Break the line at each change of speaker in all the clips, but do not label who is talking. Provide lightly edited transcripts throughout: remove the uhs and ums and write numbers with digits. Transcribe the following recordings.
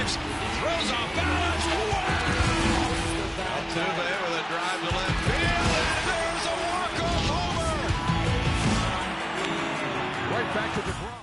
drives, throws off balance. Wow! Altuve with a drive to left field, and there's a walk-off homer. Right back to DeGrom.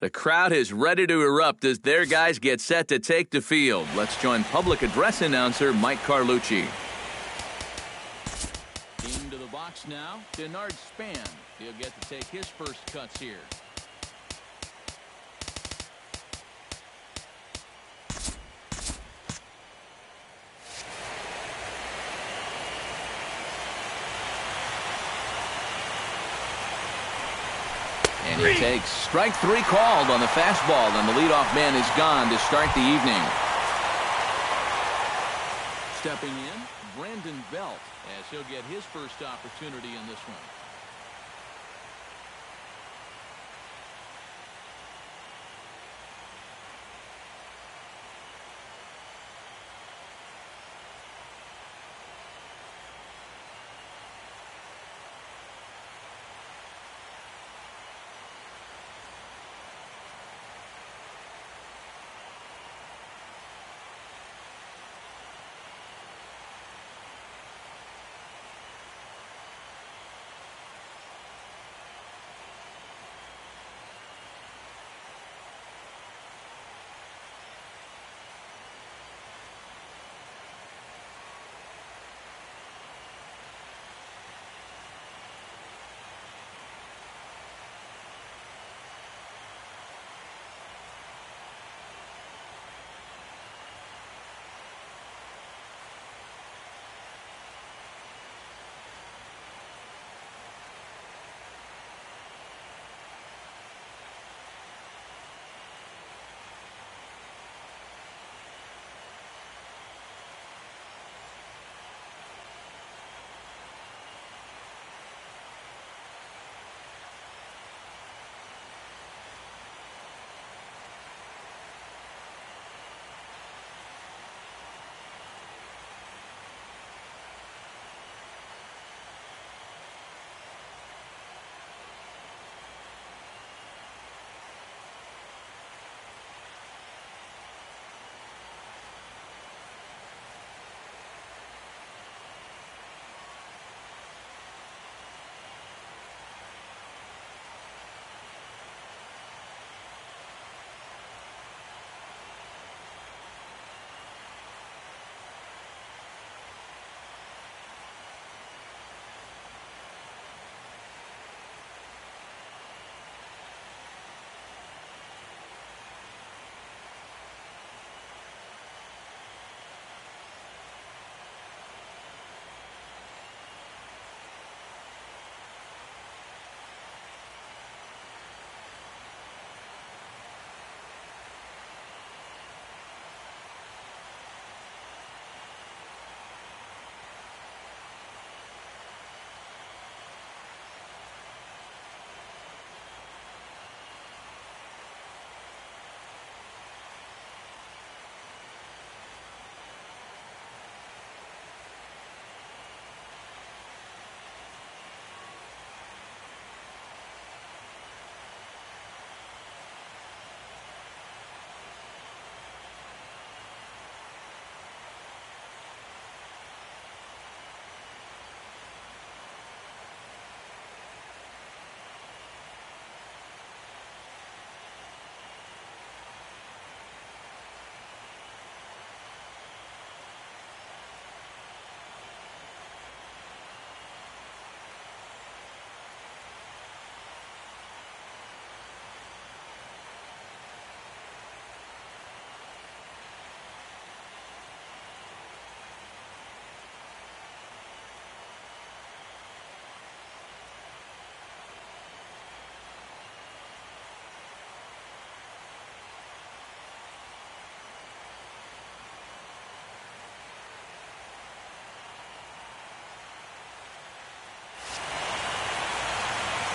The crowd is ready to erupt as their guys get set to take the field. Let's join public address announcer Mike Carlucci. Into the box now, Denard Span. He'll get to take his first cuts here. And he takes strike three called on the fastball, and the leadoff man is gone to start the evening. Stepping in, Brandon Belt, as he'll get his first opportunity in this one.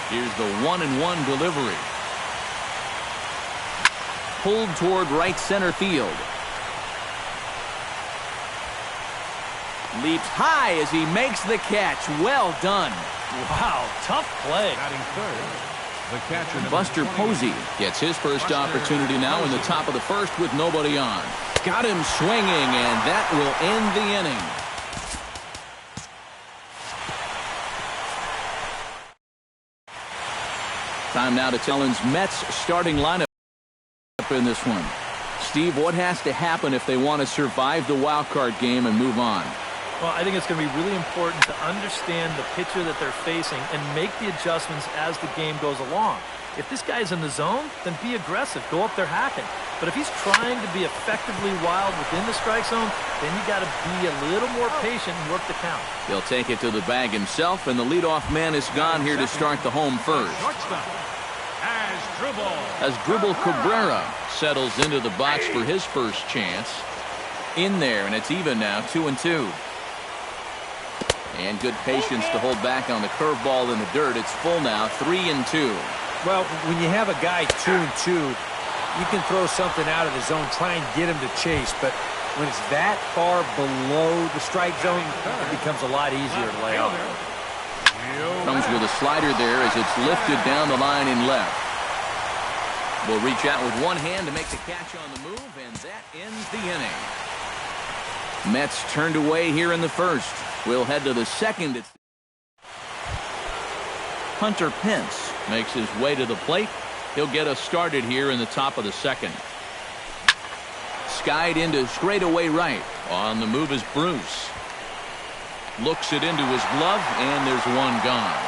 Here's the 1-1 delivery. Pulled toward right center field. Leaps high as he makes the catch. Well done.
Wow, tough play.
Batting third, the catcher,
Buster Posey gets his first opportunity now in the top of the first with nobody on. Got him swinging, and that will end the inning. Time now to Tellin's Mets starting lineup in this one. Steve, what has to happen if they want to survive the wild card game and move on?
Well, I think it's going to be really important to understand the pitcher that they're facing and make the adjustments as the game goes along. If this guy's in the zone, then be aggressive. Go up there hacking. But if he's trying to be effectively wild within the strike zone, then you got to be a little more patient and work the count.
He'll take it to the bag himself, and the leadoff man is gone here to start the home first. Asdrubal Cabrera settles into the box for his first chance. In there, and it's even now, 2-2. And good patience to hold back on the curveball in the dirt. It's full now, 3-2.
Well, when you have a guy 2-2, you can throw something out of the zone, try and get him to chase. But when it's that far below the strike zone, it becomes a lot easier to lay off.
Comes with a slider there as it's lifted down the line in left. Will reach out with one hand to make the catch on the move, and that ends the inning. Mets turned away here in the first. We'll head to the second. It's Hunter Pence makes his way to the plate. He'll get us started here in the top of the second. Skied into straightaway right. On the move is Bruce. Looks it into his glove, and there's one gone.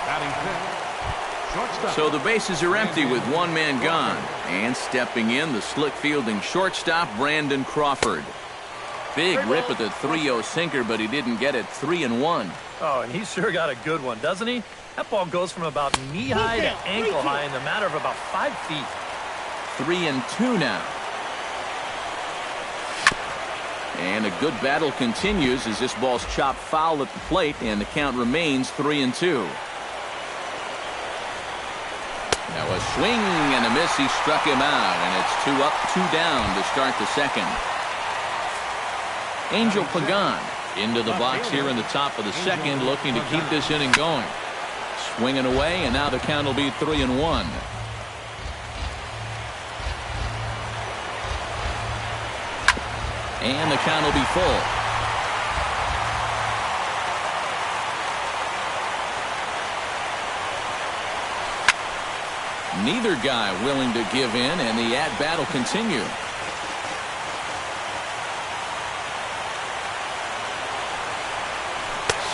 batting fifth, shortstop.
So the bases are empty with one man gone. And stepping in, the slick fielding shortstop, Brandon Crawford. Big rip at the 3-0 sinker, but he didn't get it. 3-1.
Oh, and he sure got a good one, doesn't he? That ball goes from about knee-high to ankle-high in the matter of about 5 feet.
3-2 now. And a good battle continues as this ball's chopped foul at the plate, and the count remains 3-2. Now a swing and a miss. He struck him out, and it's 2 up, 2 down to start the second. Angel Pagan into the box here in the top of the second, looking to keep this inning going. Swinging away, and now the count will be 3-1. And the count will be full. Neither guy willing to give in, and the at-bat will continue.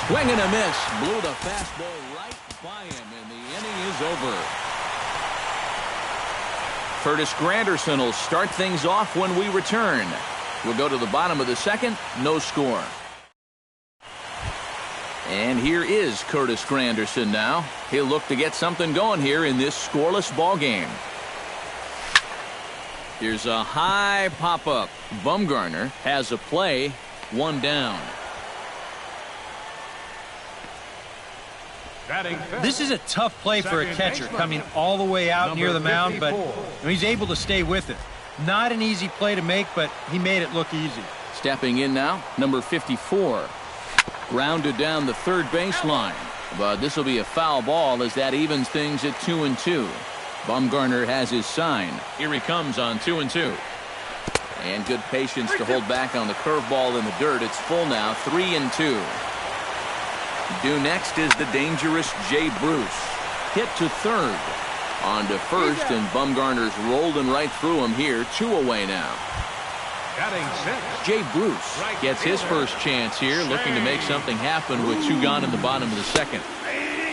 Swing and a miss. Blew the fastball right by him, and the inning is over. Curtis Granderson will start things off when we return. We'll go to the bottom of the second. No score. And here is Curtis Granderson now. He'll look to get something going here in this scoreless ball game. Here's a high pop-up. Bumgarner has a play. 1 down.
This is a tough play for a catcher, coming all the way out near the mound, but he's able to stay with it. Not an easy play to make, but he made it look easy.
Stepping in now, number 54. Grounded down the third baseline. But this will be a foul ball as that evens things at 2-2. Bumgarner has his sign. Here he comes on 2-2. And good patience to hold back on the curveball in the dirt. It's full now, 3-2. Due next is the dangerous Jay Bruce. Hit to third. On to first, and Bumgarner's rolling right through him here. 2 away now. Jay Bruce gets his first chance here, looking to make something happen with 2 gone in the bottom of the second.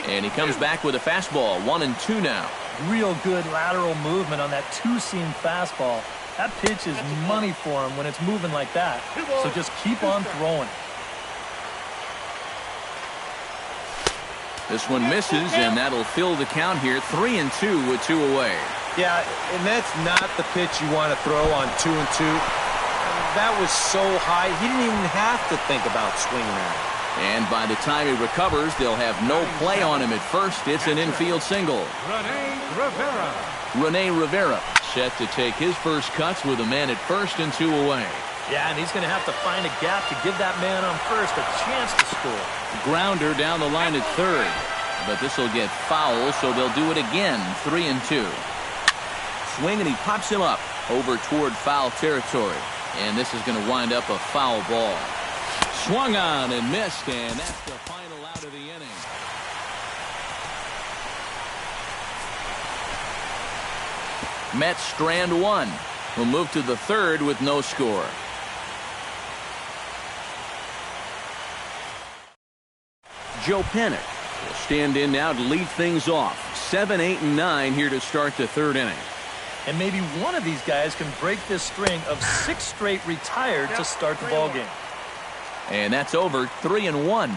And he comes back with a fastball. 1-2 now.
Real good lateral movement on that 2-seam fastball. That pitch is money for him when it's moving like that. So just keep on throwing.
This one misses, and that'll fill the count here. 3-2 with 2 away.
Yeah, and that's not the pitch you want to throw on 2-2. That was so high, he didn't even have to think about swinging at it.
And by the time he recovers, they'll have no play on him at first. It's an infield single. Rene Rivera set to take his first cuts with a man at first and 2 away.
Yeah, and he's going to have to find a gap to give that man on first a chance to score.
Grounder down the line at third. But this will get foul, so they'll do it again. 3-2. Swing, and he pops him up over toward foul territory. And this is going to wind up a foul ball. Swung on and missed, and that's the final out of the inning. Mets strand one. We'll move to the third with no score. Joe Panik will stand in now to lead things off. 7, 8, and 9 here to start the third inning.
And maybe one of these guys can break this string of 6 straight retired to start the ball game.
And that's over. 3-1.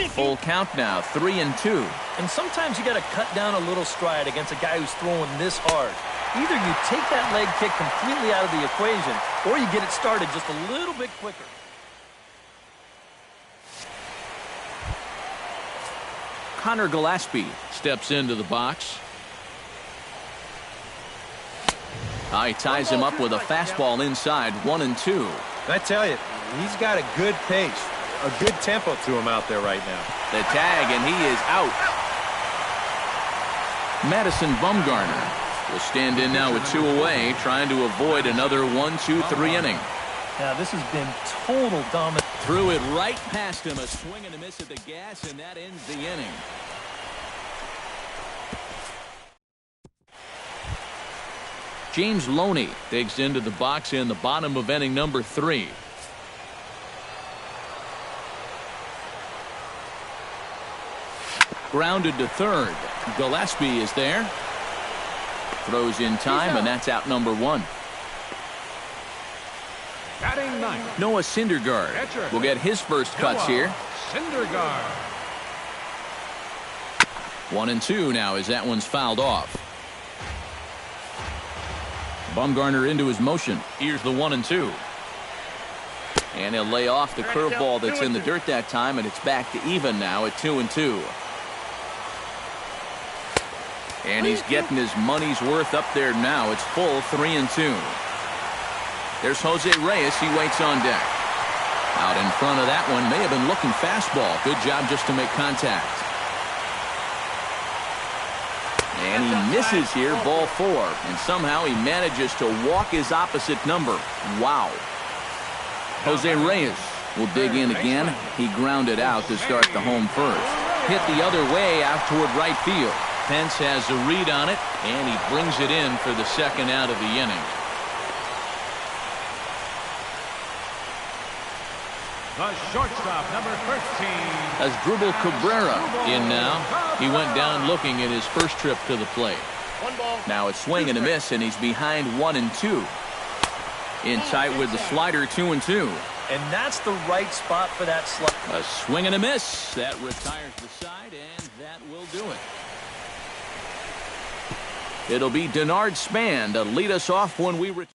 Full count now. 3-2.
And sometimes you got to cut down a little stride against a guy who's throwing this hard. Either you take that leg kick completely out of the equation, or you get it started just a little bit quicker.
Connor Gillespie steps into the box. He ties him up with a fastball inside. 1-2.
I tell you, he's got a good pace, a good tempo to him out there right now.
The tag, and he is out. Madison Bumgarner will stand in now with 2 away, trying to avoid another 1-2-3 inning.
Now, this has been total dominance.
Threw it right past him. A swing and a miss at the gas, and that ends the inning. James Loney digs into the box in the bottom of inning number 3. Grounded to third. Gillespie is there. Throws in time, and that's out number 1.
Batting ninth.
Noah Syndergaard will get his first cuts here.
Syndergaard.
1-2 now as that one's fouled off. Bumgarner into his motion. Here's the 1-2. And he'll lay off the curveball that's in the dirt that time, and it's back to even now at 2-2. And he's getting his money's worth up there now. It's full 3-2. There's Jose Reyes. He waits on deck. Out in front of that one. May have been looking fastball. Good job just to make contact. And he misses here, ball 4. And somehow he manages to walk his opposite number. Wow. Jose Reyes will dig in again. He grounded out to start the home first. Hit the other way out toward right field. Pence has a read on it, and he brings it in for the second out of the inning.
The shortstop, number 13.
Asdrubal Cabrera in now. He went down looking at his first trip to the plate. Now it's swing and a miss, and he's behind 1-2. In tight with the slider, 2-2.
And that's the right spot for that slide.
A swing and a miss. That retires the side, and that will do it. It'll be Denard Span to lead us off when we return.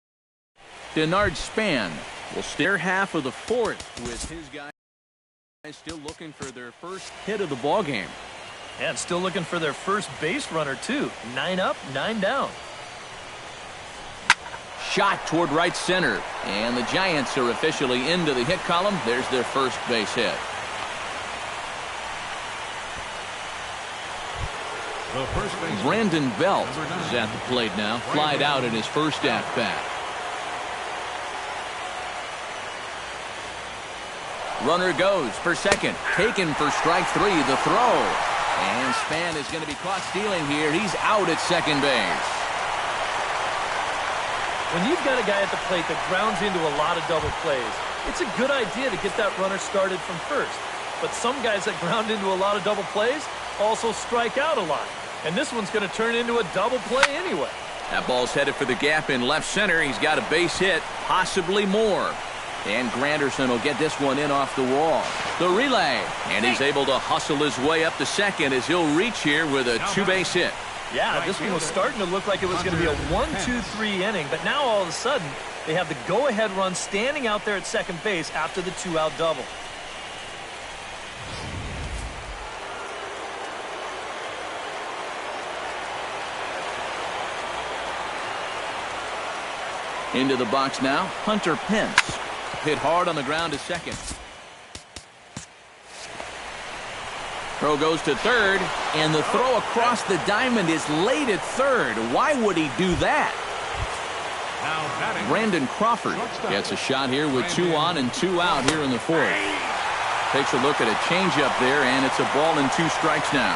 Denard Span will steer half of the fourth with his guys still looking for their first hit of the ball game.
And still looking for their first base runner, too. 9 up, 9 down.
Shot toward right center. And the Giants are officially into the hit column. There's their first base hit. Brandon Belt is at the plate now. Flied out in his first at-bat. Runner goes for second. Taken for strike 3. The throw. And Span is going to be caught stealing here. He's out at second base.
When you've got a guy at the plate that grounds into a lot of double plays, it's a good idea to get that runner started from first. But some guys that ground into a lot of double plays also strike out a lot. And this one's going to turn into a double play anyway.
That ball's headed for the gap in left center. He's got a base hit, possibly more. And Granderson will get this one in off the wall. The relay. And he's able to hustle his way up to second as he'll reach here with a 2-base hit.
Yeah, this one was starting to look like it was going to be a 1-2-3 inning, but now all of a sudden they have the go-ahead run standing out there at second base after the two-out double.
Into the box now, Hunter Pence. Hit hard on the ground to second. Throw goes to third, and the throw across the diamond is late at third. Why would he do that? Brandon Crawford gets a shot here with 2 on and 2 out here in the fourth. Takes a look at a changeup there, and it's a ball and 2 strikes now.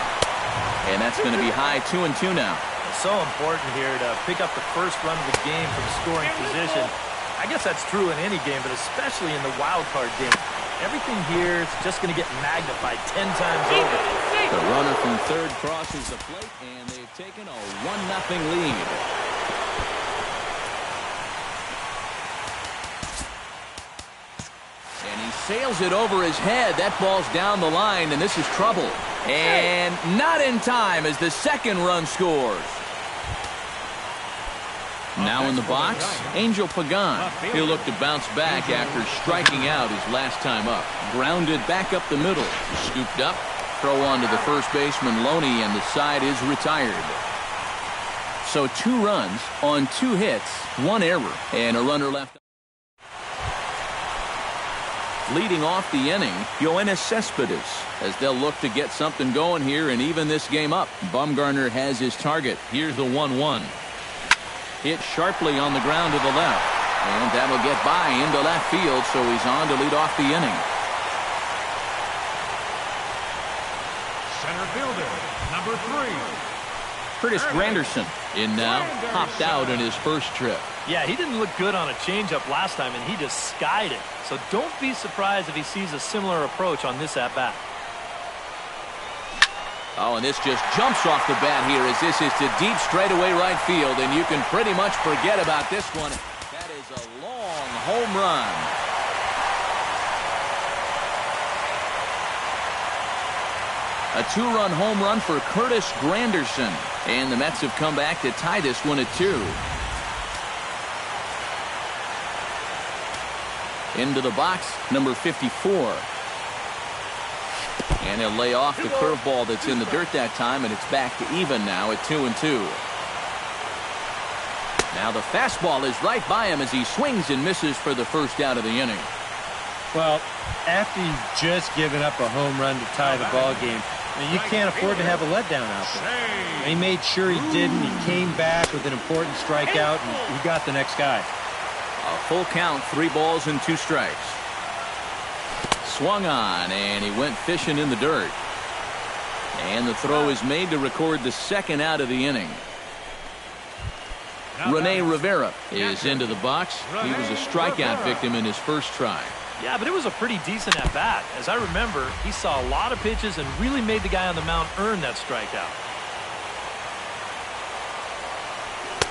And that's going to be high 2-2 now.
It's so important here to pick up the first run of the game from scoring position. I guess that's true in any game, but especially in the wild card game. Everything here is just going to get magnified 10 times over.
The runner from third crosses the plate, and they've taken a 1-0 lead. And he sails it over his head. That ball's down the line, and this is trouble. And not in time as the second run scores. Now in the box, Angel Pagan. He'll look to bounce back after striking out his last time up. Grounded back up the middle. Scooped up. Throw on to the first baseman, Loney, and the side is retired. So 2 runs on 2 hits, 1 error, and a runner left. Leading off the inning, Yoenis Cespedes, as they'll look to get something going here and even this game up. Bumgarner has his target. Here's the 1-1. Hit sharply on the ground to the left. And that'll get by into left field, so he's on to lead off the inning.
Center fielder, number 3.
Curtis Granderson in now. Popped out in his first trip.
Yeah, he didn't look good on a changeup last time, and he just skied it. So don't be surprised if he sees a similar approach on this at-bat.
Oh, and this just jumps off the bat here as this is to deep straightaway right field, and you can pretty much forget about this one. That is a long home run. A 2-run home run for Curtis Granderson, and the Mets have come back to tie this one at 2. Into the box, number 54. And he'll lay off the curveball that's in the dirt that time, and it's back to even now at 2-2. Now the fastball is right by him as he swings and misses for the first out of the inning.
Well, after you've just given up a home run to tie the ball game, you can't afford to have a letdown out there. He made sure he didn't. He came back with an important strikeout, and he got the next guy.
A full count, 3 balls and 2 strikes. Swung on, and he went fishing in the dirt. And the throw is made to record the second out of the inning. Rene Rivera is into the box. He was a strikeout victim in his first try.
Yeah, but it was a pretty decent at-bat. As I remember, he saw a lot of pitches and really made the guy on the mound earn that strikeout.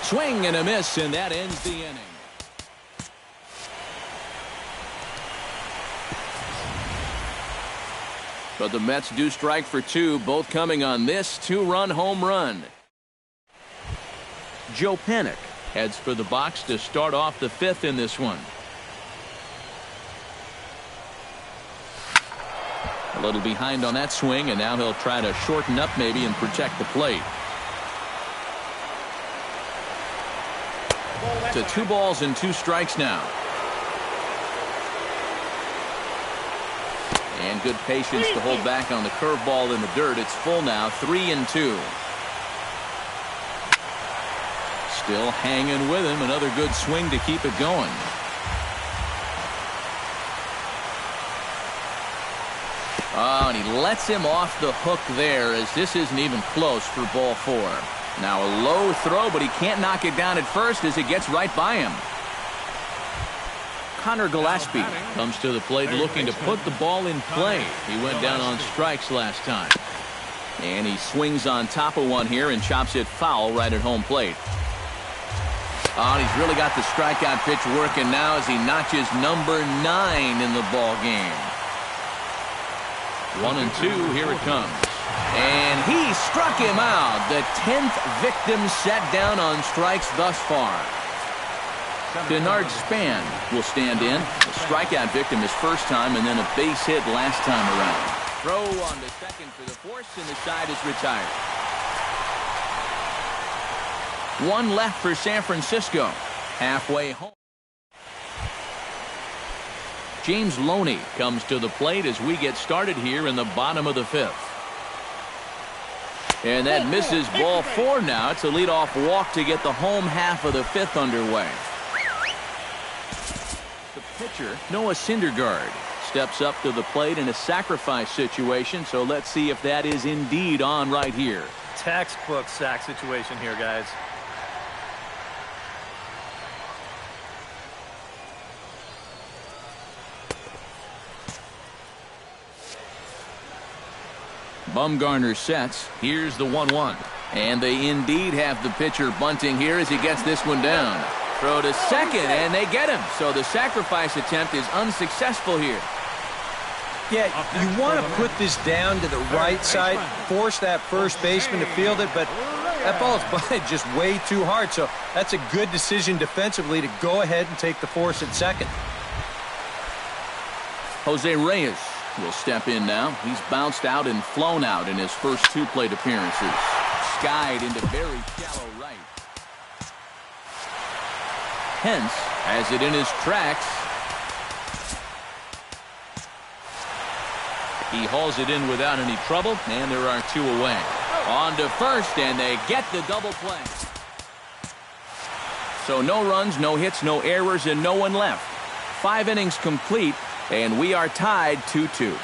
Swing and a miss, and that ends the inning. But the Mets do strike for 2, both coming on this 2-run home run. Joe Panik heads for the box to start off the 5th in this one. A little behind on that swing, and now he'll try to shorten up maybe and protect the plate. To 2 balls and 2 strikes now. And good patience to hold back on the curveball in the dirt. It's full now, 3-2. Still hanging with him. Another good swing to keep it going. Oh, and he lets him off the hook there as this isn't even close for ball 4. Now a low throw, but he can't knock it down at first as it gets right by him. Connor Gillespie comes to the plate looking to put the ball in play. He went down on strikes last time. And he swings on top of one here and chops it foul right at home plate. Oh, and he's really got the strikeout pitch working now as he notches number 9 in the ball game. 1-2, here it comes. And he struck him out. The 10th victim set down on strikes thus far. Denard Span will stand in. The strikeout victim his first time, and then a base hit last time around. Throw on the second for the force, and the side is retired. One left for San Francisco. Halfway home. James Loney comes to the plate as we get started here in the bottom of the 5th. And that misses ball 4 now. It's a leadoff walk to get the home half of the 5th underway. The pitcher, Noah Syndergaard, steps up to the plate in a sacrifice situation, so let's see if that is indeed on right here.
Textbook sack situation here, guys.
Bumgarner sets. Here's the 1-1. And they indeed have the pitcher bunting here as he gets this one down. Throw to second, and they get him. So the sacrifice attempt is unsuccessful here.
Yeah, you want to put this down to the right side, force that first baseman to field it, but that ball's bunted just way too hard. So that's a good decision defensively to go ahead and take the force at second.
Jose Reyes will step in now. He's bounced out and flown out in his first 2 plate appearances. Skied into very shallow right. Hence has it in his tracks. He hauls it in without any trouble, and there are 2 away. On to first, and they get the double play. So no runs, no hits, no errors, and no one left. 5 innings complete, and we are tied 2-2.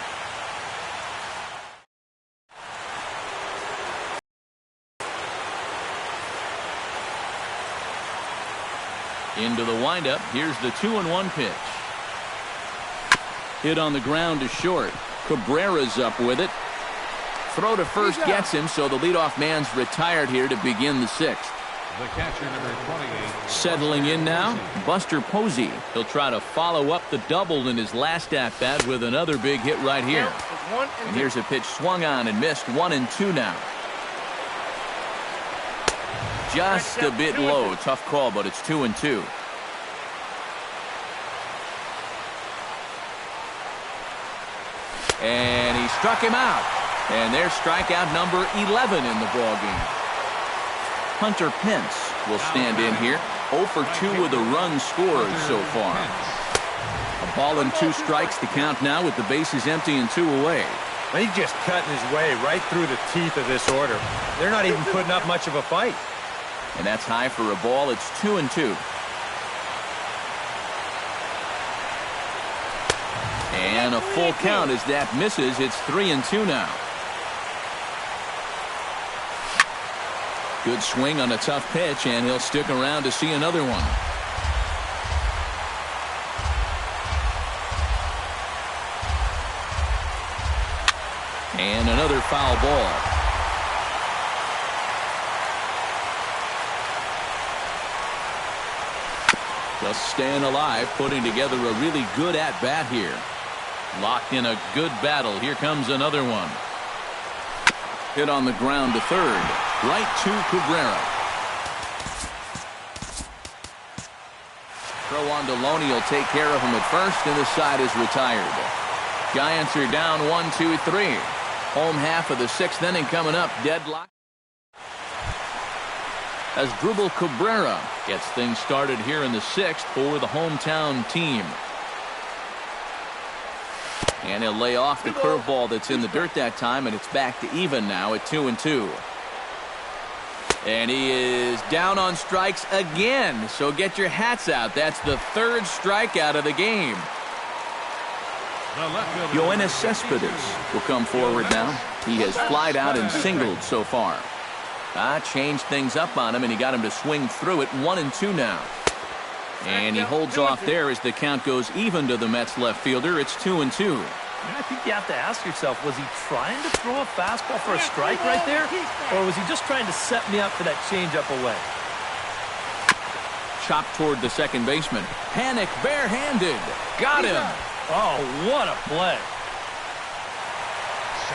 Into the windup. Here's the 2-1 pitch. Hit on the ground to short. Cabrera's up with it. Throw to first gets him, so the leadoff man's retired here to begin the 6th.
The catcher, number 28.
Settling in now, Buster Posey. He'll try to follow up the double in his last at-bat with another big hit right here. And here's a pitch swung on and missed. 1-2 now. Just a bit low. Tough call, but it's 2-2. And he struck him out. And there's strikeout number 11 in the ballgame. Hunter Pence will stand in here. 0 for 2 with a run scored so far. A ball and 2 strikes to count now with the bases empty and 2 away.
He's just cutting his way right through the teeth of this order. They're not even putting up much of a fight.
And that's high for a ball. It's 2-2. And a full count as that misses. It's 3-2 now. Good swing on a tough pitch, and he'll stick around to see another one. And another foul ball. Just staying alive, putting together a really good at-bat here. Locked in a good battle. Here comes another one. Hit on the ground to third. Right to Cabrera. Throw on to Loney. He'll take care of him at first, and the side is retired. Giants are down 1-2-3. Home half of the 6th inning coming up. Deadlock. As Dribble Cabrera gets things started here in the 6th for the hometown team. And he'll lay off the curveball that's in the dirt that time, and it's back to even now at 2-2. And he is down on strikes again, so get your hats out. That's the 3rd strikeout of the game. Yoenis Cespedes will come forward now. He has flied out and singled so far. Changed things up on him, and he got him to swing through it. 1-2 now. And he holds off there as the count goes even to the Mets left fielder. It's 2-2.
I think you have to ask yourself, was he trying to throw a fastball for a strike right there? Or was he just trying to set me up for that changeup away?
Chopped toward the second baseman. Panic barehanded. Got him.
Oh, what a play.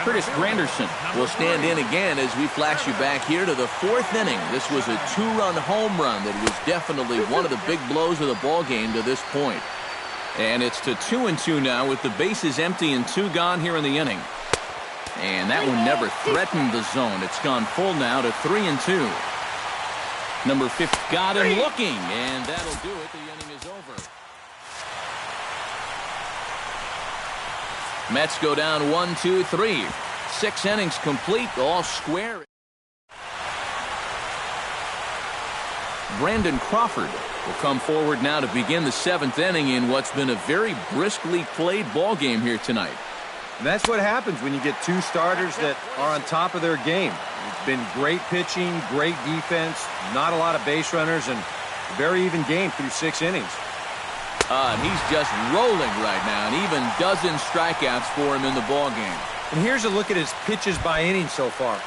Curtis Granderson will stand in again as we flash you back here to the fourth inning. This was a two-run home run that was definitely one of the big blows of the ball game to this point. And it's to 2-2 now with the bases empty and 2 gone here in the inning. And that one never threatened the zone. It's gone full now to 3-2. Number 50 got him looking, and that'll do it. The inning is over. Mets go down 1-2-3. 6 innings complete, all square. Brandon Crawford will come forward now to begin the 7th inning in what's been a very briskly played ball game here tonight.
And that's what happens when you get 2 starters that are on top of their game. It's been great pitching, great defense, not a lot of base runners, and a very even game through 6 innings.
And he's just rolling right now, and even dozen strikeouts for him in the ball game.
And here's a look at his pitches by inning so far.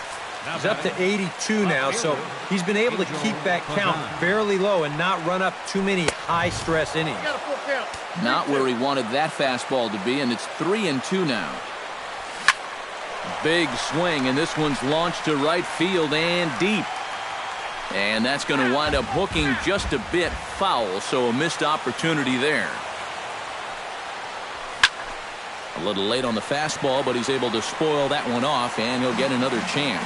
He's up to 82 now, so he's been able to keep that count fairly low and not run up too many high-stress innings.
Not where he wanted that fastball to be, and it's 3-2 now. Big swing, and this one's launched to right field and deep. And that's going to wind up hooking just a bit foul, so a missed opportunity there. A little late on the fastball, but he's able to spoil that one off, and he'll get another chance.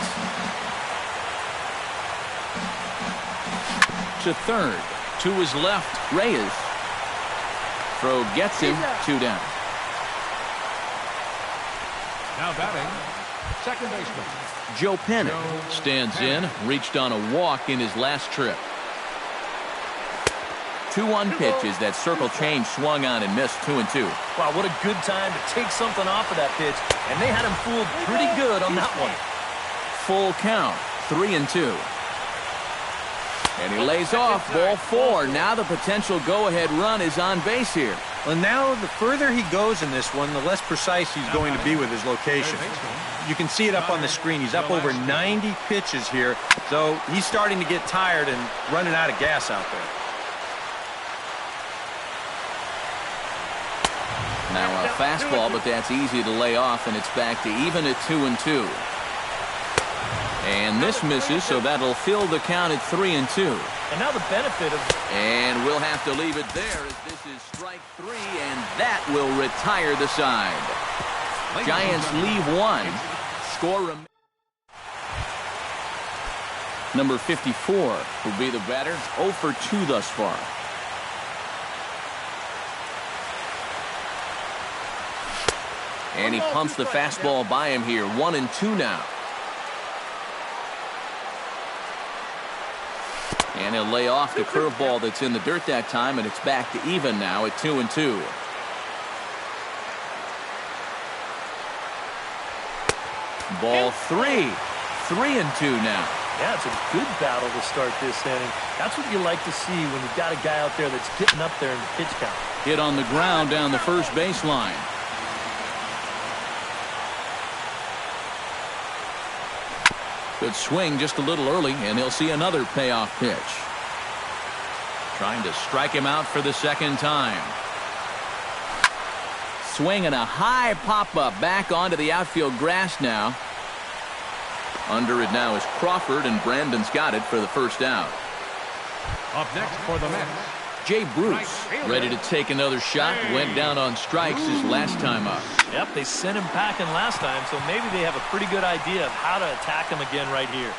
To third. To his left, Reyes. Throw gets him, 2 down.
Now batting, second baseman
Joe Pennant stands in, reached on a walk in his last trip. 2-1 pitches. That circle change swung on and missed. 2-2.
Wow, what a good time to take something off of that pitch, and they had him fooled pretty good on that one.
Full count, 3-2. And he lays off, ball 4. Now the potential go-ahead run is on base here.
Well, now the further he goes in this one, the less precise he's going to be with his location. You can see it up on the screen. He's up over 90 pitches here, so he's starting to get tired and running out of gas out there.
Now a fastball, but that's easy to lay off, and it's back to even at 2-2. And this misses, so that'll fill the count at 3-2.
And now the benefit of...
And we'll have to leave it there as this is strike 3, and that will retire the side. Giants leave 1. Score number 54 will be the batter. 0 for 2 thus far. And he pumps the fastball by him here. 1-2 now. And he'll lay off the curveball that's in the dirt that time, and it's back to even now at 2-2. Ball 3. 3-2 now.
Yeah, it's a good battle to start this inning. That's what you like to see when you've got a guy out there that's getting up there in the pitch count.
Hit on the ground down the first baseline. Good swing just a little early, and he'll see another payoff pitch. Trying to strike him out for the second time. Swing and a high pop-up back onto the outfield grass now. Under it now is Crawford, and Brandon's got it for the first out.
up next for the Mets.
Jay Bruce ready to take another shot. Went down on strikes his last time up.
Yep, they sent him packing last time, so maybe they have a pretty good idea of how to attack him again right here.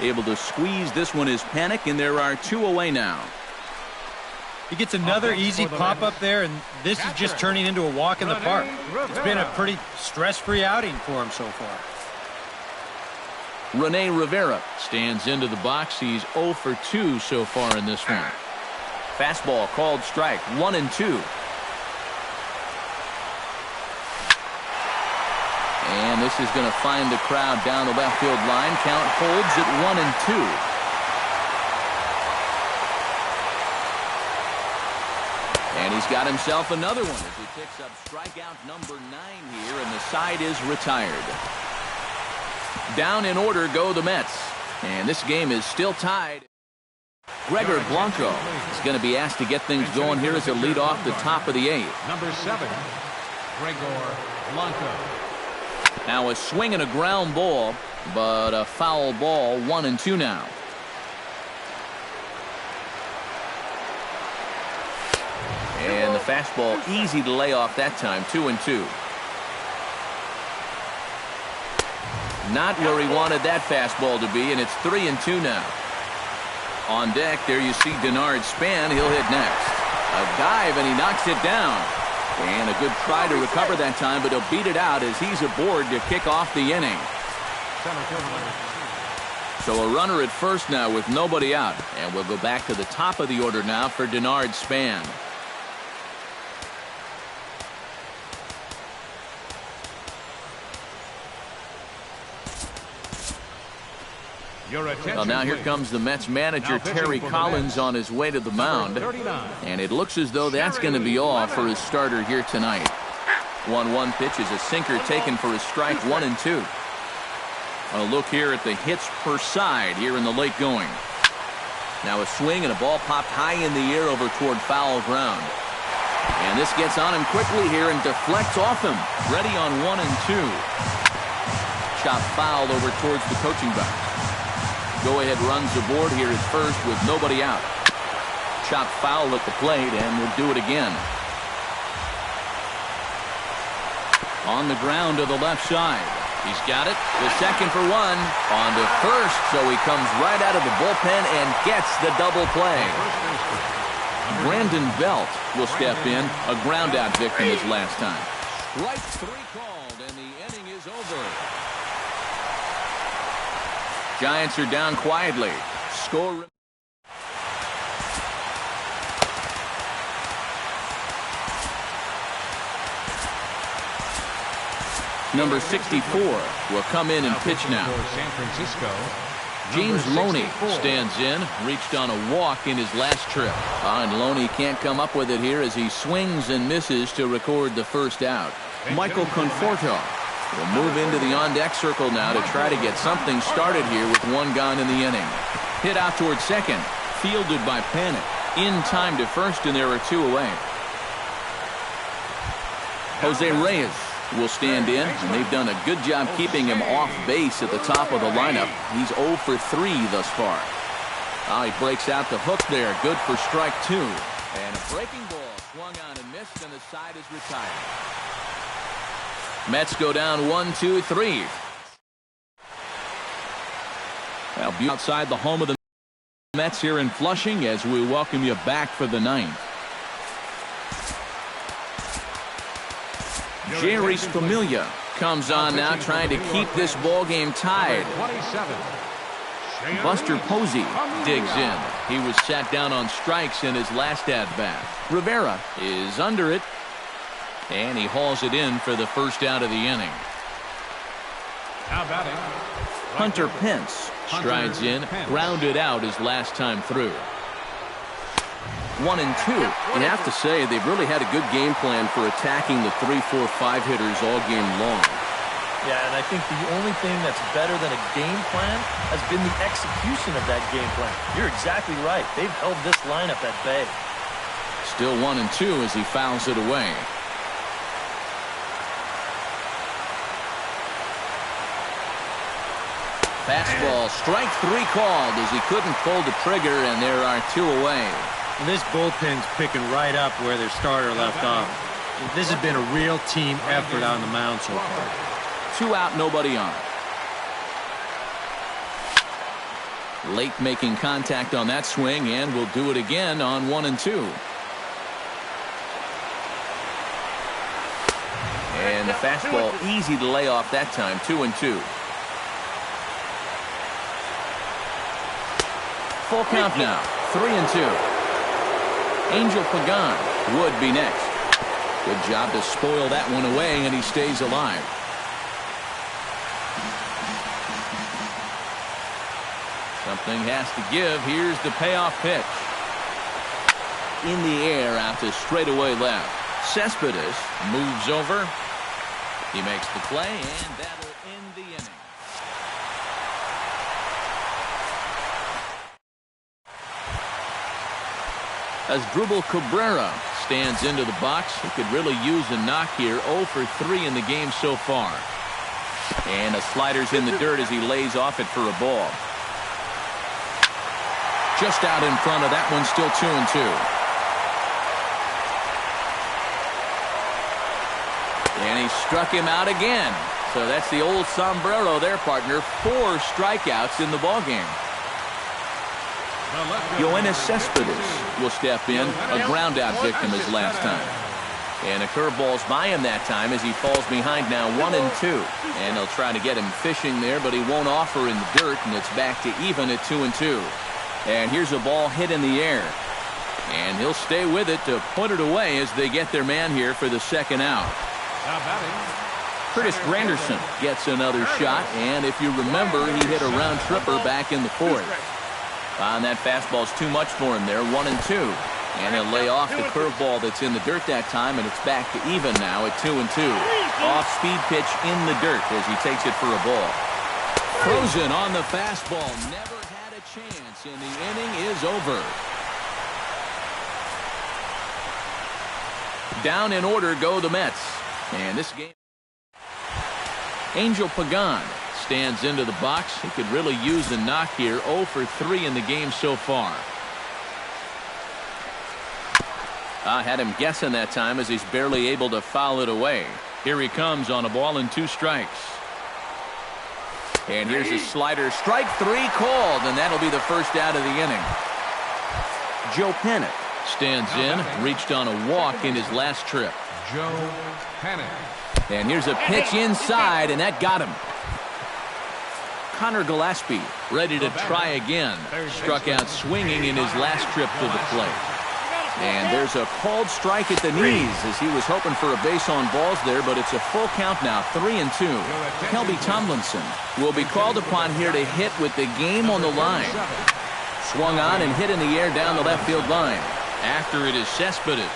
Able to squeeze this one is Panic, and there are 2 away now.
He gets another easy pop-up there, and this is just turning into a walk in the park. It's been a pretty stress-free outing for him so far.
Rene Rivera stands into the box. He's 0 for 2 so far in this one. Fastball called strike, 1-2. And this is going to find the crowd down the left field line. Count holds at 1-2. And he's got himself another one as he picks up strikeout number 9 here, and the side is retired. Down in order go the Mets, and this game is still tied. Gregor Blanco is going to be asked to get things going here as a lead off the top of the 8th.
Number 7, Gregor Blanco.
Now a swing and a ground ball, but a foul ball, 1-2 now. And the fastball easy to lay off that time, 2-2. Not where he wanted that fastball to be, and it's 3-2 now. On deck, there you see Denard Span. He'll hit next. A dive, and he knocks it down. And a good try to recover that time, but he'll beat it out as he's aboard to kick off the inning. So a runner at first now with nobody out. And we'll go back to the top of the order now for Denard Span. Well, now here comes the Mets manager, Terry Collins, on his way to the mound. And it looks as though that's going to be all for his starter here tonight. 1-1 pitch is a sinker taken for a strike, 1-2. A look here at the hits per side here in the late going. Now a swing and a ball popped high in the air over toward foul ground. And this gets on him quickly here and deflects off him. Ready on 1-2. Chop foul over towards the coaching box. Go-ahead runs aboard here at first with nobody out. Chop foul at the plate, and we'll do it again. On the ground to the left side. He's got it. The second for one. On to first, so he comes right out of the bullpen and gets the double play. Brandon Belt will step in, a ground-out victim his last time. Strike 3 called, and the inning is over. Giants are down quietly. Score. Number 64 will come in and pitch now.
San Francisco.
James Loney stands in, reached on a walk in his last trip. And Loney can't come up with it here as he swings and misses to record the first out. Michael Conforto will move into the on-deck circle now to try to get something started here with one gone in the inning. Hit out towards second, fielded by Panik. In time to first, and there are 2 away. Jose Reyes will stand in, and they've done a good job keeping him off base at the top of the lineup. He's 0 for 3 thus far. He breaks out the hook there. Good for strike 2. And a breaking ball swung on and missed, and the side is retired. Mets go down 1-2-3. Well, outside the home of the Mets here in Flushing as we welcome you back for the 9th. Jeurys Familia comes on now, trying to keep this ball game tied. Buster Posey digs in. He was sat down on strikes in his last at-bat. Rivera is under it, and he hauls it in for the first out of the inning. Hunter Pence strides in, grounded out his last time through. 1-2. You have to say they've really had a good game plan for attacking the 3, 4, 5 hitters all game long.
Yeah, and I think the only thing that's better than a game plan has been the execution of that game plan. You're exactly right. They've held this lineup at bay.
Still 1-2 as he fouls it away. Fastball, strike 3 called as he couldn't pull the trigger, and there are 2 away.
This bullpen's picking right up where their starter left off. This has been a real team effort on the mound so far.
2 out, nobody on. Late making contact on that swing, and we'll do it again on 1-2. And the fastball easy to lay off that time, 2-2. Full count now, 3-2. Angel Pagan would be next. Good job to spoil that one away, and he stays alive. Something has to give. Here's the payoff pitch. In the air out to straightaway left. Cespedes moves over. He makes the play, and that'll end the inning. As Asdrubal Cabrera stands into the box, he could really use a knock here. 0 for 3 in the game so far. And the slider's in the dirt as he lays off it for a ball. Just out in front of that one, still 2-2. And he struck him out again. So that's the old sombrero there, partner. 4 strikeouts in the ballgame. Yoenis Cespedes will step in, a ground out victim his last time. And a curveball's by him that time as he falls behind now 1-2. And they'll try to get him fishing there, but he won't offer in the dirt, and it's back to even at 2-2. And here's a ball hit in the air. And he'll stay with it to put it away as they get their man here for the second out. Curtis Granderson gets another shot, and if you remember, he hit a round tripper back in the 4th. And that fastball's too much for him there, 1-2. And he'll lay off the curveball that's in the dirt that time, and it's back to even now at 2-2. Off-speed pitch in the dirt as he takes it for a ball. Frozen on the fastball, never had a chance, and the inning is over. Down in order go the Mets. And this game, Angel Pagan stands into the box. He could really use a knock here. 0 for 3 in the game so far. I had him guessing that time as he's barely able to foul it away. Here he comes on a ball and 2 strikes. And here's a slider. Strike 3 called, and that'll be the first out of the inning. Joe Panik stands in, reached on a walk in his last trip.
Joe Panik.
And here's a pitch inside, and that got him. Connor Gillespie ready to try again. Struck out swinging in his last trip to the plate. And there's a called strike at the knees as he was hoping for a base on balls there, but it's a full count now, 3-2. Kelby Tomlinson will be called upon here to hit with the game on the line. Swung on and hit in the air down the left field line. After it is Cespedes.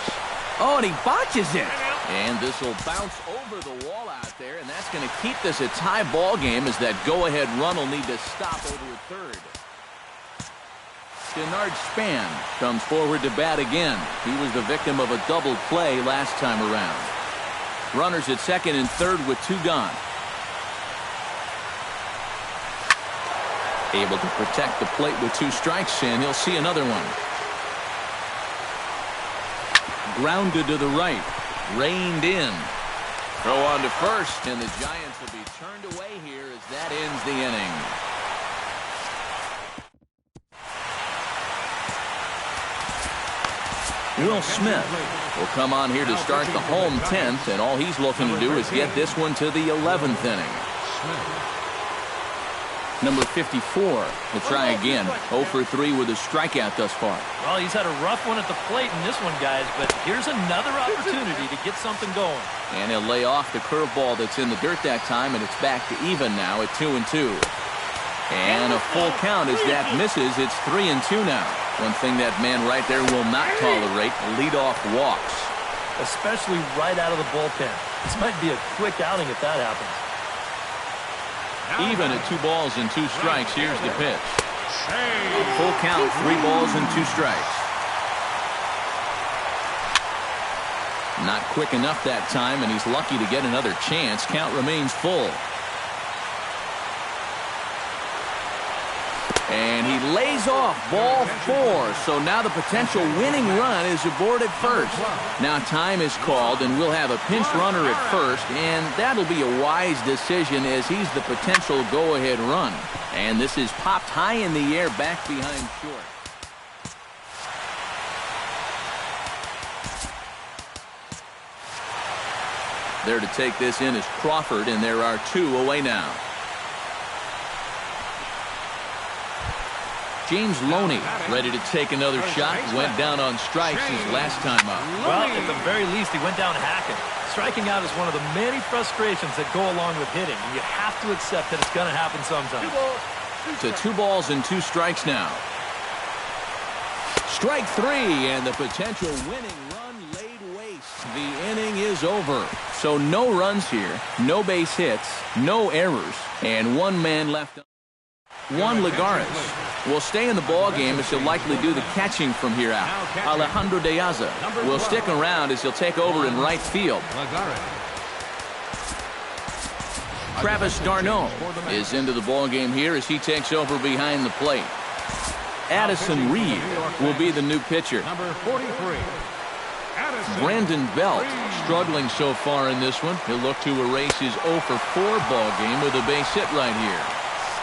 Oh, and he botches it. And this will bounce over the wall out there, and that's going to keep this a tie ball game as that go-ahead run will need to stop over at third. Denard Span comes forward to bat again. He was the victim of a double play last time around. Runners at second and third with 2 gone. Able to protect the plate with 2 strikes, and he'll see another one. Grounded to the right. Reined in. Throw on to first, and the Giants will be turned away here as that ends the inning. Will Smith will come on here to start the home 10th, and all he's looking to do is get this one to the 11th inning. Number 54 will try again. 0 for 3 with a strikeout thus far.
Well, he's had a rough one at the plate in this one, guys, but here's another opportunity to get something going.
And he'll lay off the curveball that's in the dirt that time, and it's back to even now at 2-2. And a full count as that misses. It's 3-2 now. One thing that man right there will not tolerate, leadoff walks.
Especially right out of the bullpen. This might be a quick outing if that happens.
Even at 2 balls and 2 strikes, here's the pitch. Full count, 3 balls and 2 strikes. Not quick enough that time, and he's lucky to get another chance. Count remains full. And he lays off ball 4. So now the potential winning run is aboard at first. Now time is called, and we'll have a pinch runner at first, and that'll be a wise decision as he's the potential go-ahead run. And this is popped high in the air back behind short. There to take this in is Crawford, and there are 2 away now. James Loney ready to take another shot. Went down on strikes his last time up.
Well, at the very least, he went down hacking. Striking out is one of the many frustrations that go along with hitting, and you have to accept that it's going to happen sometime.
To 2 balls and 2 strikes now. Strike 3, and the potential winning run laid waste. The inning is over. So no runs here, no base hits, no errors, and 1 man left. Juan Lagares will stay in the ball game as he'll likely do the catching from here out. Alejandro De Aza will stick around as he'll take over in right field. Travis d'Arnaud is into the ballgame here as he takes over behind the plate. Addison Reed will be the new pitcher.
Number 43.
Brandon Belt struggling so far in this one. He'll look to erase his 0 for 4 ball game with a base hit right here.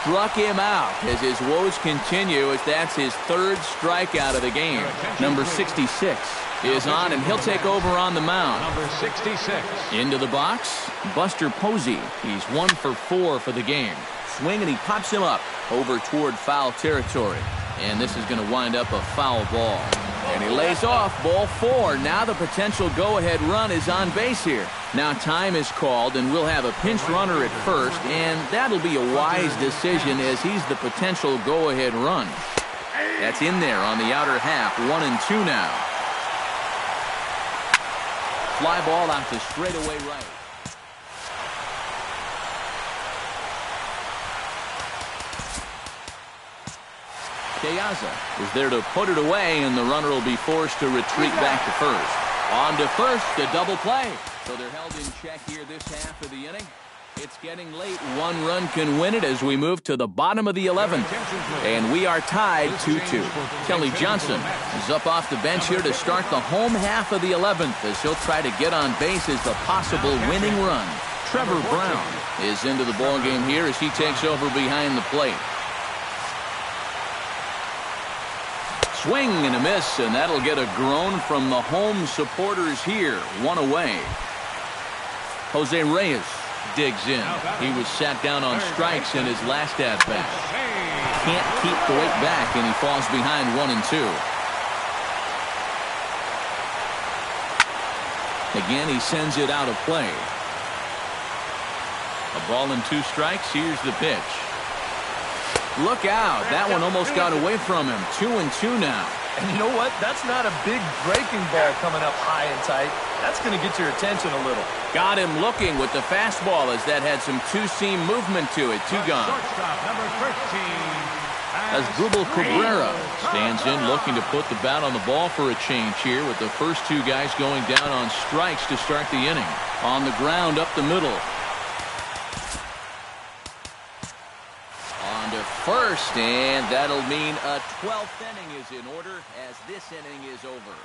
Struck him out as his woes continue as that's his 3rd strikeout of the game. Number 66 is on, and he'll take over on the mound.
Number 66.
Into the box, Buster Posey. He's 1 for 4 for the game. Swing, and he pops him up over toward foul territory. And this is going to wind up a foul ball. And he lays off ball 4. Now the potential go-ahead run is on base here. Now time is called, and we'll have a pinch runner at first, and that'll be a wise decision as he's the potential go-ahead run. That's in there on the outer half. 1-2 now. Fly ball out to straightaway right. Piazza is there to put it away, and the runner will be forced to retreat back to first. On to first, the double play. So they're held in check here this half of the inning. It's getting late. 1 run can win it as we move to the bottom of the 11th. And we are tied 2-2. Kelly Johnson is up off the bench here to start the home half of the 11th as he'll try to get on base as the possible winning run. Trevor Brown is into the ballgame here as he takes over behind the plate. Swing and a miss, and that'll get a groan from the home supporters here. 1 away. Jose Reyes digs in. He was sat down on strikes in his last at-bat. Can't keep the weight back, and he falls behind 1-2. Again, he sends it out of play. A ball and 2 strikes. Here's the pitch. Look out. That one almost got away from him. 2-2 now.
And you know what? That's not a big breaking ball coming up high and tight. That's going to get your attention a little.
Got him looking with the fastball as that had some two-seam movement to it. 2 gone.
Shortstop, number 13.
As Drupal Cabrera stands in looking to put the bat on the ball for a change here with the first 2 guys going down on strikes to start the inning. On the ground up the middle. On to first, and that'll mean a 12th inning is in order as this inning is over.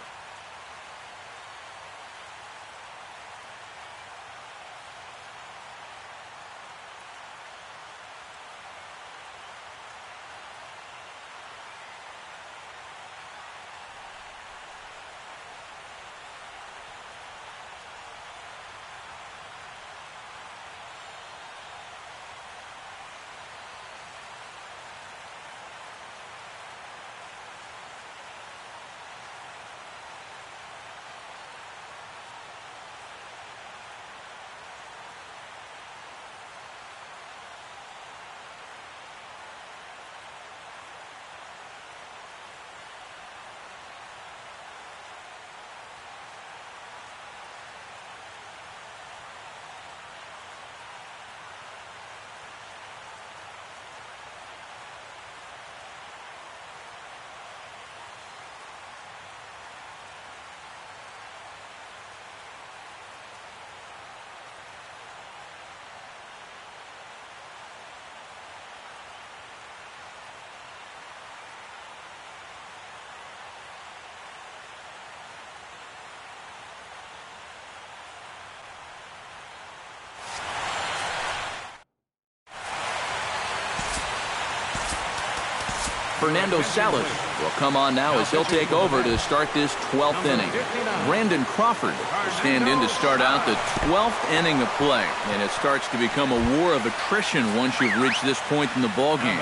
Fernando Salas will come on now as he'll take over to start this 12th inning. Brandon Crawford will stand in to start out the 12th inning of play. And it starts to become a war of attrition once you've reached this point in the ballgame.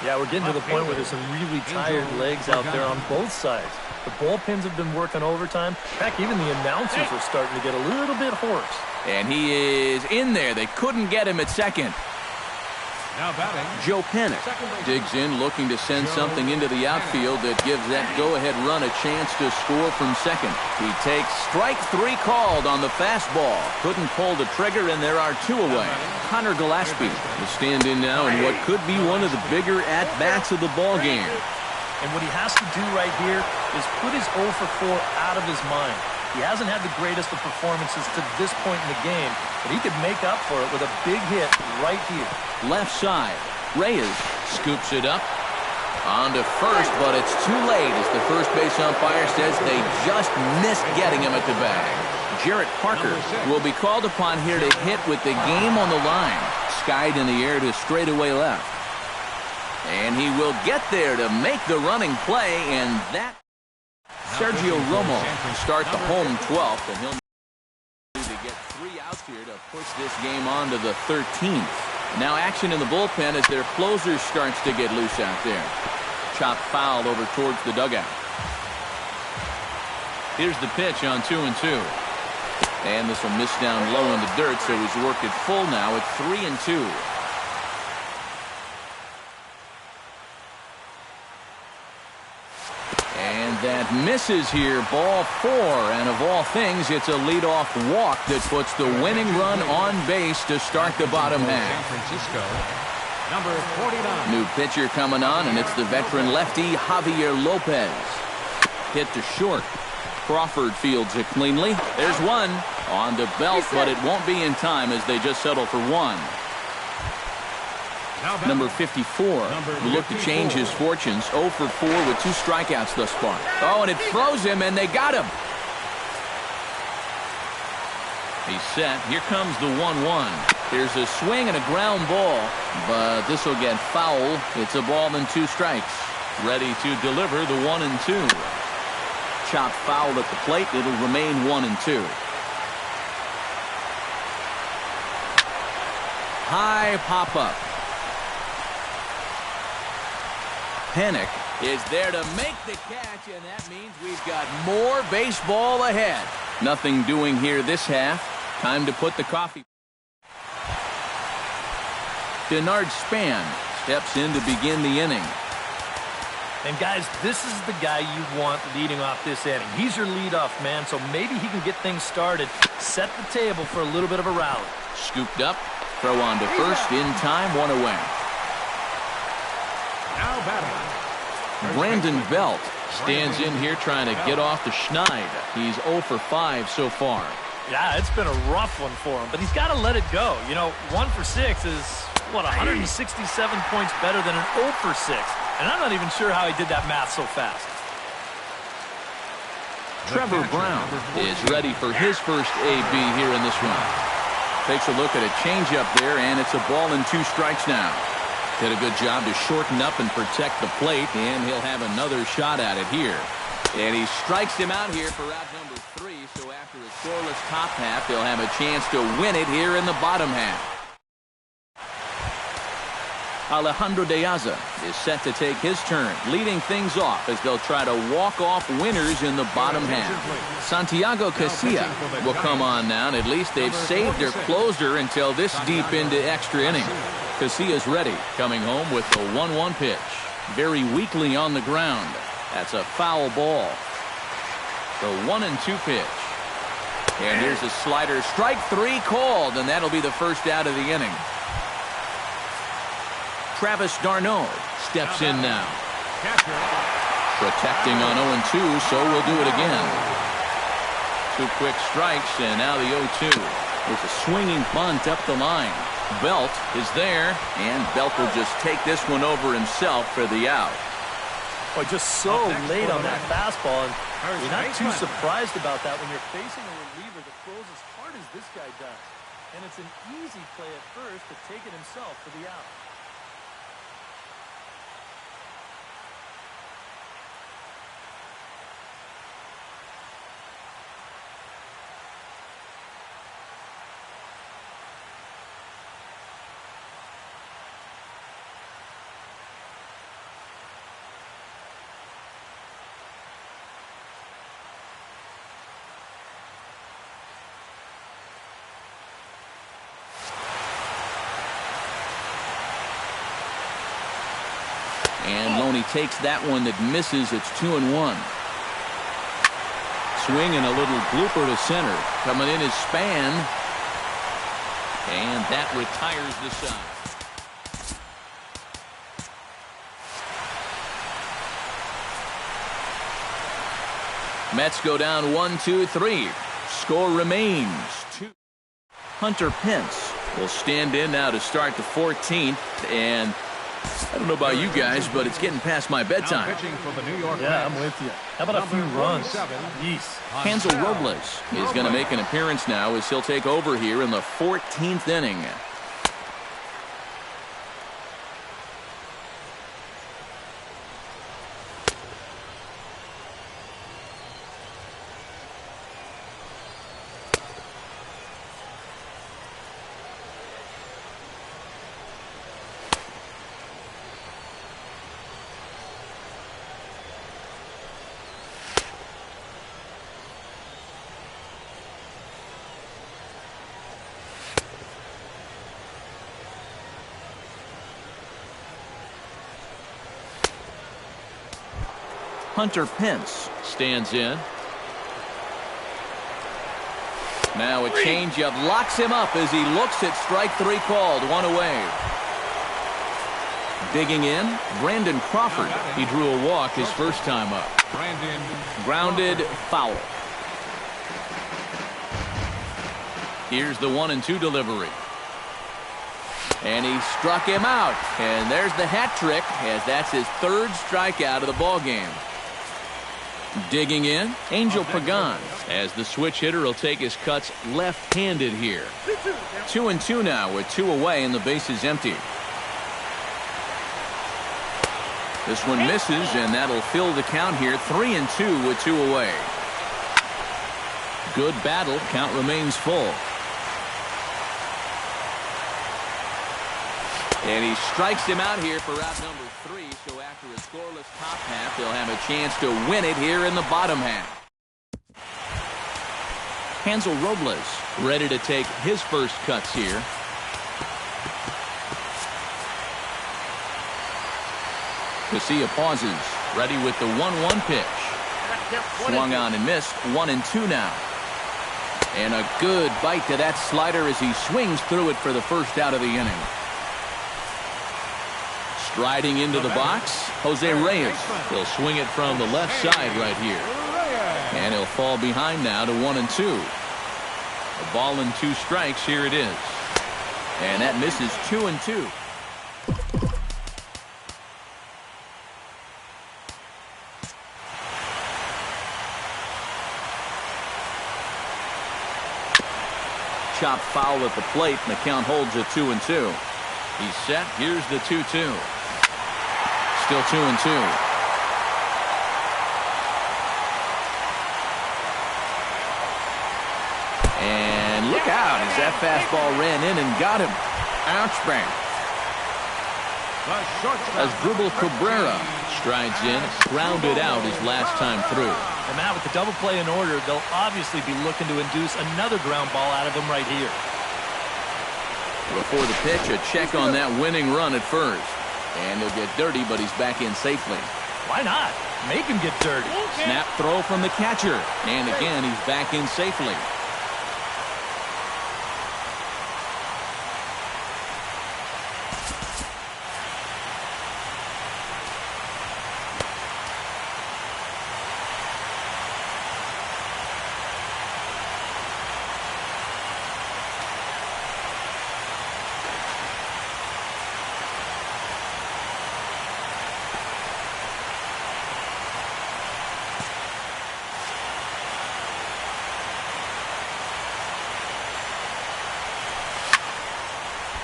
Yeah, we're getting to the point where there's some really tired legs out there on both sides. The bullpens have been working overtime. Heck, even the announcers are starting to get a little bit hoarse.
And he is in there. They couldn't get him at second.
Now batting,
Joe Panik digs in looking to send something into the outfield that gives that go-ahead run a chance to score from second. He takes strike 3 called on the fastball. Couldn't pull the trigger, and there are 2 away. Connor Gillespie will stand in now in what could be one of the bigger at-bats of the ballgame.
And what he has to do right here is put his 0 for 4 out of his mind. He hasn't had the greatest of performances to this point in the game, but he could make up for it with a big hit right here.
Left side. Reyes scoops it up. On to first, but it's too late as the first base umpire says they just missed getting him at the bag. Jarrett Parker will be called upon here to hit with the game on the line. Skied in the air to straightaway left. And he will get there to make the running play, and that Sergio Romo start the home 12th, and he'll need to get 3 outs here to push this game on to the 13th. Now action in the bullpen as their closer starts to get loose out there. Chopped foul over towards the dugout. Here's the pitch on 2-2. And this will miss down low in the dirt, so he's worked it full now at 3-2. And that misses here, ball 4. And of all things, it's a leadoff walk that puts the winning run on base to start the bottom half.
San Francisco, number 49.
New pitcher coming on, and it's the veteran lefty Javier Lopez. Hit to short. Crawford fields it cleanly. There's one on to Belt, but it won't be in time as they just settle for 1. Number 54 will look to change his fortunes. 0 for 4 with 2 strikeouts thus far. Oh, and it froze him, and they got him. He's set. Here comes the 1-1. There's a swing and a ground ball, but this will get foul. It's a ball and 2 strikes. Ready to deliver the 1-2. Chopped foul at the plate. It'll remain 1-2. High pop-up. Panic is there to make the catch, and that means we've got more baseball ahead. Nothing doing here this half. Time to put the coffee. Denard Span steps in to begin the inning.
And guys, this is the guy you want leading off this inning. He's your leadoff man, so maybe he can get things started, set the table for a little bit of a rally.
Scooped up, throw on to first, in time, 1 away.
Now batting.
Brandon Belt stands in here trying to get off the schneid. He's 0 for 5 so far.
Yeah, it's been a rough one for him, but he's got to let it go. You know, 1 for 6 is, what, 167 points better than an 0 for 6. And I'm not even sure how he did that math so fast.
Trevor Brown is ready for his first AB here in this one. Takes a look at a changeup there, and it's a ball and 2 strikes now. Did a good job to shorten up and protect the plate, and he'll have another shot at it here. And he strikes him out here for out number 3, so after a scoreless top half, they'll have a chance to win it here in the bottom half. Alejandro De Aza is set to take his turn, leading things off as they'll try to walk off winners in the bottom half. Santiago Casilla will come on now, and at least they've saved their closer until this deep into extra innings. Casilla's ready, coming home with the 1-1 pitch. Very weakly on the ground. That's a foul ball. The 1-2 pitch. And here's a slider. Strike 3 called, and that'll be the first out of the inning. Travis d'Arnaud steps in now. Protecting on 0-2, so we'll do it again. 2 quick strikes, and now the 0-2. With a swinging bunt up the line. Belt is there, and Belt will just take this one over himself for the out.
Boy, just so late on that fastball, and you're not too surprised about that when you're facing a reliever that throws as hard as this guy does. And it's an easy play at first to take it himself for the out.
And Loney takes that one that misses. It's 2-1. Swing and a little blooper to center. Coming in is Span. And that retires the side. Mets go down 1-2-3. Score remains 2. Hunter Pence will stand in now to start the 14th, and I don't know about you guys, but it's getting past my bedtime.
Pitching for the New York
Yeah,
Mets.
I'm with you. How about a few runs? Yeesh.
Hansel Robles is going to make an appearance now as he'll take over here in the 14th inning. Hunter Pence stands in. Now a changeup locks him up as he looks at strike 3 called. 1 away. Digging in, Brandon Crawford. He drew a walk his first time up. Grounded, foul. Here's the 1-2 delivery. And he struck him out. And there's the hat trick, as that's his 3rd strikeout of the ball game. Digging in, Angel Pagan, as the switch hitter will take his cuts left-handed here. 2-2 now with 2 away and the base is empty. This one misses, and that'll fill the count here. 3-2 with 2 away. Good battle. Count remains full. And he strikes him out here for out number 3. So after a scoreless top half, they'll have a chance to win it here in the bottom half. Hansel Robles ready to take his first cuts here. Casilla pauses, ready with the 1-1 pitch. Swung on and missed. 1-2 now. And a good bite to that slider as he swings through it for the first out of the inning. Striding into the box, Jose Reyes. He'll swing it from the left side right here. And he'll fall behind now to 1-2. A ball and 2 strikes. Here it is. And that misses. 2-2. Chop foul at the plate, and the count holds at 2-2. He's set. Here's the 2-2. Still 2-2. And look out as that fastball ran in and got him. Ouch bang. As Dribble Cabrera strides in, grounded out his last time through.
And now with the double play in order, they'll obviously be looking to induce another ground ball out of him right here.
Before the pitch, a check on that winning run at first. And he'll get dirty, but he's back in safely.
Why not? Make him get dirty.
Snap throw from the catcher. And again, he's back in safely.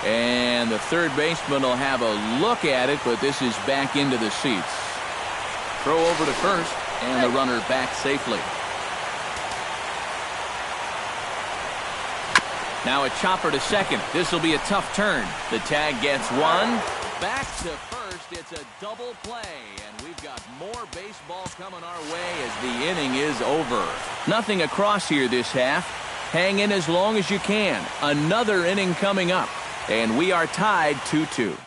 And the third baseman will have a look at it, but this is back into the seats. Throw over to first, and the runner back safely. Now a chopper to second. This will be a tough turn. The tag gets one. Back to first. It's a double play, and we've got more baseball coming our way as the inning is over. Nothing across here this half. Hang in as long as you can. Another inning coming up. And we are tied 2-2.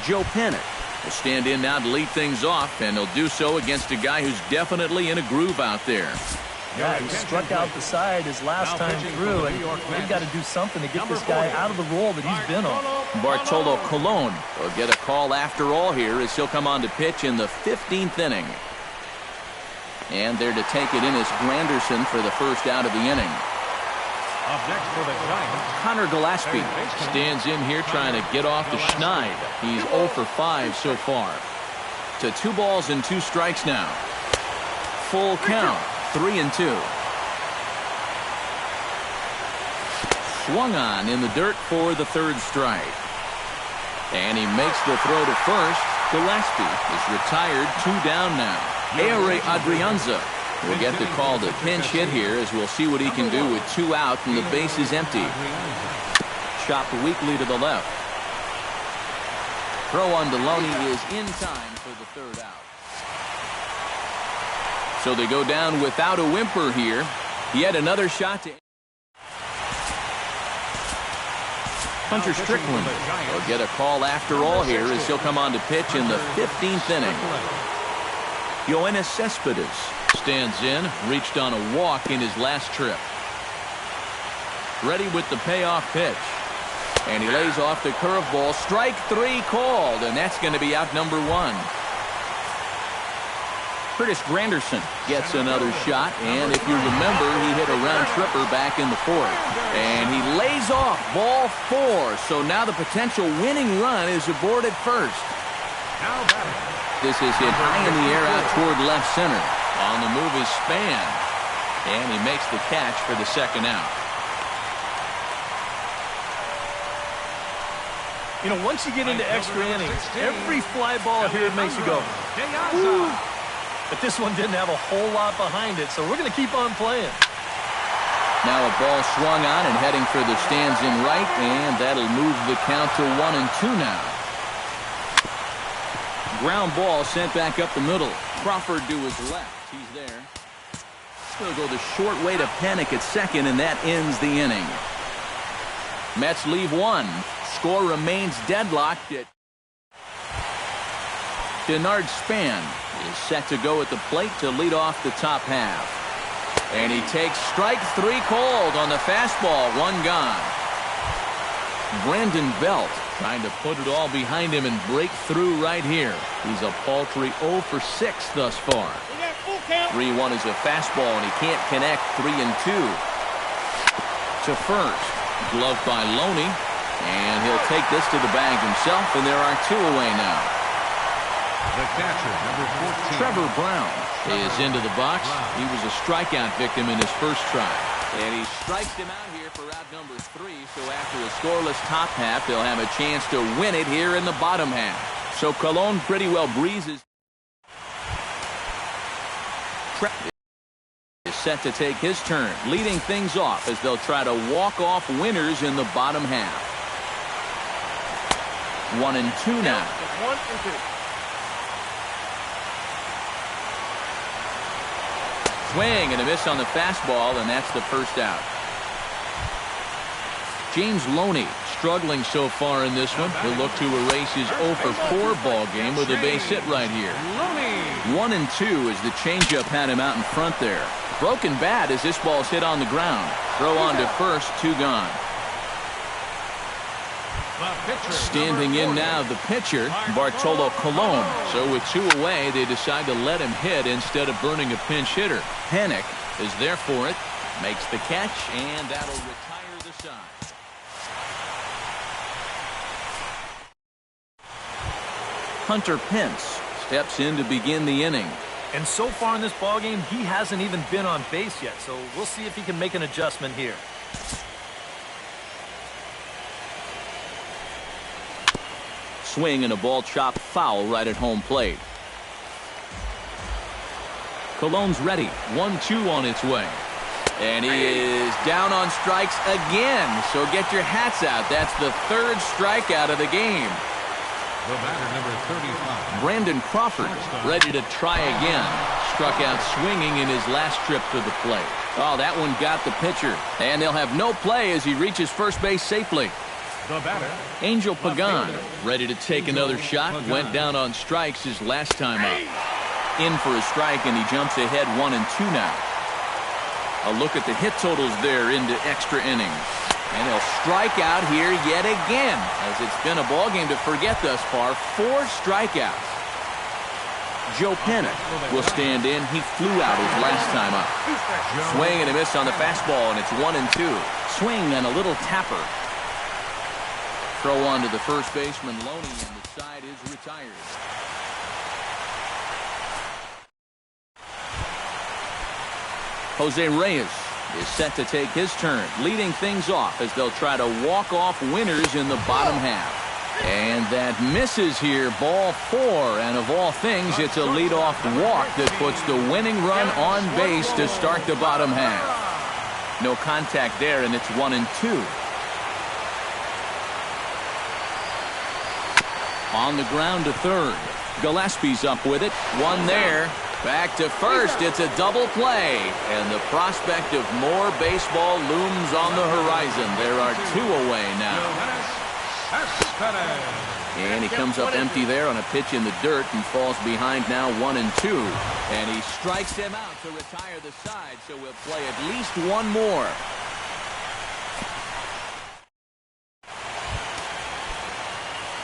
Joe Pennant will stand in now to lead things off, and he'll do so against a guy who's definitely in a groove out there.
Yeah, he struck out the side his last time through, and they've got to do something to get this guy out of the role that he's been on.
Bartolo Colon will get a call after all here as he'll come on to pitch in the 15th inning. And there to take it in is Granderson for the first out of the inning.
Up next for the Giants,
Connor Gillespie stands in here trying to get off the schneid. He's 0 for 5 so far. To 2 balls and 2 strikes now. Full count, 3-2. Swung on in the dirt for the 3rd strike. And he makes the throw to first. Gillespie is retired, 2 down now. Ehire Adrianza will get the call to pinch hit here, as we'll see what he can do with 2 out and the base is empty. Chopped weakly to the left. Throw on Deloney is in time for the 3rd out. So they go down without a whimper here. Yet another shot to Hunter Strickland will get a call after all here, as he'll come on to pitch in the 15th inning. Yoenis Cespedes stands in, reached on a walk in his last trip. Ready with the payoff pitch. And he lays off the curveball. Strike 3 called, and that's going to be out number 1. Curtis Granderson gets another shot, and if you remember, he hit a round tripper back in the 4th. And he lays off ball 4, so now the potential winning run is aboard at first. This is hit high in the air out toward left center. On the move is Span, and he makes the catch for the 2nd out.
You know, once you get into extra innings, every fly ball here makes you go, woo! But this one didn't have a whole lot behind it, so we're going to keep on playing.
Now a ball swung on and heading for the stands in right, and that'll move the count to 1-2 now. Ground ball sent back up the middle. Crawford to his left. He's there. He'll go the short way to Panik at second, and that ends the inning. Mets leave 1. Score remains deadlocked at Denard Span is set to go at the plate to lead off the top half. And he takes strike 3 called on the fastball. 1 gone. Brandon Belt trying to put it all behind him and break through right here. He's a paltry 0 for 6 thus far. 3-1 is a fastball, and he can't connect. 3-2. To first. Gloved by Loney. And he'll take this to the bag himself, and there are 2 away now.
the catcher, number 14.
Trevor Brown is into the box. He was a strikeout victim in his first try. And he strikes him out here for out number 3. So after a scoreless top half, they'll have a chance to win it here in the bottom half. So Colon pretty well breezes. Is set to take his turn, leading things off as they'll try to walk off winners in the bottom half. 1-2 now.
1-2.
Swing and a miss on the fastball, and that's the first out. James Loney struggling so far in this one. He'll look to erase his 0 for 4 ball game with a base hit right here. 1-2 as the changeup had him out in front there. Broken bat as this ball's hit on the ground. Throw on to first, 2 gone. Standing in now, the pitcher, Bartolo Colon. So with 2 away, they decide to let him hit instead of burning a pinch hitter. Panik is there for it, makes the catch, and that'll retire the side. Hunter Pence steps in to begin the inning.
And so far in this ballgame, he hasn't even been on base yet, so we'll see if he can make an adjustment here.
Swing and a ball chopped foul right at home plate. Colon's ready. 1-2 on its way. And he is down on strikes again. So get your hats out. That's the 3rd strikeout of the game.
The batter, number 35.
Brandon Crawford ready to try again. Struck out swinging in his last trip to the plate. Oh, that one got the pitcher. And they'll have no play as he reaches first base safely.
The batter,
Angel Pagan ready to take another shot. Went down on strikes his last time up. In for a strike, and he jumps ahead 1-2 now. A look at the hit totals there into extra innings. And he'll strike out here yet again, as it's been a ball game to forget thus far. 4 strikeouts. Joe Panik will stand in. He flew out his last time up. Swing and a miss on the fastball, and it's 1-2. Swing and a little tapper. Throw on to the first baseman, Loney, and the side is retired. Jose Reyes is set to take his turn, leading things off as they'll try to walk off winners in the bottom half. And that misses here, ball 4, and of all things, it's a leadoff walk that puts the winning run on base to start the bottom half. No contact there, and it's 1-2. On the ground to third. Gillespie's up with it. One there. Back to first. It's a double play. And the prospect of more baseball looms on the horizon. There are 2 away now. And he comes up empty there on a pitch in the dirt and falls behind now 1-2. And he strikes him out to retire the side, so we'll play at least one more.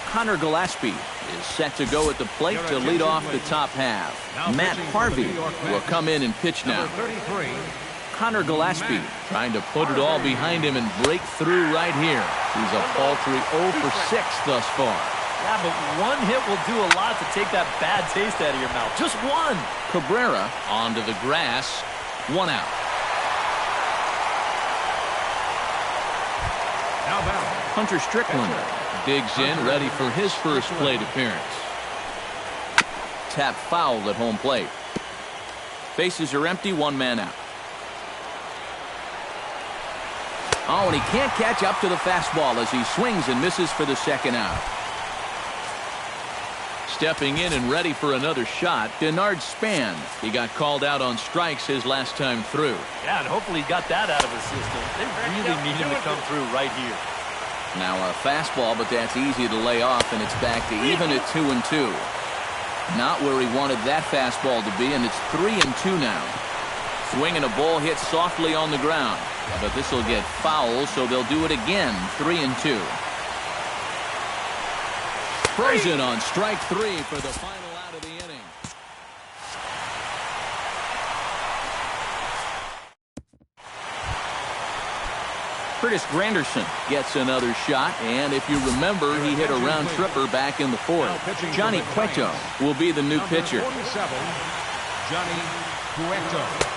Connor Gillespie is set to go at the plate to lead off the top half. Matt Harvey will come in and pitch now. Connor Gillespie trying to put it all behind him and break through right here. He's a paltry 0 for 6 thus far.
Yeah, but one hit will do a lot to take that bad taste out of your mouth. Just one.
Cabrera onto the grass. 1 out. Hunter Strickland digs in, ready for his first plate appearance. Tap foul at home plate. Bases are empty, 1 man out. Oh, and he can't catch up to the fastball as he swings and misses for the second out. Stepping in and ready for another shot, Denard Span. He got called out on strikes his last time through.
Yeah, and hopefully he got that out of his system. They really need him to come through right here.
Now a fastball, but that's easy to lay off, and it's back to even at 2-2. Not where he wanted that fastball to be, and it's 3-2 now. Swing and a ball hit softly on the ground, but this will get foul, so they'll do it again. 3-2. Frozen on strike 3 for the final out of the inning. Curtis Granderson gets another shot, and if you remember, he hit a round tripper back in the 4th. Johnny Cueto will be the new pitcher.
47, Johnny Cueto.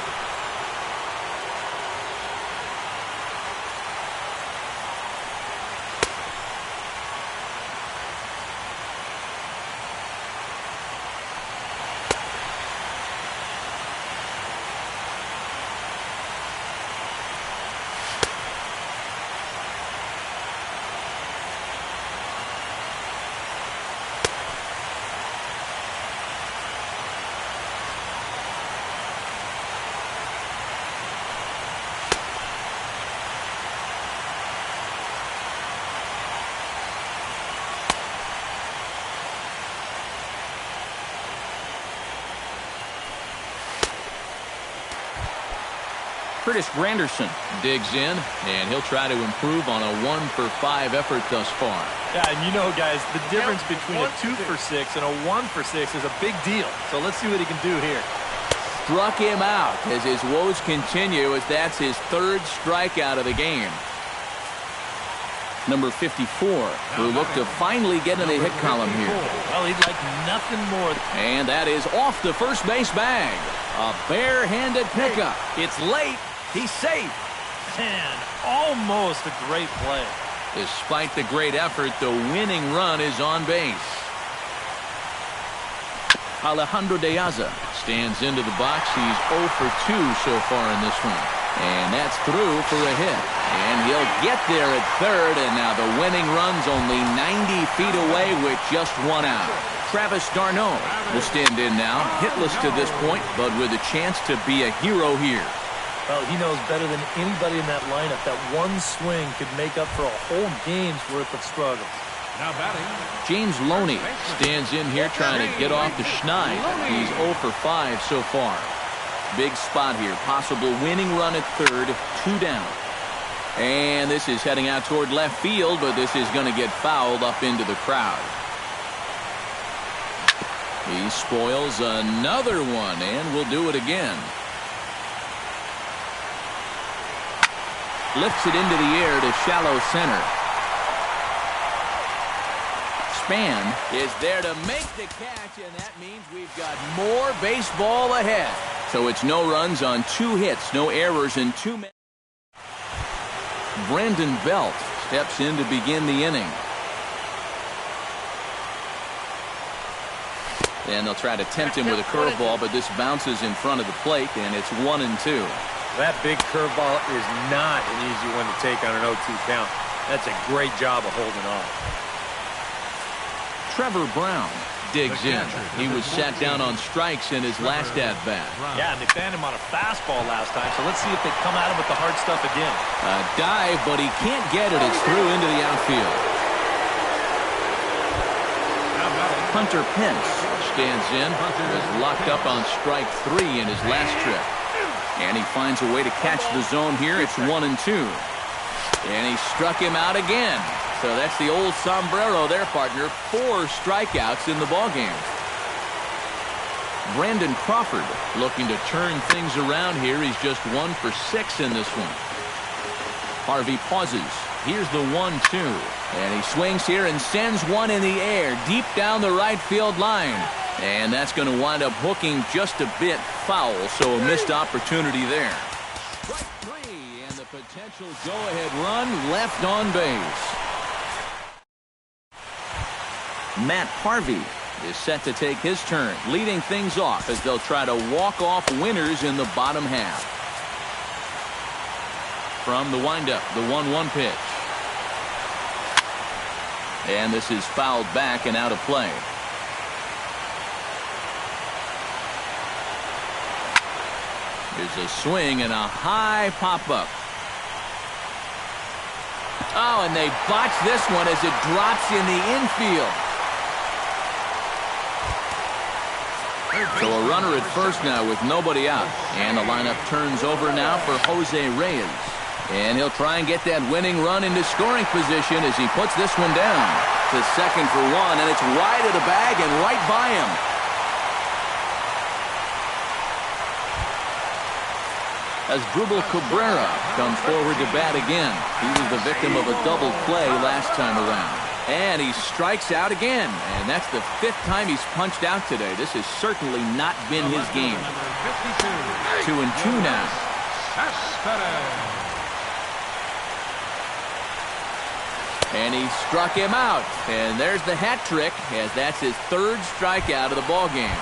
Curtis Granderson digs in, and he'll try to improve on a 1 for 5 effort thus far.
Yeah, and you know, guys, the difference between a 2 for 6 and a 1 for 6 is a big deal. So let's see what he can do here.
Struck him out as his woes continue, as that's his 3rd strikeout of the game. Number 54, who looked to finally get in the hit column here.
Well, he'd like nothing more.
And that is off the first base bag. A bare-handed pickup. It's late. He's safe.
Man, almost a great play.
Despite the great effort, the winning run is on base. Alejandro De Aza stands into the box. He's 0 for 2 so far in this one. And that's through for a hit. And he'll get there at 3rd, and now the winning run's only 90 feet away with just 1 out. Travis d'Arnaud will stand in now, hitless to this point, but with a chance to be a hero here.
Well, he knows better than anybody in that lineup that one swing could make up for a whole game's worth of struggles.
Now batting,
James Loney stands in here trying to get off the schneid. He's 0 for 5 so far. Big spot here. Possible winning run at 3rd, 2 down. And this is heading out toward left field, but this is going to get fouled up into the crowd. He spoils another one, and will do it again. Lifts it into the air to shallow center. Span is there to make the catch, and that means we've got more baseball ahead. So it's no runs on 2 hits, no errors in 2 minutes. Brandon Belt steps in to begin the inning. And they'll try to tempt him with a curveball, but this bounces in front of the plate, and it's 1-2.
That big curveball is not an easy one to take on an 0-2 count. That's a great job of holding off.
Trevor Brown digs in. He was sat down on strikes in his last at-bat.
Yeah, and they banned him on a fastball last time, so let's see if they come at him with the hard stuff again.
A dive, but he can't get it. It's through into the outfield. Hunter Pence stands in. Was locked up on strike 3 in his last trip. And he finds a way to catch the zone here. It's 1-2. And he struck him out again. So that's the old sombrero there, partner. 4 strikeouts in the ballgame. Brandon Crawford looking to turn things around here. He's just 1 for 6 in this one. Harvey pauses. Here's the 1-2. And he swings here and sends one in the air deep down the right field line. And that's going to wind up hooking just a bit foul, so a missed opportunity there. Strike 3, and the potential go-ahead run left on base. Matt Harvey is set to take his turn, leading things off as they'll try to walk off winners in the bottom half. From the windup, the 1-1 pitch. And this is fouled back and out of play. There's a swing and a high pop-up. Oh, and they botch this one as it drops in the infield. So a runner at first now with nobody out. And the lineup turns over now for Jose Reyes. And he'll try and get that winning run into scoring position as he puts this one down to second for 1, and it's wide of the bag and right by him. As Drupal Cabrera comes forward to bat again. He was the victim of a double play last time around. And he strikes out again. And that's the 5th time he's punched out today. This has certainly not been his game. 2-2 now. And he struck him out. And there's the hat trick, as that's his 3rd strikeout of the ballgame.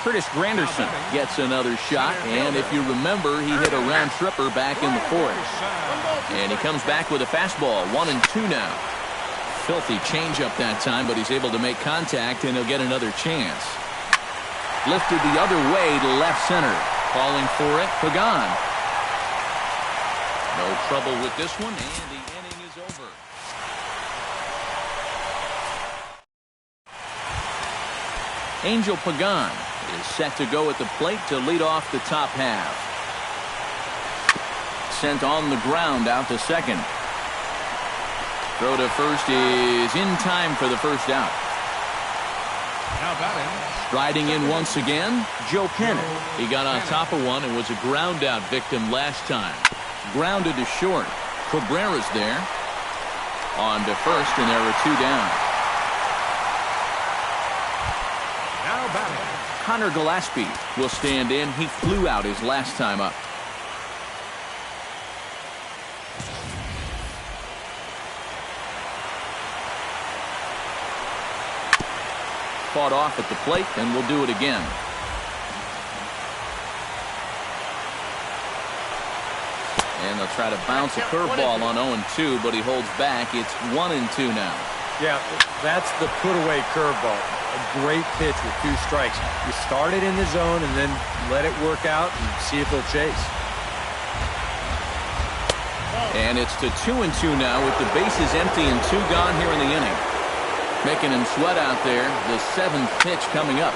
Curtis Granderson gets another shot, and if you remember, he hit a round tripper back in the 4th. And he comes back with a fastball, 1-2 now. Filthy changeup that time, but he's able to make contact, and he'll get another chance. Lifted the other way to left center. Calling for it, Pagan. No trouble with this one, and the inning is over. Angel Pagan is set to go at the plate to lead off the top half. Sent on the ground out to second. Throw to first is in time for the first out.
Now batting.
Striding in once again, Joe Pennant. He got on top of one and was a ground out victim last time. Grounded to short. Cabrera's there. On to first, and there are 2 down.
Now batting.
Connor Gillespie will stand in. He flew out his last time up. Fought off at the plate, and we'll do it again. And they'll try to bounce a curveball on 0-2, but he holds back. It's 1-2 now.
Yeah, that's the put-away curveball. A great pitch with 2 strikes. You start it in the zone and then let it work out and see if they'll chase.
And it's to 2-2 now with the bases empty and 2 gone here in the inning. Making him sweat out there. The 7th pitch coming up.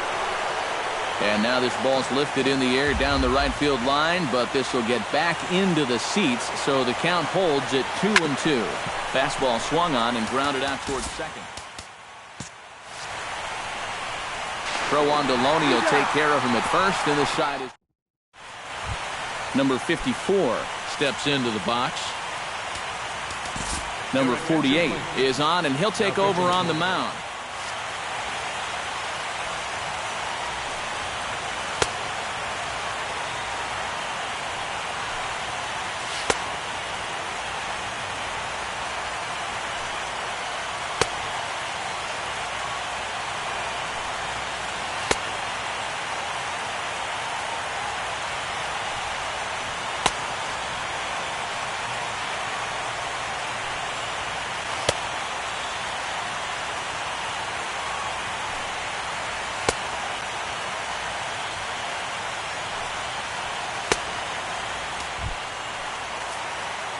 And now this ball's lifted in the air down the right field line, but this will get back into the seats, so the count holds at 2-2. Fastball swung on and grounded out towards second. throw on to Loney. He'll take care of him at first, and the side is... Number 54 steps into the box. Number 48 is on, and he'll take over on the mound.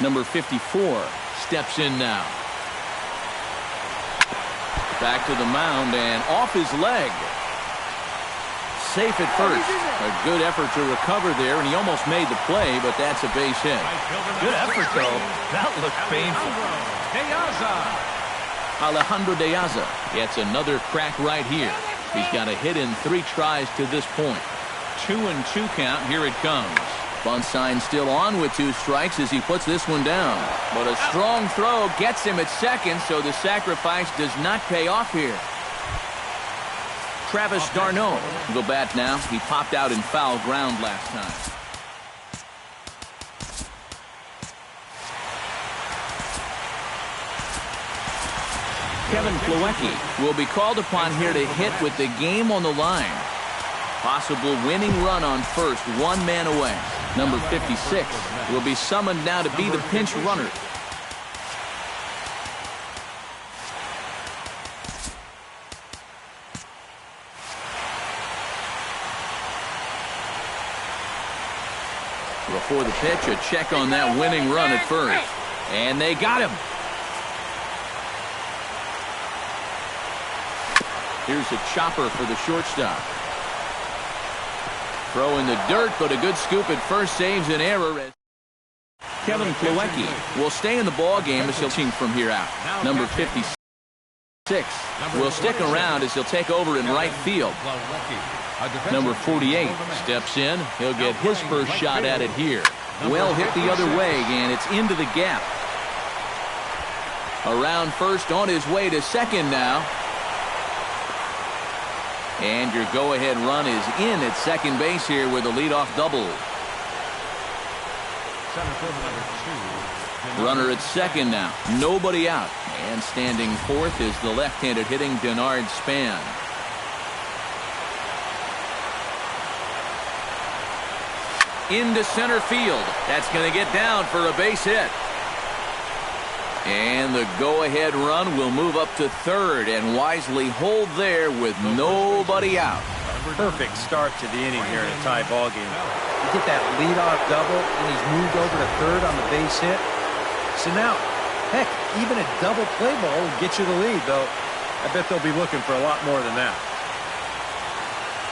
Number 54 steps in now. Back to the mound and off his leg. Safe at first. A good effort to recover there, and he almost made the play, but that's a base hit.
Good effort, though. That looked painful.
Alejandro De Aza gets another crack right here. He's got a hit in 3 tries to this point. 2-2 count. Here it comes. Bunt sign still on with 2 strikes as he puts this one down. But a strong throw gets him at second, so the sacrifice does not pay off here. Travis d'Arnaud will bat now. He popped out in foul ground last time. Kevin Plawecki will be called upon here to hit with the game on the line. Possible winning run on first, 1 man away. Number 56 will be summoned now to be the pinch runner. Before the pitch, a check on that winning run at first. And they got him. Here's a chopper for the shortstop. Throw in the dirt, but a good scoop at first saves an error. Kevin Plawecki will stay in the ball game as he'll team from here out. Number 56 will stick around as he'll take over in right field. Number 48 steps in. He'll get his first shot at it here. Well hit the other way, and it's into the gap. Around first, on his way to second now. And your go-ahead run is in at second base here with a leadoff double. Runner at second now. Nobody out. And standing fourth is the left-handed hitting Denard Span. Into center field. That's going to get down for a base hit. And the go-ahead run will move up to third and wisely hold there with nobody out.
Perfect start to the inning here in a tie ball game. You get that leadoff double, and he's moved over to third on the base hit. So now, heck, even a double play ball will get you the lead, though. I bet they'll be looking for a lot more than that.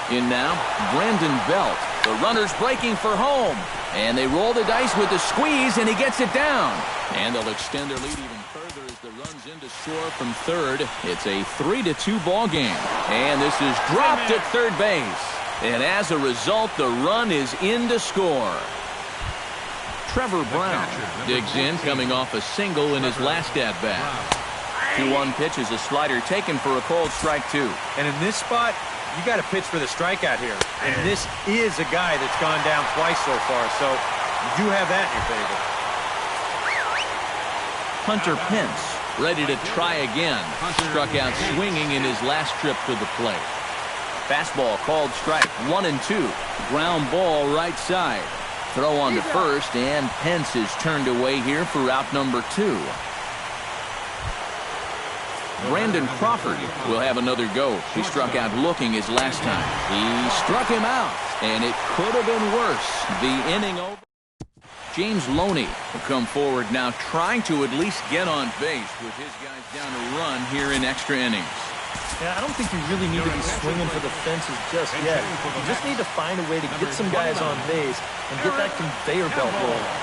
In now, Brandon Belt. The runner's breaking for home. And they roll the dice with the squeeze, and he gets it down. And they'll extend their lead even further as the run's in to score from third. It's a 3-2 ball game. And this is dropped at third base. And as a result, the run is in to score. Trevor Brown digs in, coming off a single in his last at-bat. 2-1 pitch is a slider taken for a called strike 2.
And in this spot, you got to pitch for the strikeout here. And this is a guy that's gone down twice so far, so you do have that in your favor.
Hunter Pence ready to try again. Struck out swinging in his last trip to the plate. Fastball called strike 1-2. Ground ball right side. Throw on to first, and Pence is turned away here for out number 2. Brandon Crawford will have another go. He struck out looking his last time. He struck him out, and it could have been worse. The inning over. James Loney will come forward now, trying to at least get on base with his guys down a run here in extra innings.
Yeah, I don't think you really need to be swinging for the fences just yet. You just need to find a way to get some guys on base and get that conveyor belt rolling.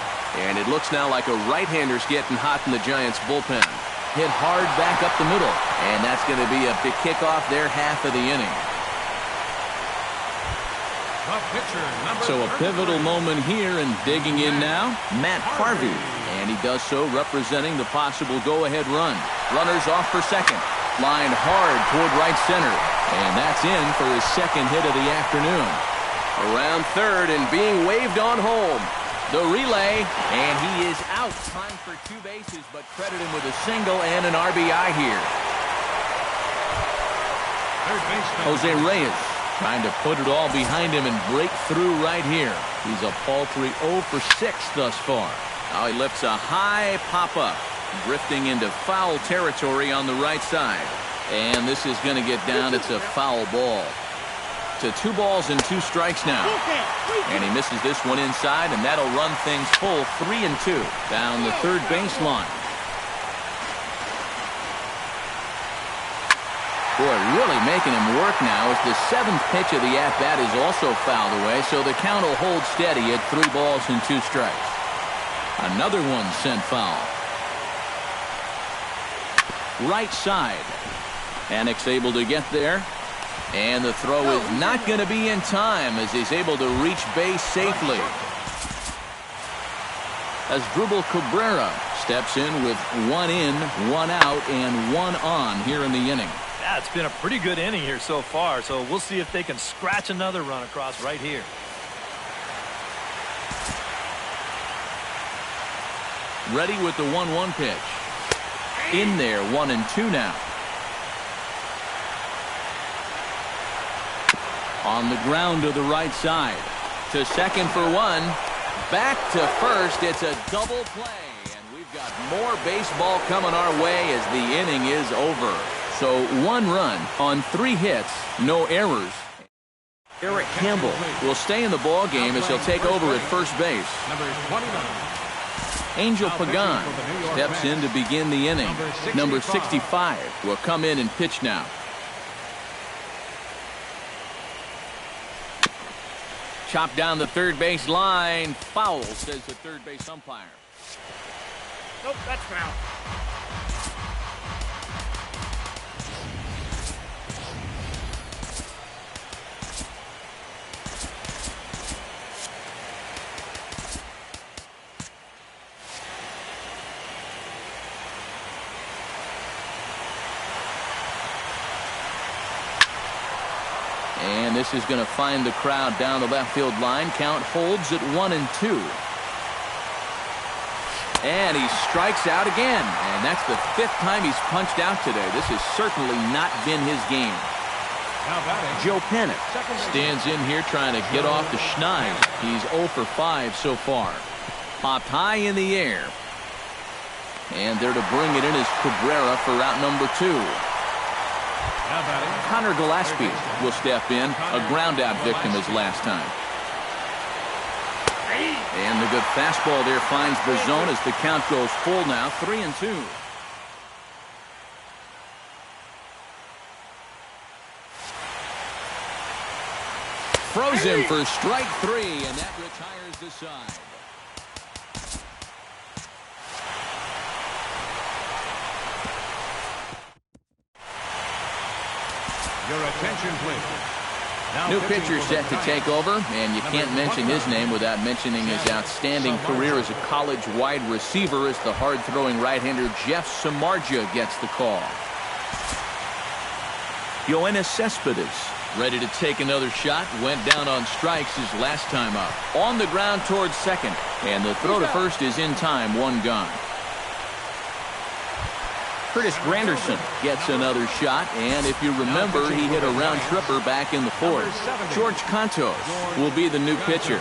And it looks now like a right-hander's getting hot in the Giants' bullpen. Hit hard back up the middle, and that's going to be up to kick off their half of the inning.
The pitcher, number
So a pivotal
33.
moment here, and digging in now, Matt Harvey. And he does so representing the possible go-ahead run. Runners off for second. Lined hard toward right center. And that's in for his second hit of the afternoon. Around third and being waved on home. The relay, and he is out. Time for 2 bases, but credit him with a single and an RBI here.
Third baseman.
Jose Reyes trying to put it all behind him and break through right here. He's a paltry 0 for 6 thus far. Now he lifts a high pop-up, drifting into foul territory on the right side. And this is going to get down. It's a foul ball. To 2 balls and 2 strikes now. And he misses this one inside, and that'll run things full 3-2 down the third baseline. Boy, really making him work now as the 7th pitch of the at-bat is also fouled away, so the count will hold steady at 3 balls and 2 strikes. Another one sent foul. Right side. Anik able to get there. And the throw is not going to be in time as he's able to reach base safely. As Drupal Cabrera steps in with 1 in, 1 out, and 1 on here in the inning.
Yeah, it's been a pretty good inning here so far, so we'll see if they can scratch another run across right here.
Ready with the 1-1 pitch. In there, 1-2 now. On the ground to the right side. To second for 1. Back to first. It's a double play. And we've got more baseball coming our way as the inning is over. So 1 run on 3 hits, no errors. Eric Campbell will stay in the ball game as he'll take over at first base.
Number 29.
Angel Pagan steps in to begin the inning. Number 65 will come in and pitch now. Chopped down the third base line. Foul, says the third base umpire.
Nope, that's foul.
And this is going to find the crowd down the left field line. Count holds at 1-2. And he strikes out again. And that's the 5th time he's punched out today. This has certainly not been his game.
Now batting.
Joe Panik stands in here trying to get off the schneid. He's 0 for 5 so far. Popped high in the air. And there to bring it in is Cabrera for out number 2.
Now batting.
Connor Gillespie will step in, a ground-out victim his last time. And the good fastball there finds the zone as the count goes full now, 3-2. Throws him for strike 3, and that retires the side.
Your attention, please. Now
New
pitching
pitcher
for the
set to
Giants.
take over, and you can't mention his name without mentioning his outstanding career as a college wide receiver as the hard-throwing right-hander Jeff Samardzija gets the call. Yoenis Cespedes ready to take another shot. Went down on strikes his last time up. On the ground towards second, and the throw to first is in time, 1 gone. Curtis Granderson gets another shot, and if you remember, he hit a round tripper back in the 4th. George Cantos will be the new pitcher.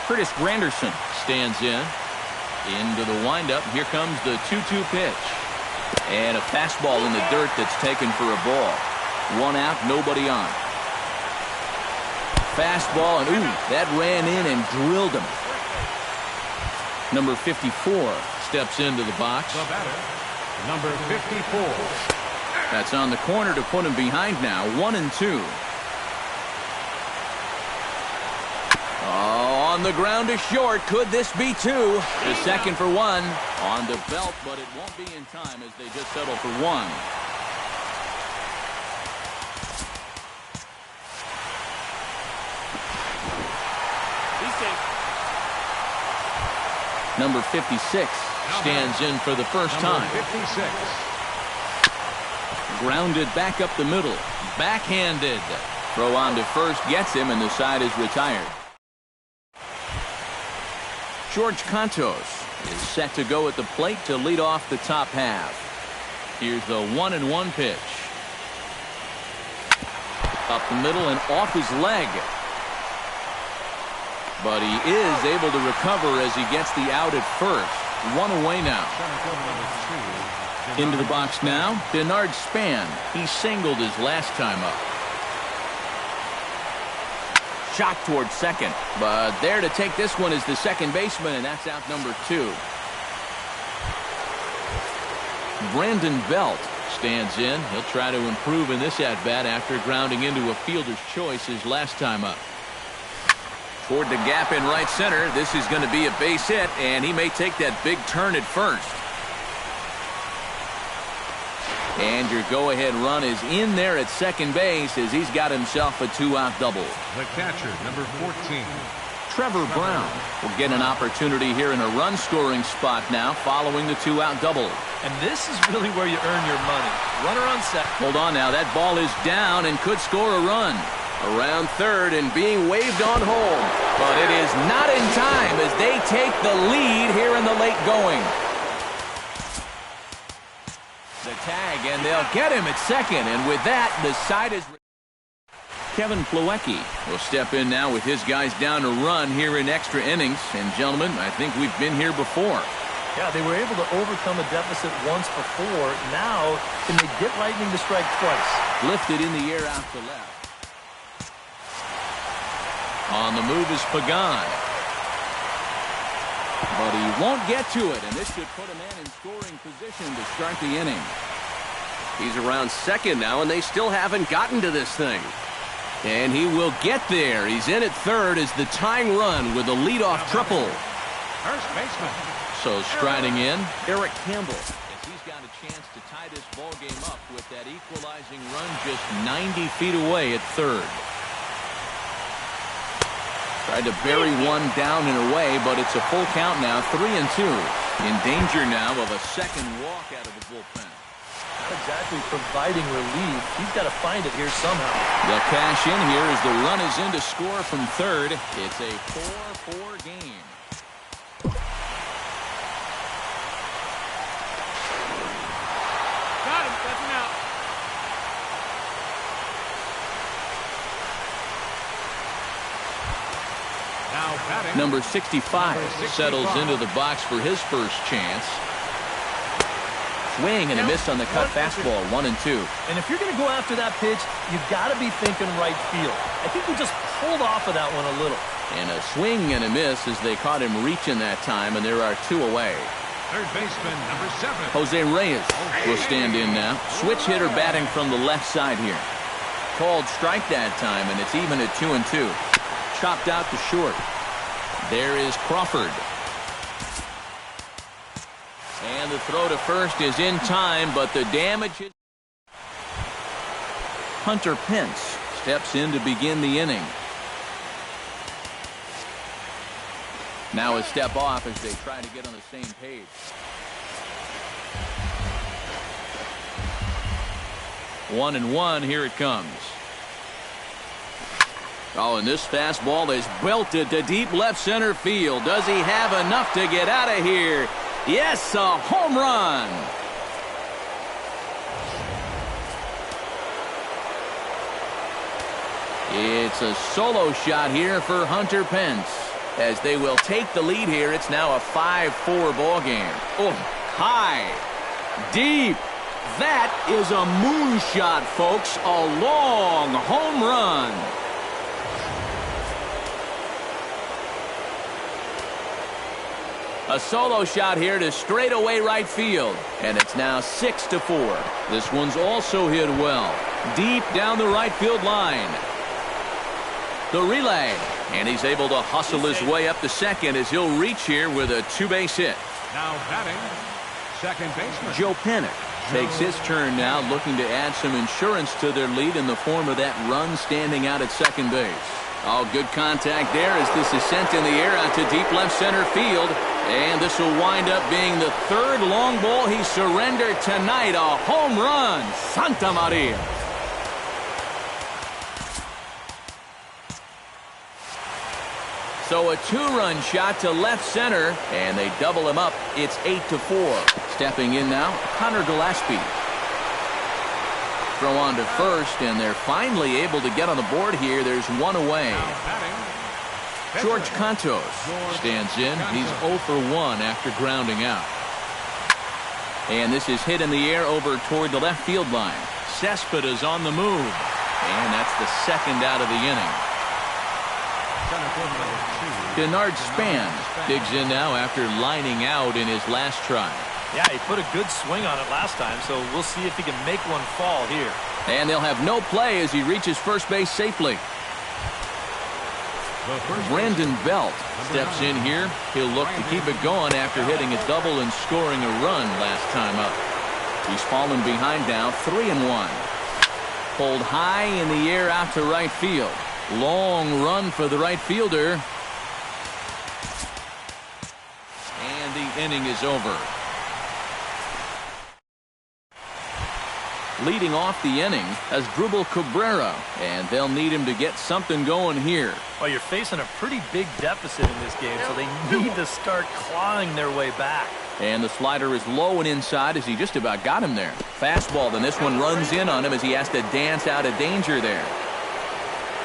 Curtis Granderson stands in. Into the windup. Here comes the 2-2 pitch. And a fastball in the dirt that's taken for a ball. 1 out, nobody on. fastball, and ooh, that ran in and drilled him. Number 54 steps into the box.
The batter, number 54.
That's on the corner to put him behind now, 1-2. Oh, on the ground to short. Could this be two? The second for one. On the belt, but it won't be in time as they just settle for one. Number 56 stands in for the first time.
56.
Grounded back up the middle. Backhanded. Throw on to first gets him, and the side is retired. George Contos is set to go at the plate to lead off the top half. Here's the 1-1 pitch. Up the middle and off his leg. But he is able to recover as he gets the out at first. One away now. Into the box now, Bernard Span. He singled his last time up. Shot towards second, but there to take this one is the second baseman, and that's out number 2. Brandon Belt stands in. He'll try to improve in this at-bat after grounding into a fielder's choice his last time up. Toward the gap in right center. This is going to be a base hit, and he may take that big turn at first. And your go-ahead run is in there at second base as he's got himself a 2-out double.
The catcher, number 14.
Trevor Brown will get an opportunity here in a run-scoring spot now following the 2-out double.
And this is really where you earn your money. Runner on set.
Hold on now. That ball is down and could score a run. Around third and being waved on home. But it is not in time as they take the lead here in the late going. The tag, and they'll get him at second. And with that, the side is... Kevin Plawecki will step in now with his guys down to run here in extra innings. And gentlemen, I think we've been here before.
Yeah, they were able to overcome a deficit once before. Now, can they get lightning to strike twice?
Lifted in the air out to left. On the move is Pagan. But he won't get to it, and this should put a man in scoring position to start the inning. He's around second now, and they still haven't gotten to this thing. And he will get there. He's in at third as the tying run with a leadoff triple.
First baseman.
So striding in, Eric Campbell. As he's got a chance to tie this ball game up with that equalizing run just 90 feet away at third. Tried to bury one down and away, but it's a full count now, 3-2. In danger now of a second walk out of the bullpen.
Not exactly providing relief. He's got to find it here somehow.
The cash in here as the run is in to score from third. It's a 4-4 game.
Got him. That's him out.
Now batting.
Number 65 settles into the box for his first chance. Swing and a miss on the cut fastball, 1-2.
And if you're going to go after that pitch, you've got to be thinking right field. I think we just pulled off of that one a little.
And a swing and a miss as they caught him reaching that time, and there are 2 away.
Third baseman, number 7.
Jose Reyes will stand in now. Switch hitter batting from the left side here. Called strike that time, and it's even at 2-2. Chopped out to short. There is Crawford. And the throw to first is in time, but the damage is... Hunter Pence steps in to begin the inning. Now a step off as they try to get on the same page. One and one, here it comes. Oh, and this fastball is belted to deep left center field. Does he have enough to get out of here? Yes, a home run. It's a solo shot here for Hunter Pence. As they will take the lead here, it's now a 5-4 ball game. Oh, high, deep. That is a moonshot, folks. A long home run. A solo shot here to straightaway right field. And it's now 6-4. This one's also hit well. Deep down the right field line. The relay. And he's able to hustle his way up to second as he'll reach here with a two-base hit.
Now batting, second baseman.
Joe Panik takes his turn now, looking to add some insurance to their lead in the form of that run standing out at second base. Oh, good contact there as this is sent in the air out to deep left center field. And this will wind up being the third long ball he surrendered tonight. A home run. Santa Maria. So a two-run shot to left center, and they double him up. It's 8-4. Stepping in now, Connor Gillespie. Throw on to first, and they're finally able to get on the board here. There's one away. George Cantos stands in. He's 0 for 1 after grounding out. And this is hit in the air over toward the left field line. Cespedes on the move. And that's the second out of the inning. Denard Span digs in now after lining out in his last try.
Yeah, he put a good swing on it last time, so we'll see if he can make one fall here.
And they'll have no play as he reaches first base safely. Brandon Belt steps in here. He'll look to keep it going after hitting a double and scoring a run last time up. He's fallen behind now, 3-1. Pulled high in the air out to right field. Long run for the right fielder. And the inning is over. Leading off the inning as Drupal Cabrera, and they'll need him to get something going here.
Well, you're facing a pretty big deficit in this game, so they need to start clawing their way back.
And the slider is low and inside as he just about got him there. Fastball, then this one runs in on him as he has to dance out of danger there.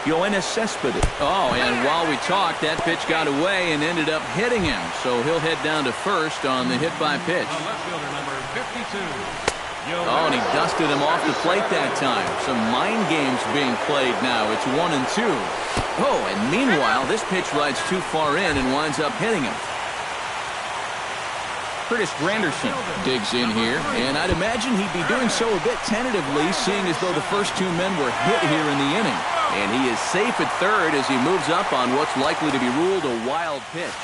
Yoenis Cespedes. Oh, and while we talked, that pitch got away and ended up hitting him. So he'll head down to first on the hit by pitch.
Left fielder number 52.
Oh, and he dusted him off the plate that time. Some mind games being played now. It's 1-2. Oh, and meanwhile, this pitch rides too far in and winds up hitting him. Curtis Granderson digs in here, and I'd imagine he'd be doing so a bit tentatively, seeing as though the first two men were hit here in the inning. And he is safe at third as he moves up on what's likely to be ruled a wild pitch.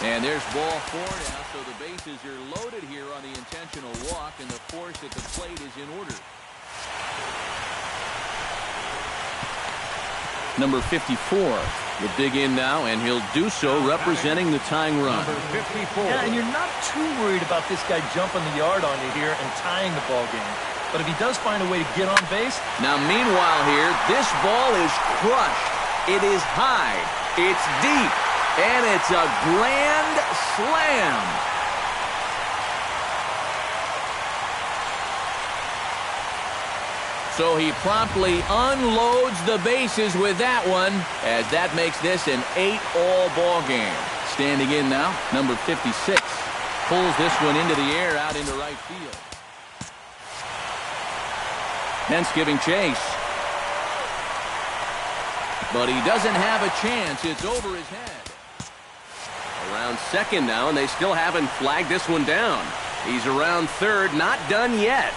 And there's ball 4 now, so the bases are loaded here on the intentional walk, and the force at the plate is in order. Number 54 will dig in now, and he'll do so representing the tying run.
Number 54.
Yeah, and you're not too worried about this guy jumping the yard on you here and tying the ball game. But if he does find a way to get on base.
Now, meanwhile here, this ball is crushed. It is high. It's deep. And it's a grand slam. So he promptly unloads the bases with that one, as that makes this an 8-all ball game. Standing in now, number 56 pulls this one into the air out into right field. Pence giving chase. But he doesn't have a chance. It's over his head. Around second now, and they still haven't flagged this one down. He's around third, not done yet.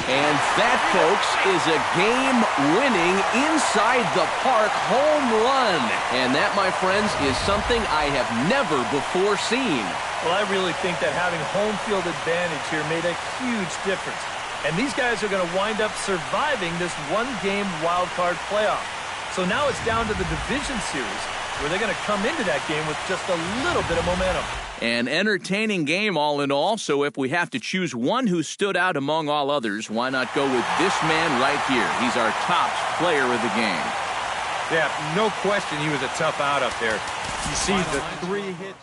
And that, folks, is a game-winning inside the park home run. And that, my friends, is something I have never before seen.
Well, I really think that having home field advantage here made a huge difference. And these guys are going to wind up surviving this one-game wild card playoff. So now it's down to the division series, where they're going to come into that game with just a little bit of momentum.
An entertaining game all in all, so if we have to choose one who stood out among all others, why not go with this man right here? He's our top player of the game.
Yeah, no question he was a tough out up there. You see the 3 hits.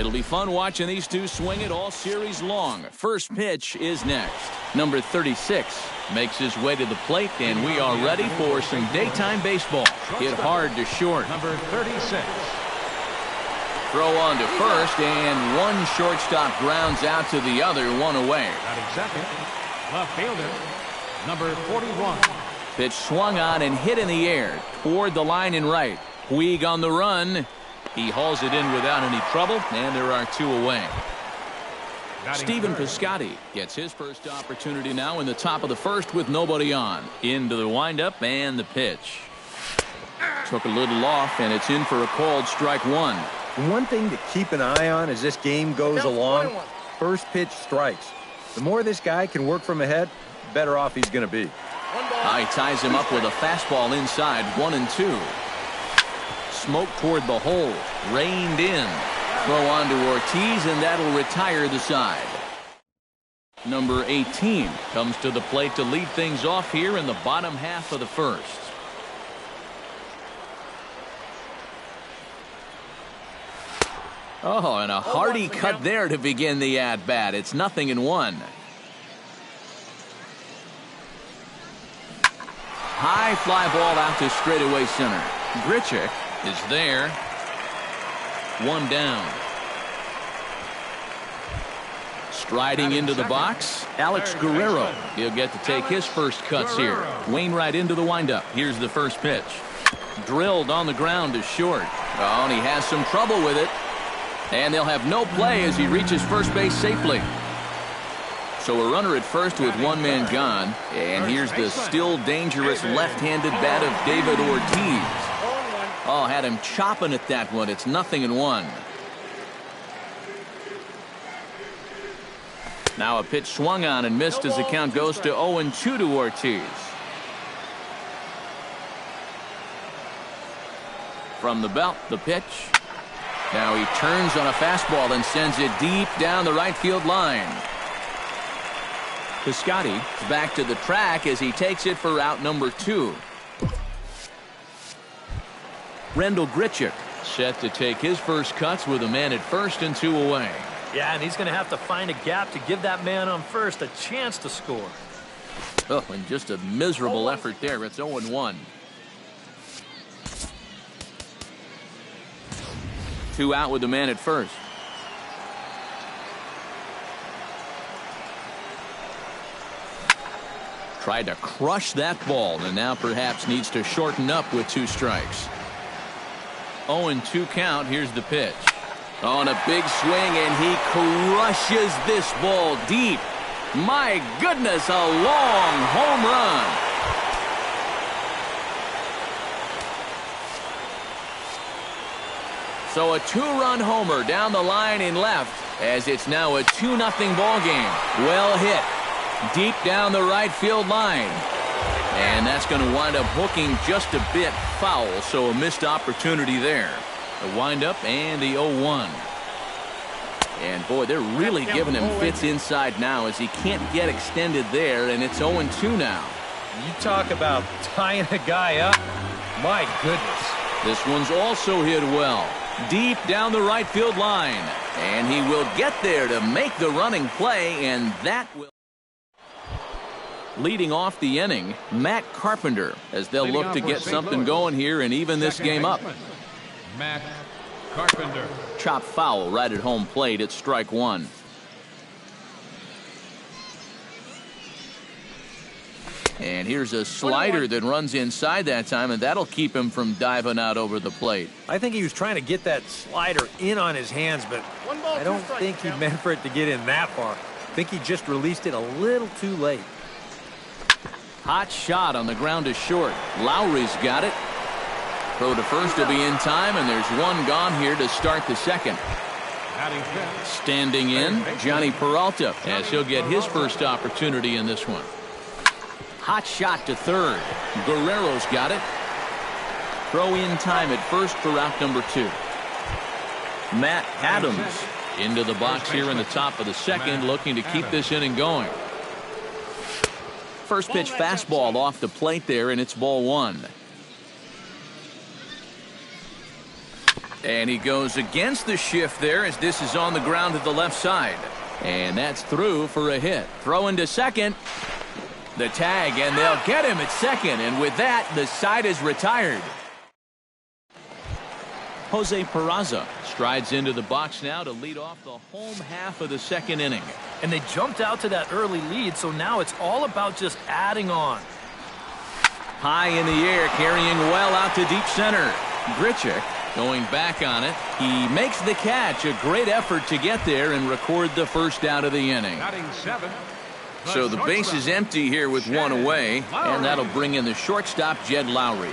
It'll be fun watching these two swing it all series long. First pitch is next. Number 36 makes his way to the plate, and we are ready for some daytime baseball. Hit hard to short.
Number 36.
Throw on to first, and one shortstop grounds out to the other, one away.
Batting second, left fielder, number 41.
Pitch swung on and hit in the air toward the line and right. Puig on the run. He hauls it in without any trouble, and there are two away. Stephen Piscotty gets his first opportunity now in the top of the first with nobody on. Into the windup and the pitch. Took a little off, and it's in for a called strike one.
One thing to keep an eye on as this game goes along, first pitch strikes. The more this guy can work from ahead, the better off he's going to be.
He ties him up with a fastball inside, 1-2. Smoke toward the hole, reined in. Throw on to Ortiz, and that'll retire the side. Number 18 comes to the plate to lead things off here in the bottom half of the first. Oh, and a hearty cut there to begin the at-bat. It's 0-1. High fly ball out to straightaway center. Grichuk is there. One down. Striding into the box, Alex Guerrero. He'll get to take his first cuts here. Wainwright into the windup. Here's the first pitch. Drilled on the ground to short. Oh, and he has some trouble with it. And they'll have no play as he reaches first base safely. So a runner at first with one man gone. And here's the still dangerous left-handed bat of David Ortiz. Oh, had him chopping at that one. It's 0-1. Now a pitch swung on and missed as the count goes to 0-2 to Ortiz. From the belt, the pitch. Now he turns on a fastball and sends it deep down the right field line. Piscotty is back to the track as he takes it for out number 2. Rendell Grichuk set to take his first cuts with a man at first and 2 away.
Yeah, and he's going to have to find a gap to give that man on first a chance to score.
Oh, and just a miserable effort there. It's 0-1. 2 out with the man at first. Tried to crush that ball and now perhaps needs to shorten up with 2 strikes. 0-2 count. Here's the pitch. On a big swing, and he crushes this ball deep. My goodness, a long home run. So a 2-run homer down the line in left as it's now a 2-0 ball game. Well hit. Deep down the right field line. And that's going to wind up hooking just a bit foul, so a missed opportunity there. The windup and the 0-1. And boy, they're really giving him fits inside now as he can't get extended there, and it's 0-2 now.
You talk about tying a guy up. My goodness.
This one's also hit well. Deep down the right field line. And he will get there to make the running play, and that will... Leading off the inning, Matt Carpenter, as they'll look to get something going here and even this game up.
Matt Carpenter.
Chop foul right at home plate at strike 1. And here's a slider that runs inside that time, and that'll keep him from diving out over the plate.
I think he was trying to get that slider in on his hands, but I don't think he meant for it to get in that far. I think he just released it a little too late.
Hot shot on the ground to short. Lowry's got it. Throw to first will be in time, and there's one gone here to start the second. Standing in, Johnny Peralta, as he'll get his first opportunity in this one. Hot shot to third. Guerrero's got it. Throw in time at first for out number 2. Matt Adams into the box here in the top of the second, looking to keep this inning going. First pitch fastball off the plate there, and it's ball 1. And he goes against the shift there as this is on the ground to the left side. And that's through for a hit. Throw into second. The tag, and they'll get him at second. And with that, the side is retired. Jose Peraza strides into the box now to lead off the home half of the second inning.
And they jumped out to that early lead, so now it's all about just adding on.
High in the air, carrying well out to deep center. Grichuk going back on it. He makes the catch. A great effort to get there and record the first out of the inning.
Batting seventh.
So the base is empty here with one away, and that'll bring in the shortstop, Jed Lowry.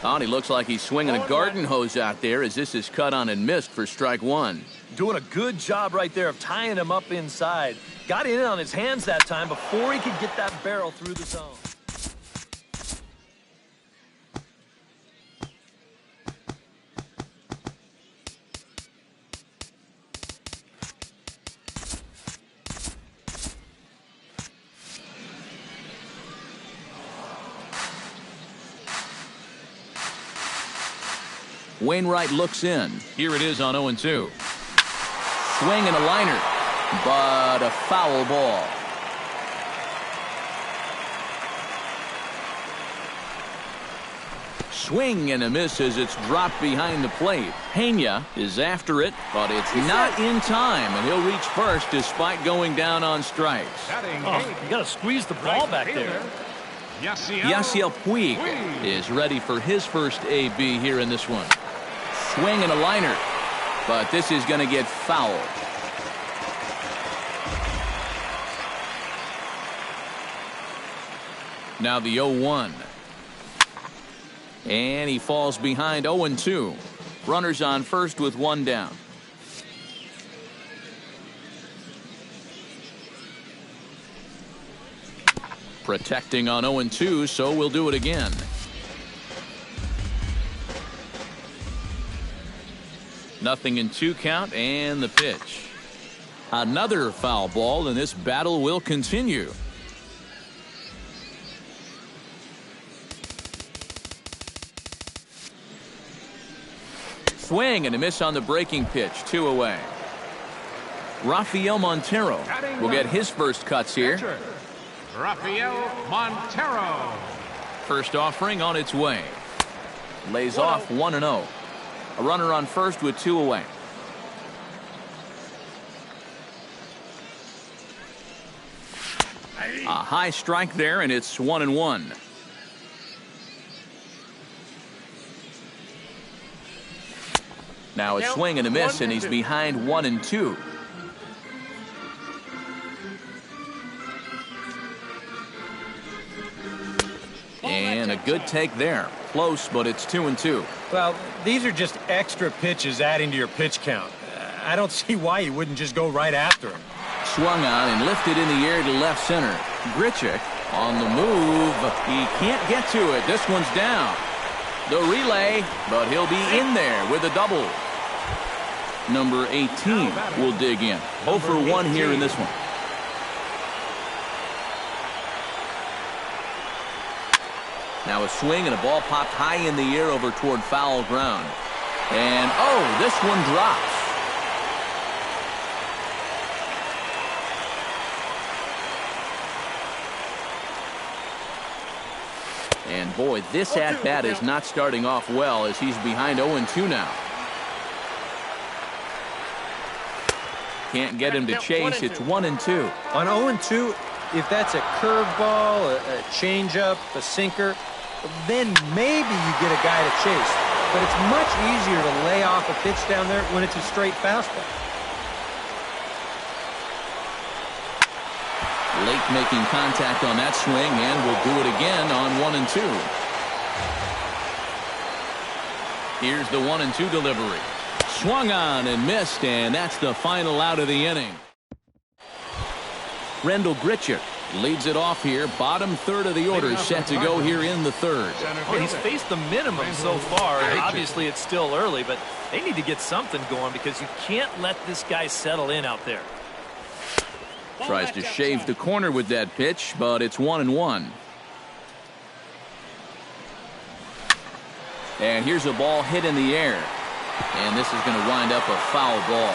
Oh, and he looks like he's swinging a garden hose out there as this is cut on and missed for strike one.
Doing a good job right there of tying him up inside. Got in on his hands that time before he could get that barrel through the zone.
Wainwright looks in. Here it is on 0-2. Swing and a liner, but a foul ball. Swing and a miss as it's dropped behind the plate. Pena is after it, but it's not in time, and he'll reach first despite going down on strikes.
You got to squeeze the ball back there.
Yasiel Puig is ready for his first AB here in this one. Swing and a liner, but this is going to get fouled. Now the 0-1. And he falls behind 0-2. Runners on first with one down. Protecting on 0-2, so we'll do it again. Nothing in 2 count, and the pitch. Another foul ball, and this battle will continue. Swing and a miss on the breaking pitch. 2 away. Rafael Montero will get his first cuts here.
Rafael Montero.
First offering on its way. Lays off 1-0. A runner on first with 2 away. A high strike there, and it's 1-1. Now a swing and a miss, and he's behind 1-2. And a good take there. Close, but it's 2-2.
Well, these are just extra pitches adding to your pitch count. I don't see why you wouldn't just go right after him.
Swung on and lifted in the air to left center. Grichuk on the move. He can't get to it. This one's down. The relay, but he'll be in there with a double. Number 18 will dig in. 0 for 1 here in this one. Now a swing and a ball popped high in the air over toward foul ground. And, oh, this one drops. And, boy, this at-bat is not starting off well as he's behind 0-2 now. Can't get him to chase. It's 1-2.
On 0-2, if that's a curveball, a changeup, a sinker, then maybe you get a guy to chase. But it's much easier to lay off a pitch down there when it's a straight fastball.
Lake making contact on that swing, and will do it again on 1-2. Here's the 1-2 delivery. Swung on and missed, and that's the final out of the inning. Rendell Grichuk leads it off here. Bottom third of the order set to go here in the third.
Well, he's faced the minimum so far. Obviously, it's still early, but they need to get something going because you can't let this guy settle in out there.
Tries to shave the corner with that pitch, but it's 1-1. And here's a ball hit in the air. And this is going to wind up a foul ball.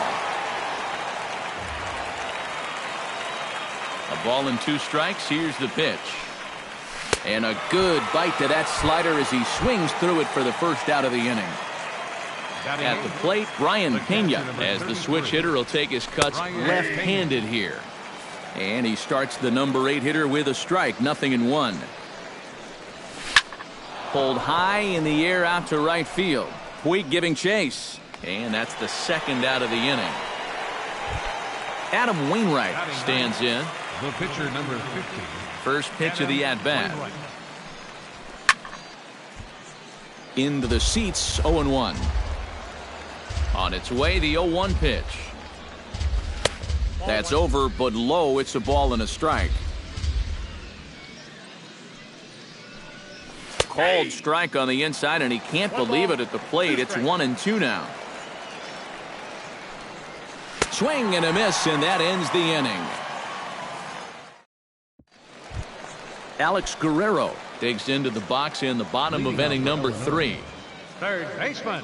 A ball and 2 strikes. Here's the pitch. And a good bite to that slider as he swings through it for the first out of the inning. At the plate, Brian Pena, as the switch hitter, will take his cuts left-handed here. And he starts the number 8 hitter with a strike, 0-1. Pulled high in the air out to right field. Puig giving chase. And that's the second out of the inning. Adam Wainwright stands in.
The pitcher, number 50.
First pitch of the at-bat. Into the seats, 0-1. On its way, the 0-1 pitch. That's over, but low. It's a ball and a strike. Called strike on the inside, and he can't believe it at the plate. It's 1-2 now. Swing and a miss, and that ends the inning. Alex Guerrero digs into the box in the bottom of inning number 3.
Third baseman,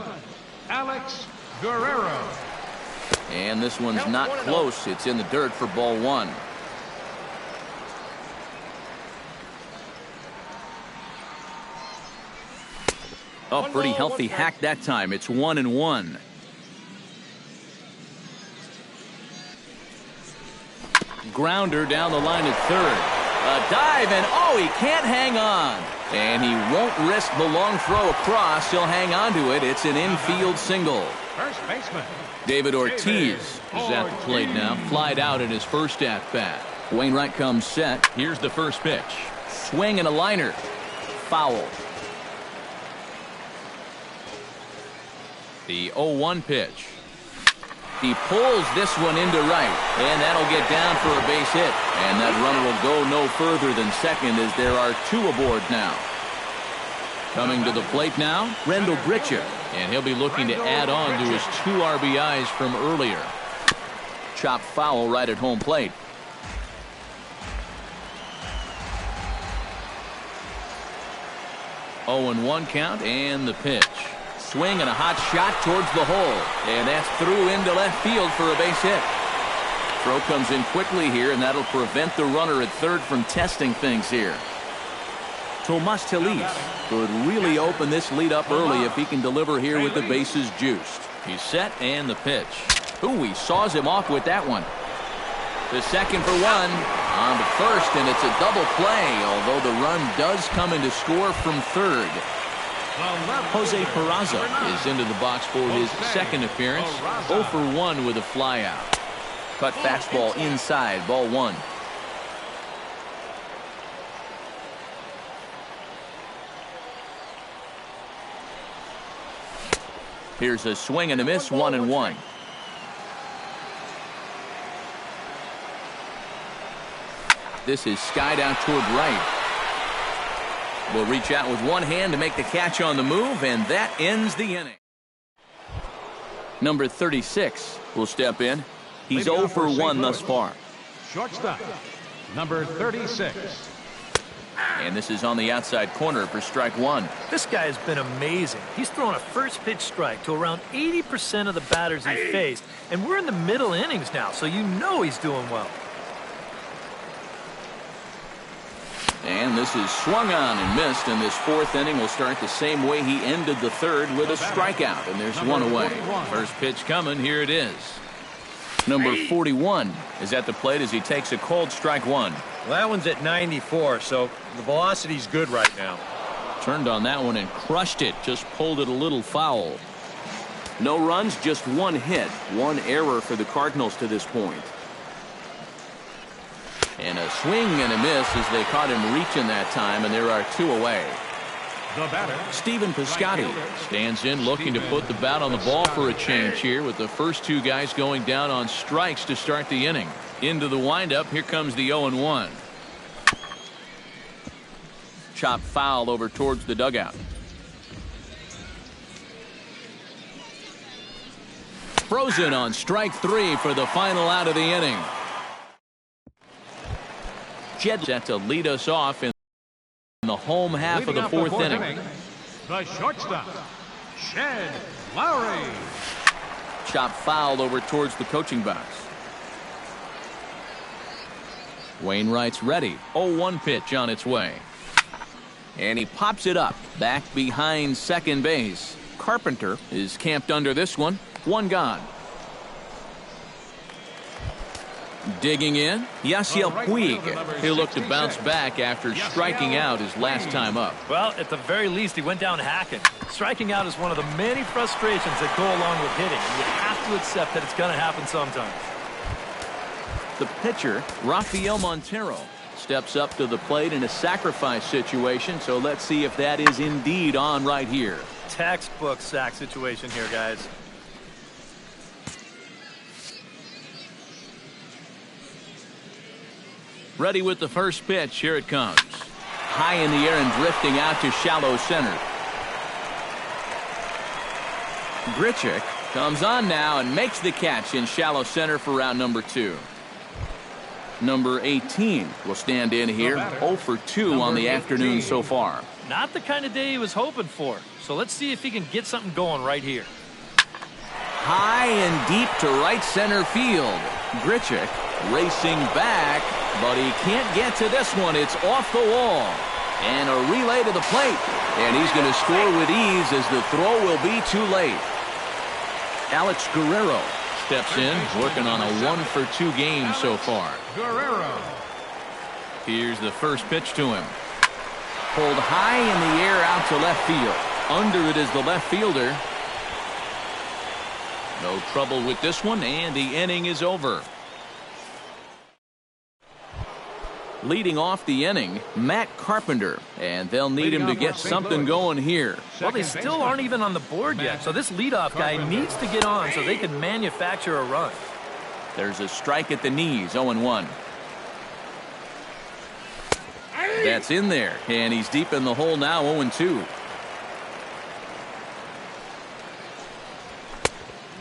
Alex Guerrero.
And this one's not close. It's in the dirt for ball 1. Oh, pretty healthy hack that time. It's 1-1. Grounder down the line at third. A dive, and oh, he can't hang on. And he won't risk the long throw across. He'll hang on to it. It's an infield single.
First baseman,
David Ortiz is at the plate now. Flied out in his first at-bat. Wainwright comes set. Here's the first pitch. Swing and a liner. Foul. The 0-1 pitch. He pulls this one into right, and that'll get down for a base hit. And that runner will go no further than second as there are 2 aboard now. Coming to the plate now, Rendell Grichuk, and he'll be looking to add on to his 2 RBIs from earlier. Chopped foul right at home plate. Oh, 0-1 count, and the pitch. Swing and a hot shot towards the hole, and that's through into left field for a base hit. Throw comes in quickly here, and that'll prevent the runner at third from testing things here. Tomas Telis could really open this lead up early if he can deliver here with the bases juiced. He's set, and the pitch. Ooh, he saws him off with that one. The second for 1 on to first, and it's a double play, although the run does come into score from third. Jose Peraza is into the box for his second appearance. 0 for 1 with a flyout. Cut fastball inside, ball 1. Here's a swing and a miss, 1-1. This is skied out toward right. Will reach out with one hand to make the catch on the move, and that ends the inning. Number 36 will step in. He's 0 for 1 thus far.
Shortstop, number 36.
And this is on the outside corner for strike 1.
This guy has been amazing. He's thrown a first pitch strike to around 80% of the batters he faced, and we're in the middle innings now, so you know he's doing well.
And this is swung on and missed, and this 4th inning will start the same way he ended the 3rd with a strikeout, and there's 1 away. First pitch coming, here it is. Number 41 is at the plate as he takes a called strike 1.
Well, that one's at 94, so the velocity's good right now.
Turned on that one and crushed it, just pulled it a little foul. No runs, just 1 hit, 1 error for the Cardinals to this point. And a swing and a miss as they caught him reaching that time, and there are 2 away.
The batter,
Stephen Piscotty stands in looking to put the bat on the ball for a change here with the first 2 guys going down on strikes to start the inning. Into the windup, here comes the 0-1. Chop foul over towards the dugout. Frozen on strike 3 for the final out of the inning. Jed set to lead us off in the home half of the 4th inning.
The shortstop, Shed Lowry.
Chop fouled over towards the coaching box. Wainwright's ready. 0-1 pitch on its way. And he pops it up back behind second base. Carpenter is camped under this one. One gone. Digging in, Yasiel Puig. He'll look to bounce back after striking out his last time up.
Well, at the very least, he went down hacking. Striking out is one of the many frustrations that go along with hitting. You have to accept that it's going to happen sometimes.
The pitcher, Rafael Montero, steps up to the plate in a sacrifice situation, so let's see if that is indeed on right here.
Textbook sack situation here, guys.
Ready with the first pitch. Here it comes. High in the air and drifting out to shallow center. Grichuk comes on now and makes the catch in shallow center for round number 2. Number 18 will stand in here. 0 for 2 on the afternoon so far.
Not the kind of day he was hoping for. So let's see if he can get something going right here.
High and deep to right center field. Grichuk racing back, but he can't get to this one. It's off the wall. And a relay to the plate. And he's going to score with ease as the throw will be too late. Alex Guerrero steps in, working on a 1 for 2 game so far.
Guerrero.
Here's the first pitch to him. Pulled high in the air out to left field. Under it is the left fielder. No trouble with this one, and the inning is over. Leading off the inning, Matt Carpenter, and they'll need him to get something going here.
Well, they still aren't even on the board yet, so this leadoff guy needs to get on so they can manufacture a run.
There's a strike at the knees, 0-1. That's in there, and he's deep in the hole now, 0-2.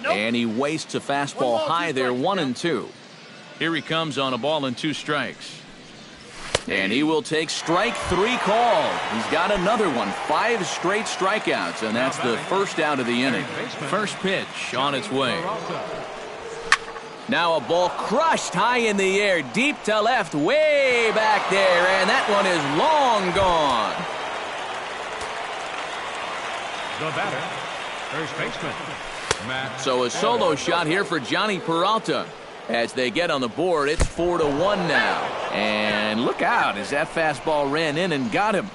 And he wastes a fastball high there, 1-2. Here he comes on a ball and 2 strikes. And he will take strike 3 called. He's got another one. 5 straight strikeouts, and that's the first out of the inning. First pitch on its way. Now a ball crushed high in the air, deep to left, way back there, and that one is long gone.
The batter, first baseman, Matt.
So a solo shot here for Johnny Peralta. As they get on the board, it's 4-1 now. And look out as that fastball ran in and got him.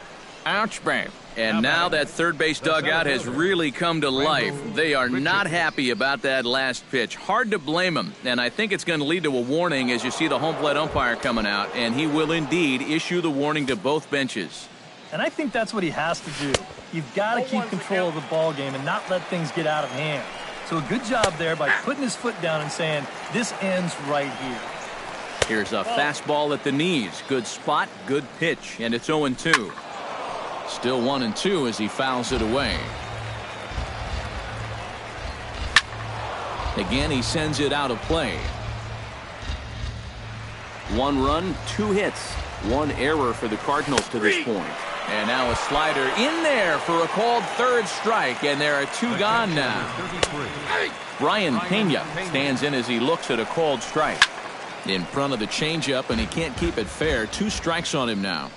Ouch, bang. And now that third base dugout has really come to life. They are not happy about that last pitch. Hard to blame them. And I think it's going to lead to a warning as you see the home plate umpire coming out. And he will indeed issue the warning to both benches.
And I think that's what he has to do. You've got to keep control of the ball game and not let things get out of hand. So a good job there by putting his foot down and saying, this ends right here.
Here's a fastball at the knees. Good spot, good pitch, and it's 0-2. Still 1-2 as he fouls it away. Again, he sends it out of play. 1 run, 2 hits, 1 error for the Cardinals to this point. And now a slider in there for a called third strike, and there are 2 gone now. Brian Pena stands in as he looks at a called strike. In front of the changeup, and he can't keep it fair. 2 strikes on him now.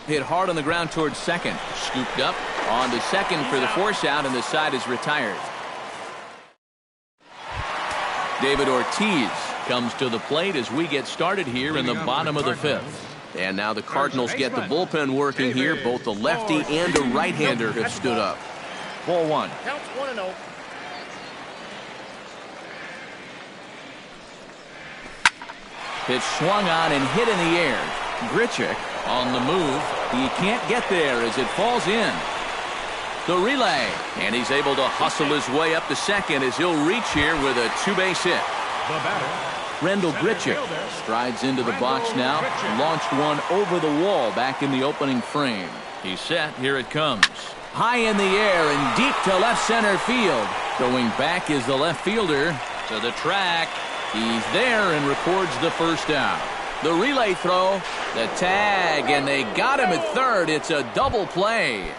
Hit hard on the ground towards second. Scooped up on to second for the force out, and the side is retired. David Ortiz comes to the plate as we get started here in the bottom of the 5th. And now the Cardinals get the bullpen working here. Both the lefty and a right-hander have stood up. Ball 1.
Counts 1-0.
Pitch swung on and hit in the air. Grichuk on the move. He can't get there as it falls in. The relay. And he's able to hustle his way up to second as he'll reach here with a 2-base hit.
The batter,
Rendell Grichuk strides into the box now. Launched one over the wall back in the opening frame. He's set. Here it comes. High in the air and deep to left center field. Going back is the left fielder to the track. He's there and records the first out. The relay throw, the tag, and they got him at third. It's a double play.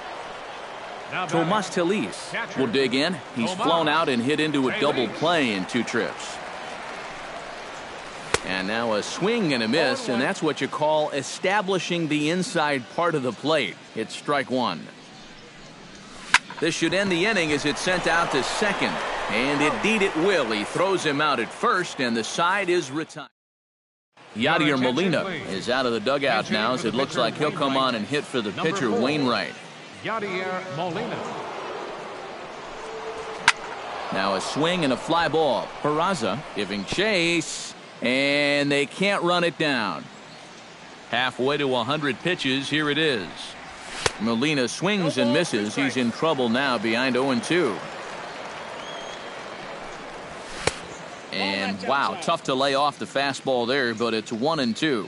Tomas Telis will dig in. He's flown out and hit into a double play in 2 trips. And now a swing and a miss, and that's what you call establishing the inside part of the plate. It's strike 1. This should end the inning as it's sent out to second. And indeed it will. He throws him out at first, and the side is retired. Yadier Molina is out of the dugout now, as it looks like he'll come on and hit for the pitcher, Wainwright.
Yadier Molina.
Now a swing and a fly ball. Peraza giving chase, and they can't run it down. Halfway to 100 pitches, here it is. Molina swings and misses. He's in trouble now, behind 0-2. And wow, tough to lay off the fastball there, but it's 1-2.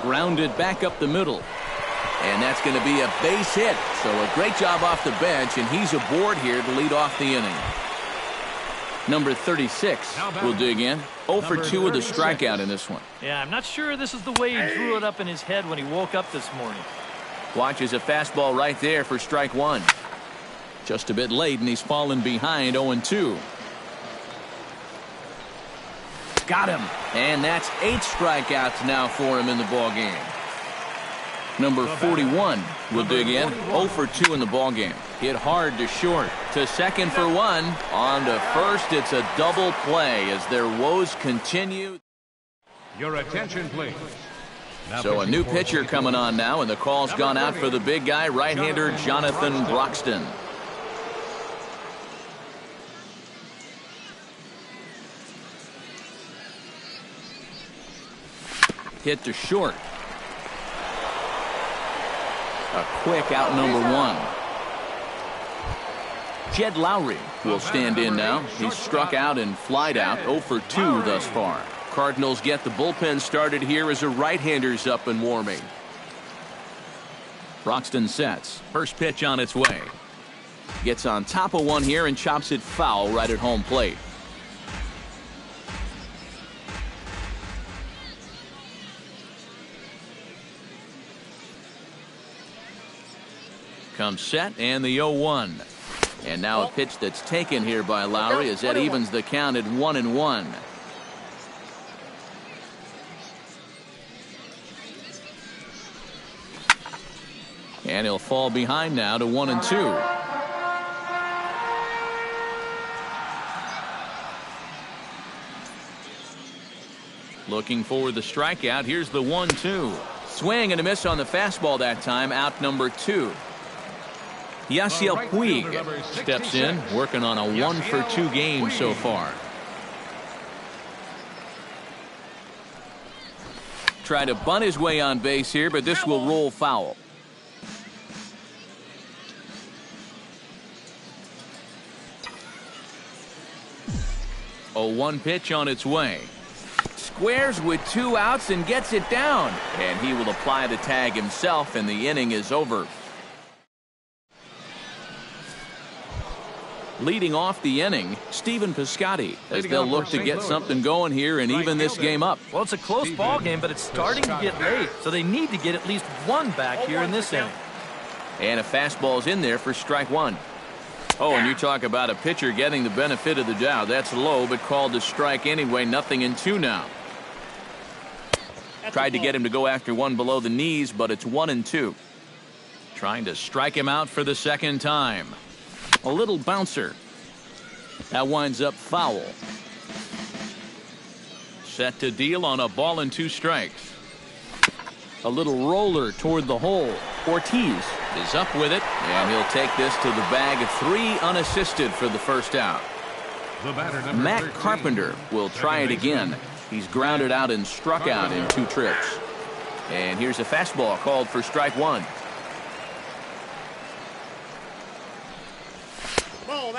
Grounded back up the middle. And that's going to be a base hit. So a great job off the bench, and he's aboard here to lead off the inning. Number 36 will dig in. 0 for 2 with a strikeout in this one.
Yeah, I'm not sure this is the way he drew it up in his head when he woke up this morning.
Watches a fastball right there for strike 1. Just a bit late, and he's fallen behind 0-2. Got him. And that's 8 strikeouts now for him in the ballgame. Number 41 will dig in. 0 for 2 in the ballgame. Hit hard to short. To second for 1. On to first. It's a double play as their woes continue.
Your attention, please.
So a new pitcher coming on now, and the call's gone out for the big guy, right-hander Jonathan Broxton. Hit to short. A quick out number 1. Jed Lowry will stand in now. He's struck out and flied out. 0 for 2 thus far. Cardinals get the bullpen started here as a right-hander's up and warming. Broxton sets. First pitch on its way. Gets on top of one here and chops it foul right at home plate. Comes set, and the 0-1. And now a pitch that's taken here by Lowry as that evens the count at 1-1. And he'll fall behind now to 1-2. Looking for the strikeout. Here's the 1-2. Swing and a miss on the fastball that time. Out number 2. Yasiel Puig steps in, working on a 1 for 2 game so far. Try to bunt his way on base here, but this will roll foul. A 1 pitch on its way. Squares with 2 outs and gets it down. And he will apply the tag himself, and the inning is over. Leading off the inning, Stephen Piscotty, as they'll look to get something going here and even this game up.
Well, it's a close ball game, but it's starting to get late, so they need to get at least 1 back here in this inning.
And a fastball's in there for strike 1. Oh, and you talk about a pitcher getting the benefit of the doubt. That's low, but called a strike anyway. 0-2 now. Tried to get him to go after one below the knees, but it's 1-2. Trying to strike him out for the second time. A little bouncer. That winds up foul. Set to deal on a ball and 2 strikes. A little roller toward the hole. Ortiz is up with it, and he'll take this to the bag of 3 unassisted for the first out. Matt Carpenter will try it again. He's grounded out and struck out in 2 trips. And here's a fastball called for strike 1.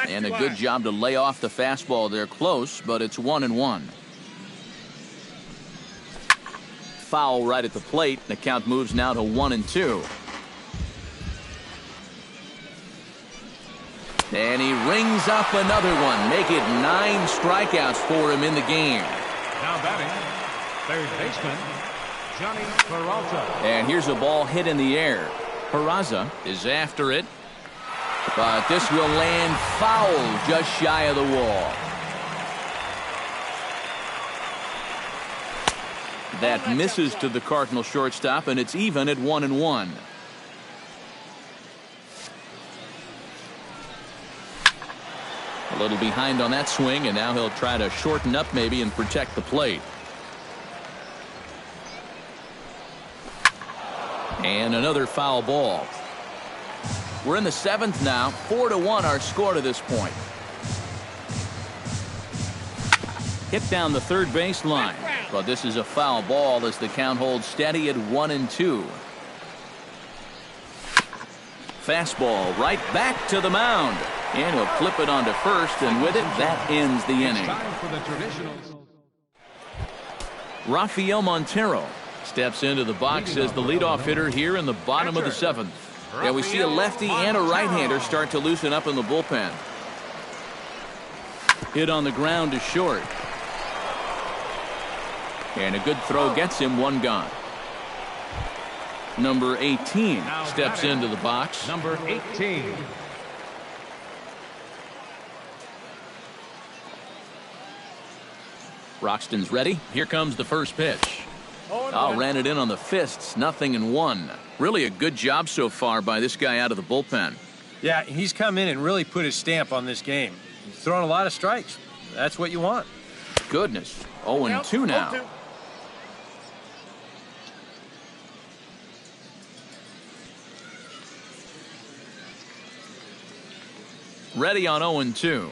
And a good job to lay off the fastball there close, but it's 1-1. Foul right at the plate. The count moves now to 1-2. And he rings up another one. Make it 9 strikeouts for him in the game.
Now batting, third baseman, Johnny Peralta.
And here's a ball hit in the air. Peraza is after it, but this will land foul just shy of the wall. That misses to the Cardinal shortstop, and it's even at 1-1. A little behind on that swing, and now he'll try to shorten up maybe and protect the plate. And another foul ball. We're in the 7th now. 4-1 our score to this point. Hit down the third base line, but this is a foul ball as the count holds steady at 1-2. Fastball right back to the mound. And he'll flip it onto first, and with it, that ends the inning. Rafael Montero steps into the box as the leadoff hitter here in the bottom of the 7th. Yeah, we see a lefty and a right-hander start to loosen up in the bullpen. Hit on the ground to short. And a good throw gets him one gone. Number 18 steps into the box.
Number 18.
Roxton's ready. Here comes the first pitch. Ran it in on the fists. 0-1. Really a good job so far by this guy out of the bullpen.
Yeah, he's come in and really put his stamp on this game. He's thrown a lot of strikes. That's what you want.
Goodness. 0-2 now.
0-2.
Ready on 0-2.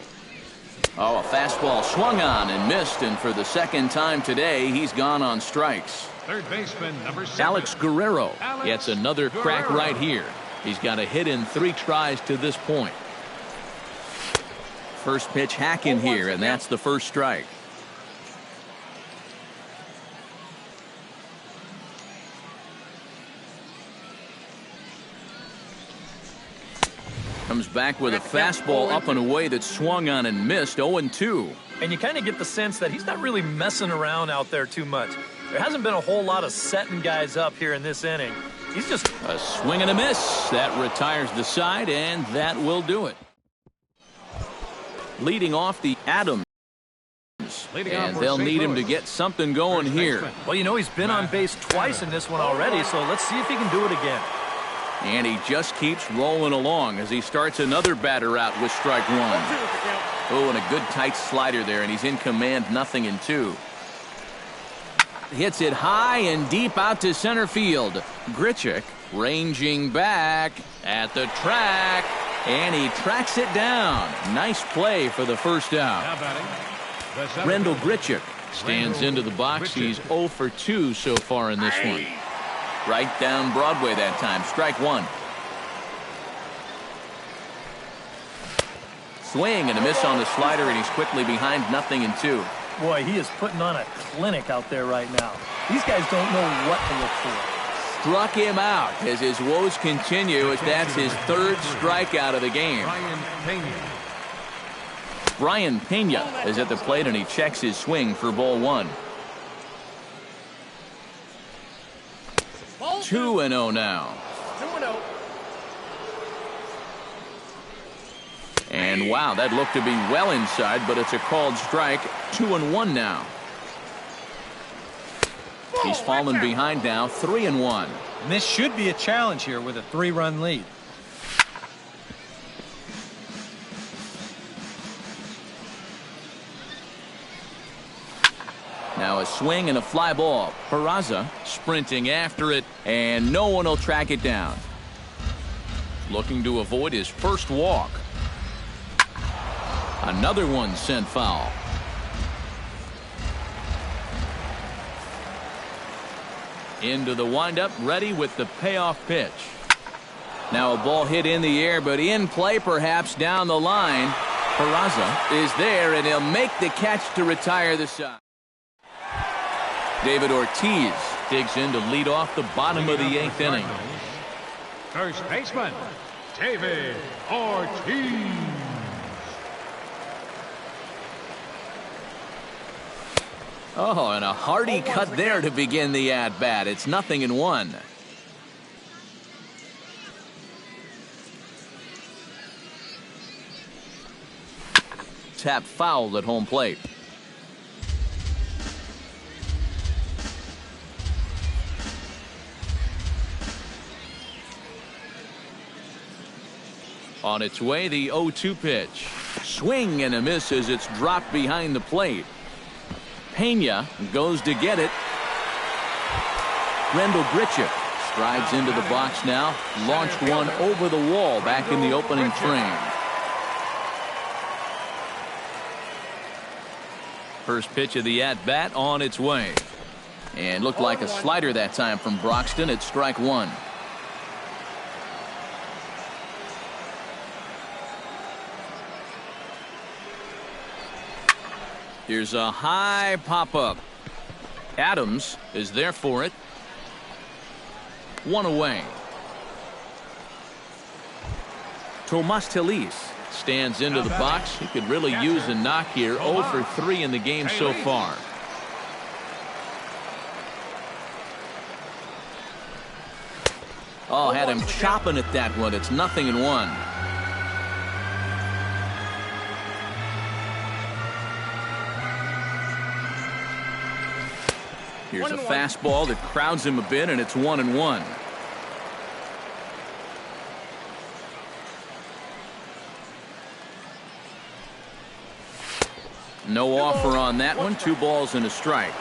A fastball swung on and missed, and for the second time today, he's gone on strikes.
Third baseman, number 7.
Alex Guerrero gets another crack right here. He's got a hit in 3 tries to this point. First pitch hack in here, and that's the first strike. Comes back with a fastball up and away that swung on and missed. 0-2.
And you kind of get the sense that he's not really messing around out there too much. There hasn't been a whole lot of setting guys up here in this inning. He's just
a swing and a miss. That retires the side, and that will do it. Leading off the Adams. And they'll need him to get something going here.
Well, you know, he's been on base twice in this one already, so let's see if he can do it again.
And he just keeps rolling along as he starts another batter out with strike one. Oh, and a good tight slider there, and he's in command. 0-2. Hits it high and deep out to center field. Grichuk ranging back at the track, and he tracks it down. Nice play for the first out. Rendell Grichuk stands into the box. He's 0 for 2 so far in this one. Right down Broadway that time. Strike one. Swing and a miss on the slider, and he's quickly behind. 0-2.
Boy, he is putting on a clinic out there right now. These guys don't know what to look for.
Struck him out as his woes continue, as that's his 3rd strikeout of the game. Brian Pena is at the plate, and he checks his swing for ball 1. 2-0 now.
2-0.
And wow, that looked to be well inside, but it's a called strike. 2-1 now. He's fallen behind now. 3-1.
And this should be a challenge here with a 3-run lead.
Now a swing and a fly ball. Peraza sprinting after it, and no one will track it down. Looking to avoid his first walk. Another one sent foul. Into the windup, ready with the payoff pitch. Now a ball hit in the air, but in play perhaps down the line. Peraza is there, and he'll make the catch to retire the side. David Ortiz digs in to lead off the bottom of the 8th inning.
First baseman, David Ortiz.
Oh, and a hearty cut there to begin the at-bat. It's 0-1. tap foul at home plate. On its way, the 0-2 pitch. Swing and a miss as it's dropped behind the plate. Pena goes to get it. Rendell Grichuk strides into the box now. Launched one over the wall back in the opening frame. First pitch of the at-bat on its way. And looked like a slider that time from Broxton at strike one. Here's a high pop-up. Adams is there for it. One away. Tomas Telis stands into the box. He could really use a knock here. 0 for 3 in the game so far. Oh, had him chopping at that one. It's 0-1. Here's a fastball that crowds him a bit, and it's 1-1. No offer on that one. 2 balls and a strike.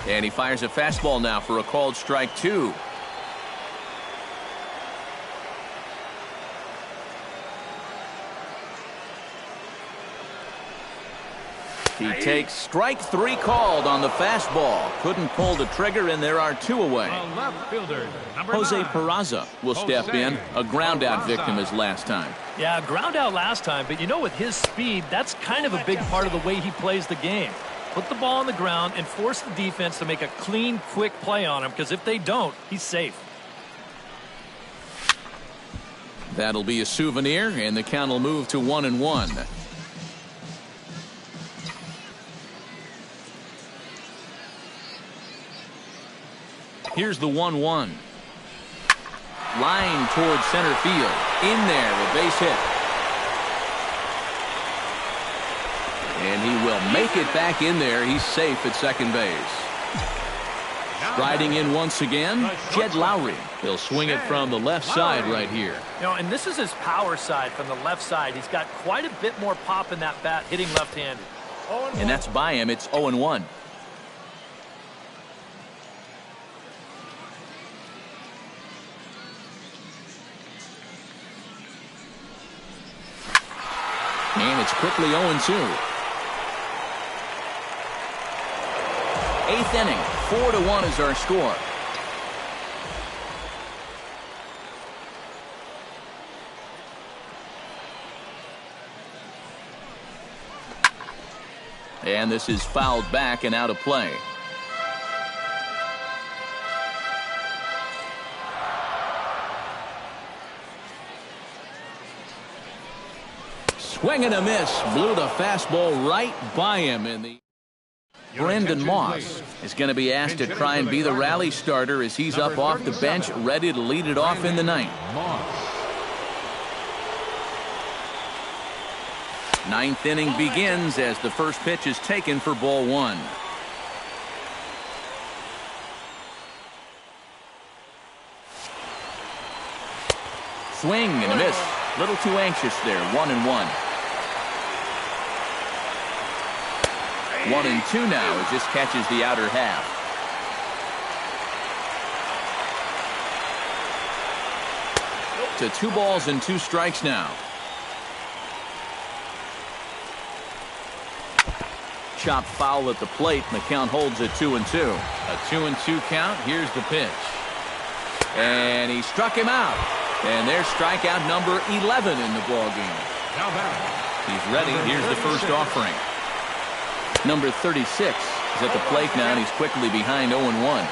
And he fires a fastball now for a called strike 2. He takes strike 3 called on the fastball. Couldn't pull the trigger, and there are 2 away.
Left fielder,
Jose Peraza will step in. A ground out victim as last time.
Yeah, ground out last time, but you know, with his speed, that's kind of a big part of the way he plays the game. Put the ball on the ground and force the defense to make a clean, quick play on him, because if they don't, he's safe.
That'll be a souvenir, and the count will move to 1-1. Here's the 1-1. Line towards center field. In there, a base hit. And he will make it back in there. He's safe at second base. Striding in once again, Jed Lowry. He'll swing it from the left side right here.
You know, and this is his power side from the left side. He's got quite a bit more pop in that bat, hitting left-handed.
And that's by him. It's 0-1. And it's quickly 0-2. 8th inning, 4-1 is our score. And this is fouled back and out of play. Swing and a miss. Blew the fastball right by him. In the Brendan Moss is going to be asked to try and be the rally starter as he's up off the bench, ready to lead it off in the ninth. 9th inning begins as the first pitch is taken for ball 1. Swing and a miss. Little too anxious there. 1-1. 1-2 now as this catches the outer half. To 2 balls and 2 strikes now. Chop foul at the plate, and the count holds at 2-2. A 2-2 count. Here's the pitch. And he struck him out. And there's strikeout number 11 in the ball game. He's ready. Here's the first offering. Number 36 is at the plate now, and he's quickly behind 0-1.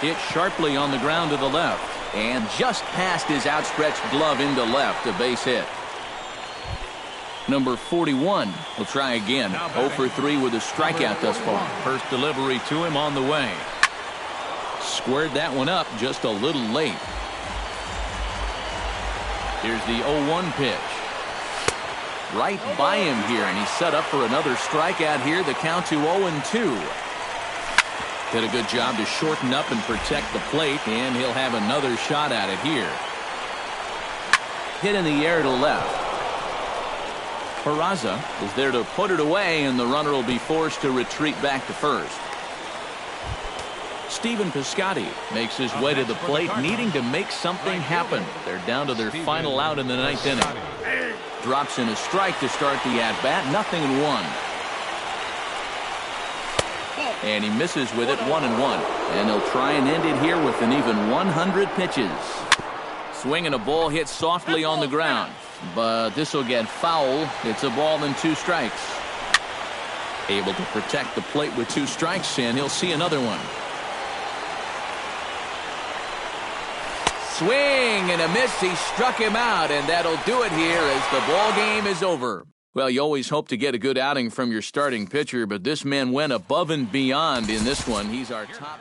Hit sharply on the ground to the left, and just past his outstretched glove into left, a base hit. Number 41 will try again. 0 for 3 with a strikeout thus far. First delivery to him on the way. Squared that one up just a little late. Here's the 0-1 pitch. Right by him here, and he's set up for another strikeout here. The count to 0-2. Did a good job to shorten up and protect the plate, and he'll have another shot at it here. Hit in the air to left. Peraza is there to put it away, and the runner will be forced to retreat back to first. Stephen Piscotty makes his way to the plate, needing to make something happen. They're down to their final out in the 9th inning. Drops in a strike to start the at-bat. 0-1. And he misses with it. 1-1. And they'll try and end it here with an even 100 pitches. Swinging a ball hit softly on the ground. But this will get foul. It's a ball and 2 strikes. Able to protect the plate with 2 strikes, and he'll see another one. Swing and a miss. He struck him out, and that'll do it here as the ball game is over. Well, you always hope to get a good outing from your starting pitcher, but this man went above and beyond in this one. He's our top.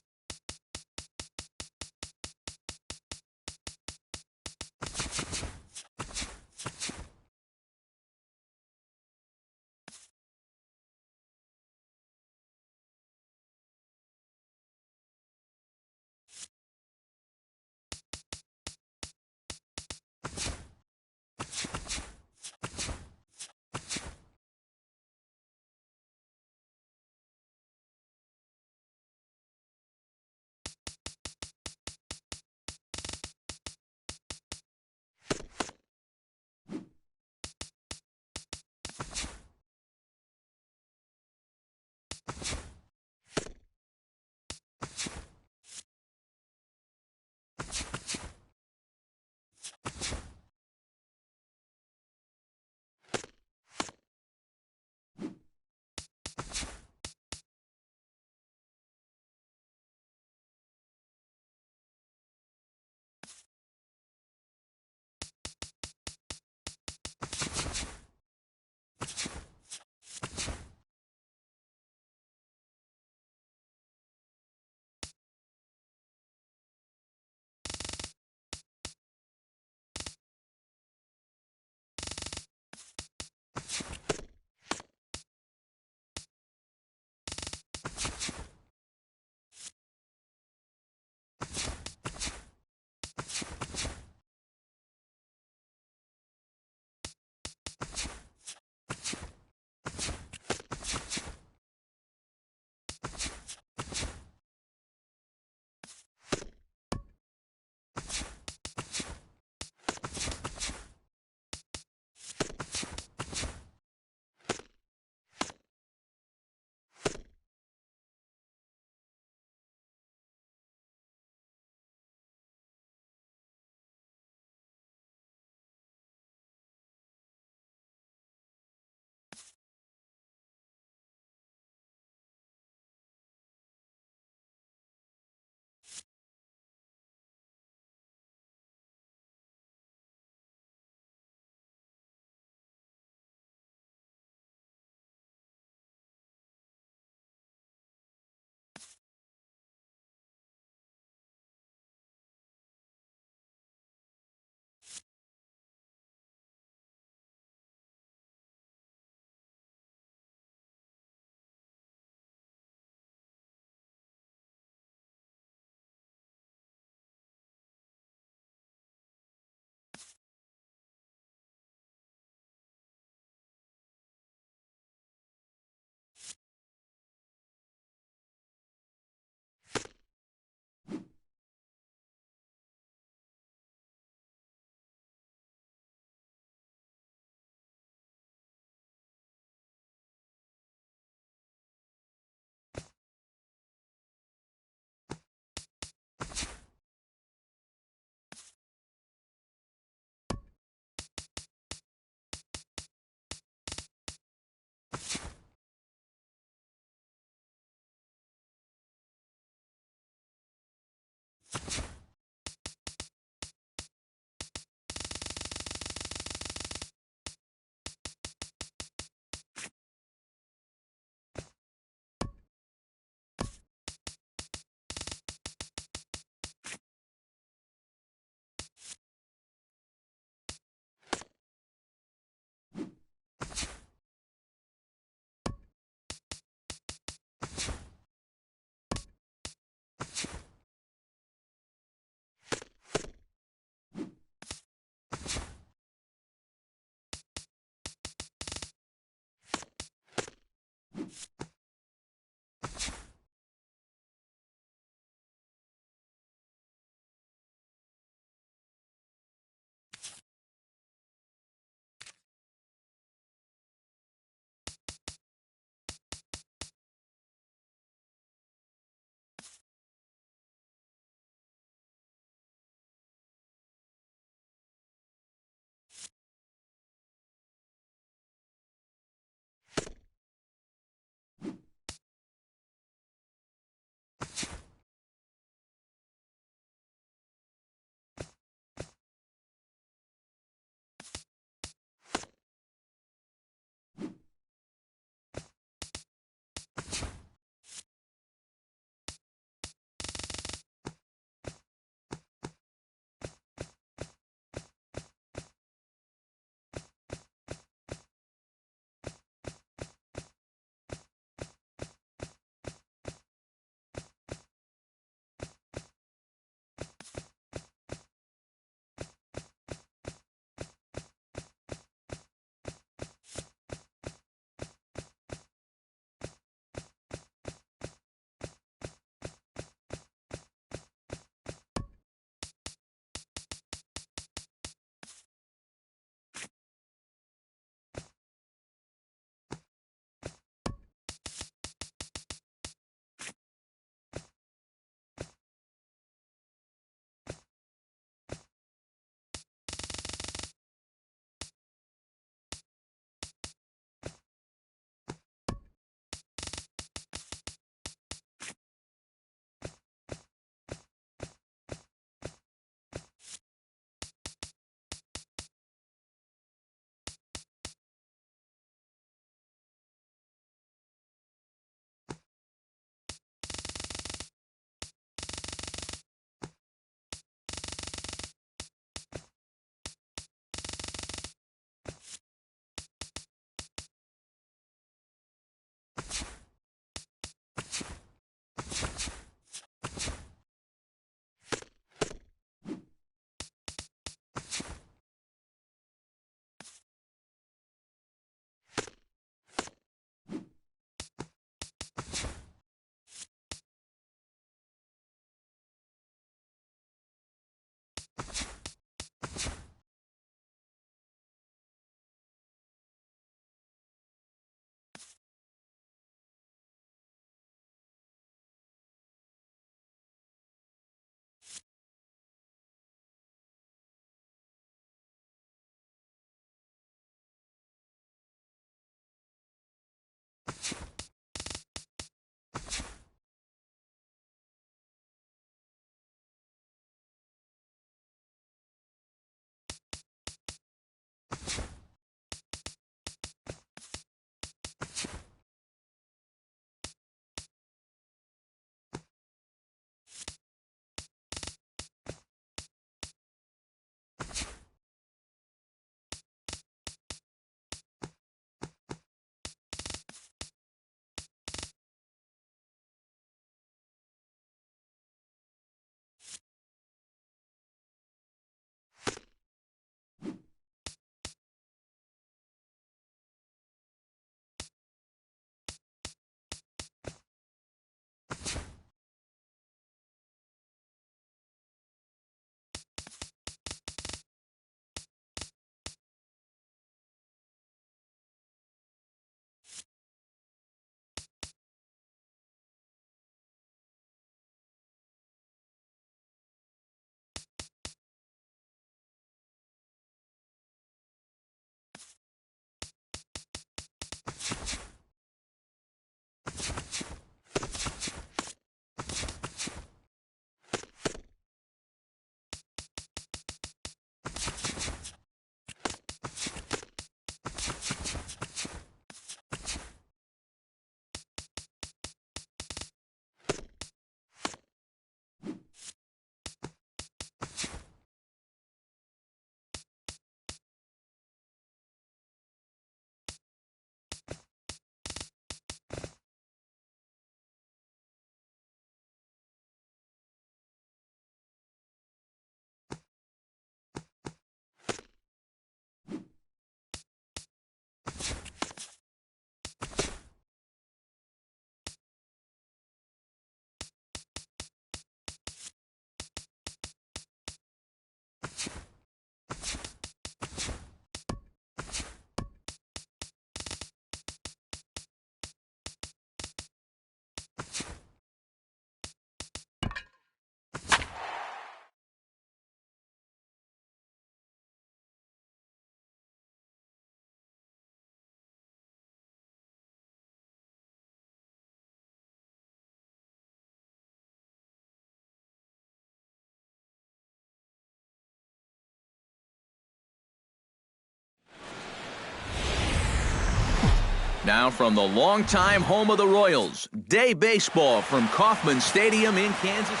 Now from the longtime home of the Royals, day baseball from Kauffman Stadium in Kansas.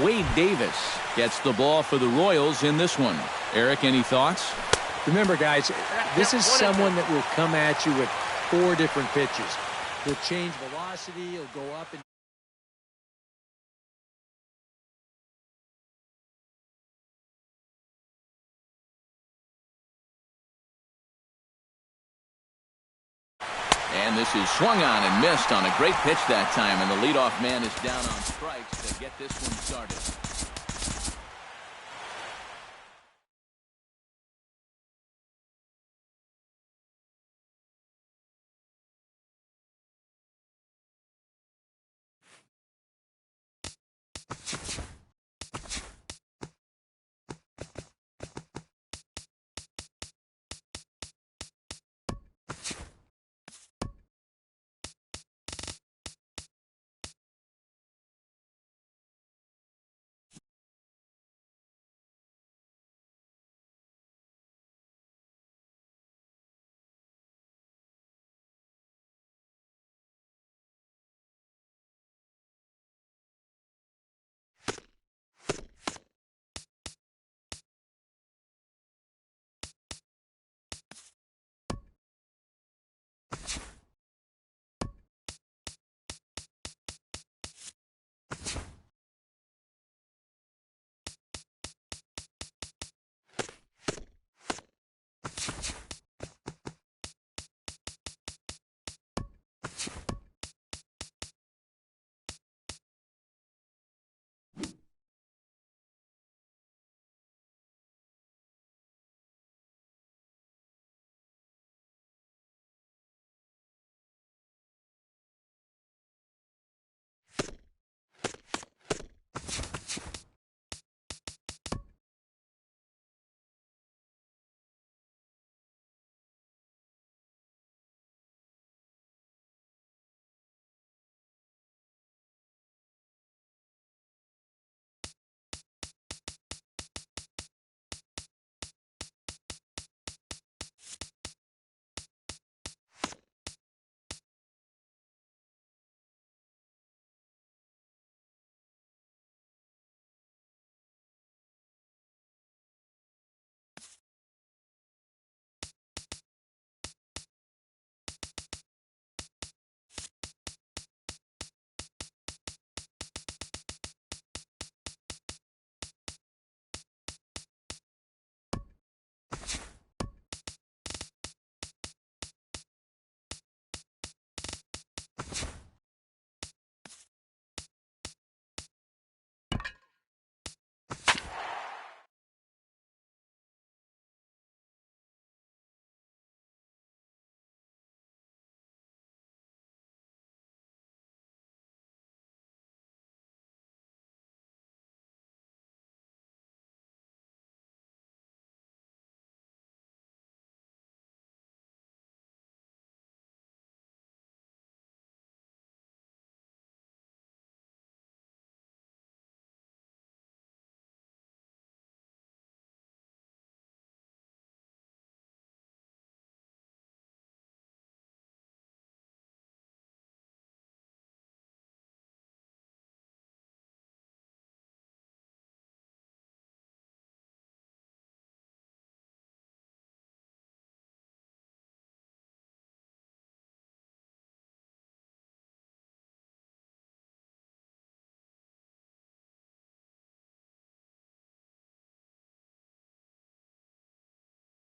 Wade Davis gets the ball for the Royals in this one. Eric, any thoughts?
Remember, guys, this is someone that will come at you with 4 different pitches. He'll change velocity, he'll go up and
And this is swung on and missed on a great pitch that time, and the leadoff man is down on strikes to get this one started.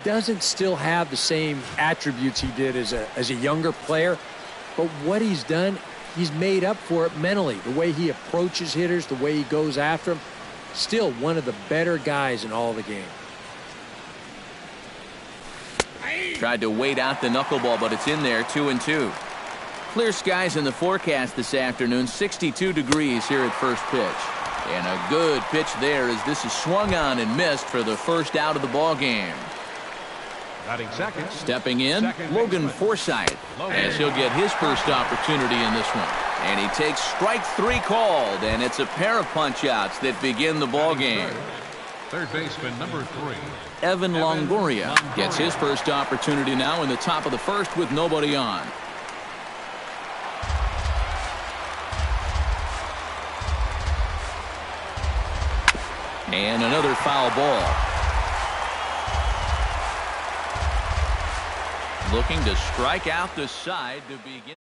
doesn't still have the same attributes he did as a younger player, but what he's done, he's made up for it mentally. The way he approaches hitters, the way he goes after them, still one of the better guys in all the game.
Tried to wait out the knuckleball, but it's in there, 2-2. Clear skies in the forecast this afternoon, 62 degrees here at first pitch. And a good pitch there as this is swung on and missed for the first out of the ball game.
Batting second.
Stepping in, Logan Forsythe, as he'll get his first opportunity in this one. And he takes strike 3 called, and it's a pair of punch-outs that begin the ball game.
Third baseman number 3.
Evan Longoria gets his first opportunity now in the top of the first with nobody on. And another foul ball. Looking to strike out the side to begin.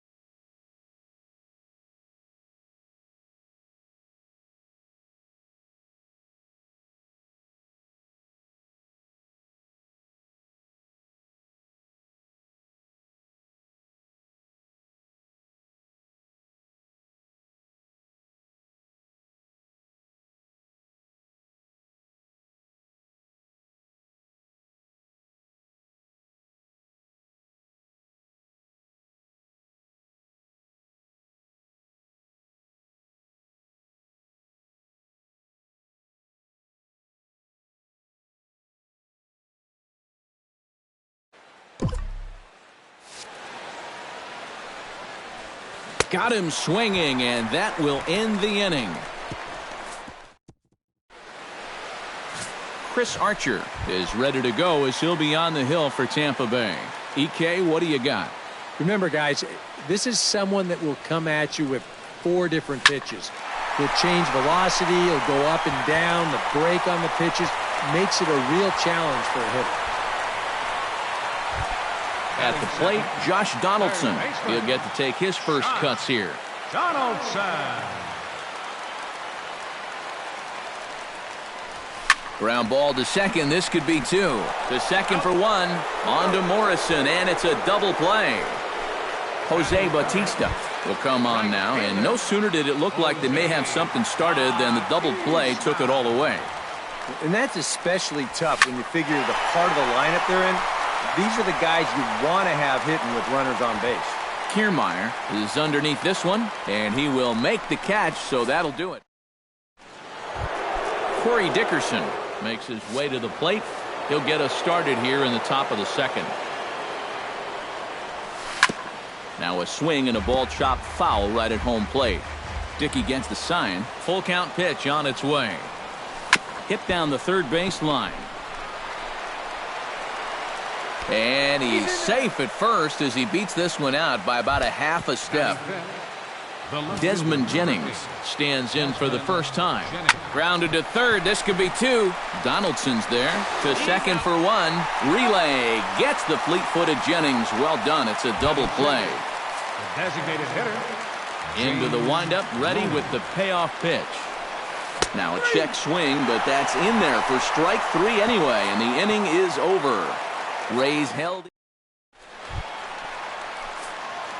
Got him swinging, and that will end the inning. Chris Archer is ready to go as he'll be on the hill for Tampa Bay. EK, what do you got?
Remember, guys, this is someone that will come at you with 4 different pitches. He'll change velocity, he'll go up and down, the break on the pitches makes it a real challenge for a hitter.
At the plate, Josh Donaldson. He'll get to take his first cuts here.
Donaldson.
Ground ball to second. This could be 2. To second for 1. On to Morrison, and it's a double play. Jose Bautista will come on now, and no sooner did it look like they may have something started than the double play took it all away.
And that's especially tough when you figure the part of the lineup they're in. These are the guys you want to have hitting with runners on base.
Kiermaier is underneath this one, and he will make the catch, so that'll do it. Corey Dickerson makes his way to the plate. He'll get us started here in the top of the second. Now a swing and a ball chopped foul right at home plate. Dickey gets the sign. Full count pitch on its way. Hit down the third base line. And he's safe at first as he beats this one out by about a half a step. Desmond Jennings stands in for the first time. Grounded to third. This could be 2. Donaldson's there. To second for 1. Relay gets the fleet-footed Jennings. Well done. It's a double play.
The designated hitter.
Into the windup, ready with the payoff pitch. Now a check swing, but that's in there for strike 3 anyway, and the inning is over. Rays held.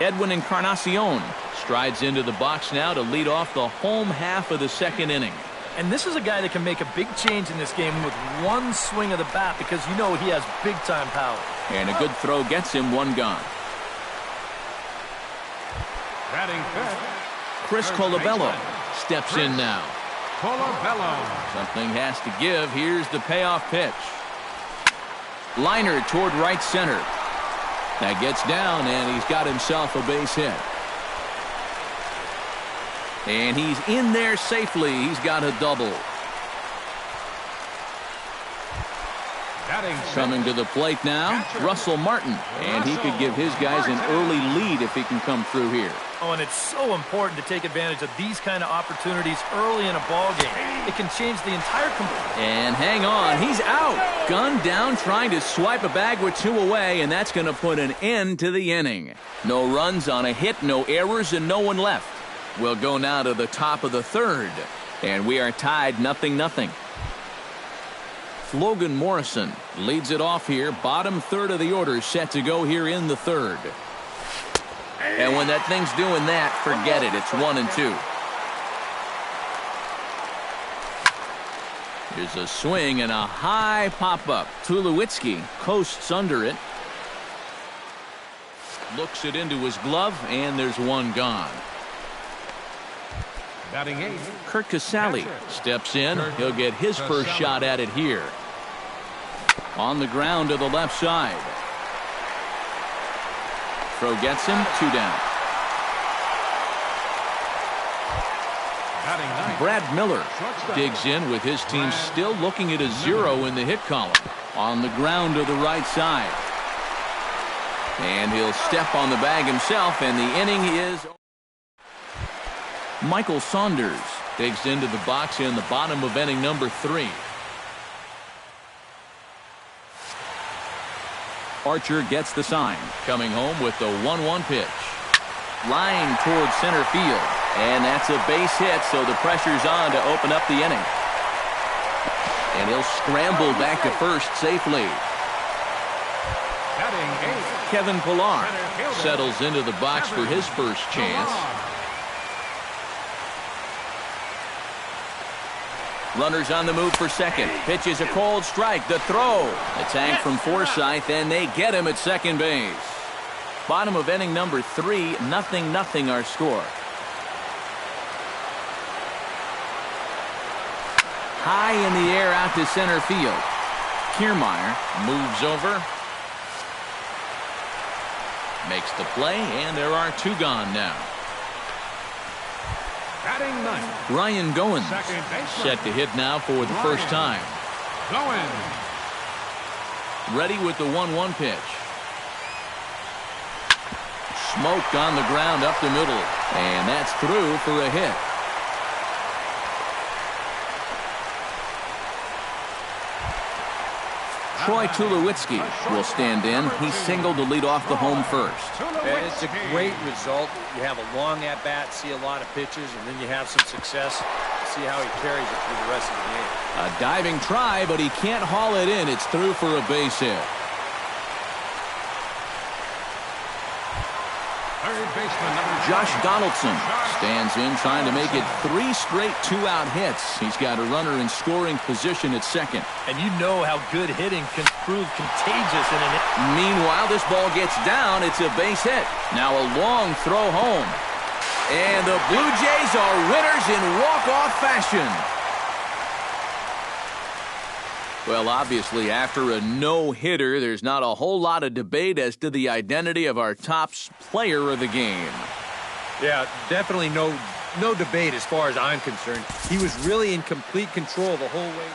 Edwin Encarnacion strides into the box now to lead off the home half of the second inning.
And this is a guy that can make a big change in this game with one swing of the bat because you know he has big-time power.
And a good throw gets him 1 gone.
Batting fifth.
Chris Colabello steps in now.
Colabello.
Something has to give. Here's the payoff pitch. Liner toward right center. That gets down, and he's got himself a base hit. And he's in there safely. He's got a double. Coming to the plate now, Russell Martin. And he could give his guys an early lead if he can come through here.
Oh, and it's so important to take advantage of these kind of opportunities early in a ball game. It can change the entire.
And hang on, he's out. Gunned down, trying to swipe a bag with 2 away, and that's going to put an end to the inning. No runs on a hit, no errors, and no one left. We'll go now to the top of the third, and we are tied 0-0. Logan Morrison leads it off here. Bottom third of the order set to go here in the third. And when that thing's doing that, forget it. It's 1-2. Here's a swing and a high pop-up. Tulowitzki coasts under it. Looks it into his glove, and there's 1 gone.
Batting 8.
Kurt Casale steps in. He'll get his first shot at it here. On the ground to the left side. Throw gets him, 2 down. Brad Miller digs in with his team still looking at a 0 in the hit column. On the ground to the right side. And he'll step on the bag himself, and the inning is. Michael Saunders Digs into the box in the bottom of inning number 3. Archer gets the sign. Coming home with the 1-1 pitch. Line towards center field. And that's a base hit, so the pressure's on to open up the inning. And he'll scramble back to first safely.
Batting 8.
Kevin Pillar settles into the box for his first chance. Runners on the move for second. Pitch is a cold strike. The throw. The tank from Forsythe, and they get him at second base. Bottom of inning number 3, 0-0 our score. High in the air out to center field. Kiermaier moves over. Makes the play, and there are 2 gone now.
Batting 9th.
Ryan Goins
Second baseman.
set to hit now for the first time.
Going.
Ready with the 1-1 pitch. Smoked on the ground up the middle, and that's through for a hit. Troy Tulowitzki will stand in. He singled to lead off the home first.
And it's a great result. You have a long at-bat, see a lot of pitches, and then you have some success. See how he carries it through the rest of the game.
A diving try, but he can't haul it in. It's through for a base hit.
Third baseman number
Josh Donaldson stands in trying to make it 3 straight 2-out hits. He's got a runner in scoring position at second.
And you know how good hitting can prove contagious in an inning.
Meanwhile, this ball gets down. It's a base hit. Now a long throw home. And the Blue Jays are winners in walk-off fashion. Well, obviously, after a no-hitter, there's not a whole lot of debate as to the identity of our top player of the game.
Yeah, definitely no debate as far as I'm concerned. He was really in complete control the whole way.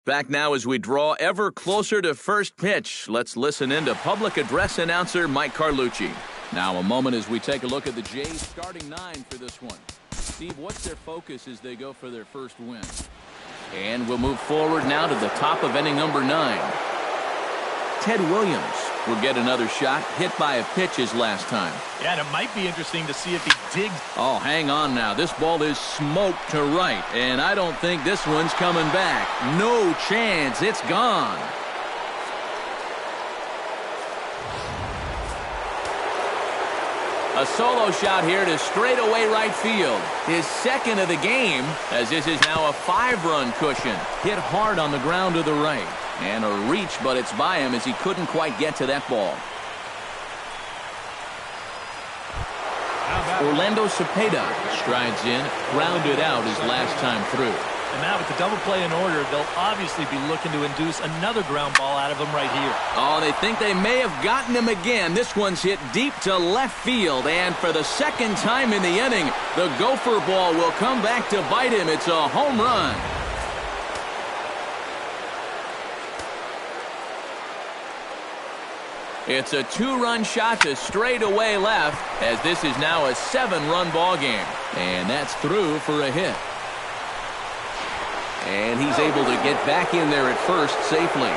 Back now as we draw ever closer to first pitch. Let's listen in to public address announcer Mike Carlucci. Now a moment as we take a look at the Jays starting 9 for this one. Steve, what's their focus as they go for their first win? And we'll move forward now to the top of inning number 9. Ted Williams will get another shot, hit by a pitch his last time.
Yeah, and it might be interesting to see if he digs.
Oh, hang on now. This ball is smoked to right, and I don't think this one's coming back. No chance. It's gone. A solo shot here to straightaway right field. His second of the game, as this is now a 5-run cushion. Hit hard on the ground to the right. And a reach, but it's by him as he couldn't quite get to that ball. Orlando Cepeda strides in, grounded out his last time through.
And now with the double play in order, they'll obviously be looking to induce another ground ball out of him right here.
Oh, they think they may have gotten him again. This one's hit deep to left field, and for the second time in the inning, the gopher ball will come back to bite him. It's a home run. It's a 2-run shot to straightaway left, as this is now a 7-run ball game. And that's through for a hit. And he's able to get back in there at first safely.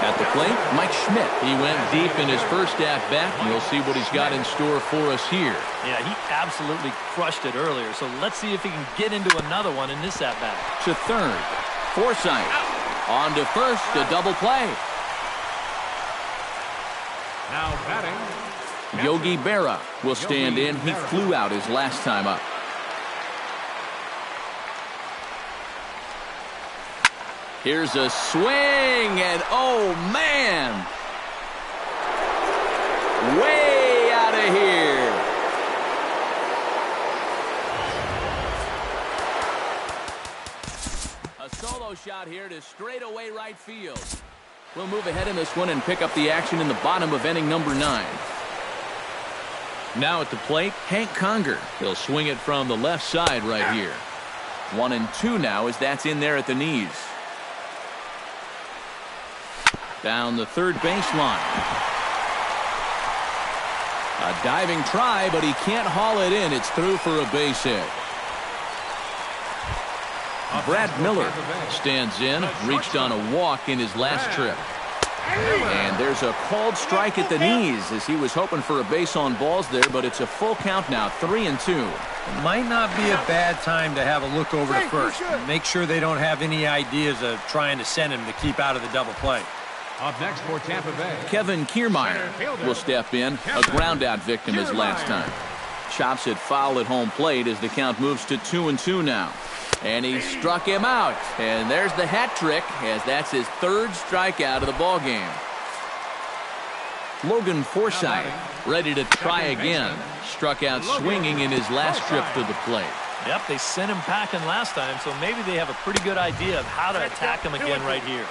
At the plate, Mike Schmidt. He went deep in his first at-bat, and we'll see what he's got in store for us here.
Yeah, he absolutely crushed it earlier, so let's see if he can get into another one in this at-bat.
To third, Forsythe. On to first, a double play.
Now batting,
Yogi Berra will stand in. He flew out his last time up. Here's a swing, and oh man! Way out of here! A solo shot here to straightaway right field. We'll move ahead in this one and pick up the action in the bottom of inning number 9. Now at the plate, Hank Conger. He'll swing it from the left side right here. 1-2 now as that's in there at the knees. Down the third baseline. A diving try, but he can't haul it in. It's through for a base hit. Brad Miller stands in, reached on a walk in his last trip. And there's a called strike at the knees as he was hoping for a base on balls there, but it's a full count now, 3-2.
It might not be a bad time to have a look over to first. Make sure they don't have any ideas of trying to send him to keep out of the double play.
up next for Tampa Bay.
Kevin Kiermaier will step in, a ground-out victim his last time. Chops it foul at home plate as the count moves to 2-2 now. And he struck him out. And there's the hat trick, as that's his third strikeout of the ball game. Logan Forsythe ready to try again. Struck out swinging in his last trip to the plate.
Yep, they sent him packing last time, so maybe they have a pretty good idea of how to attack him again right here.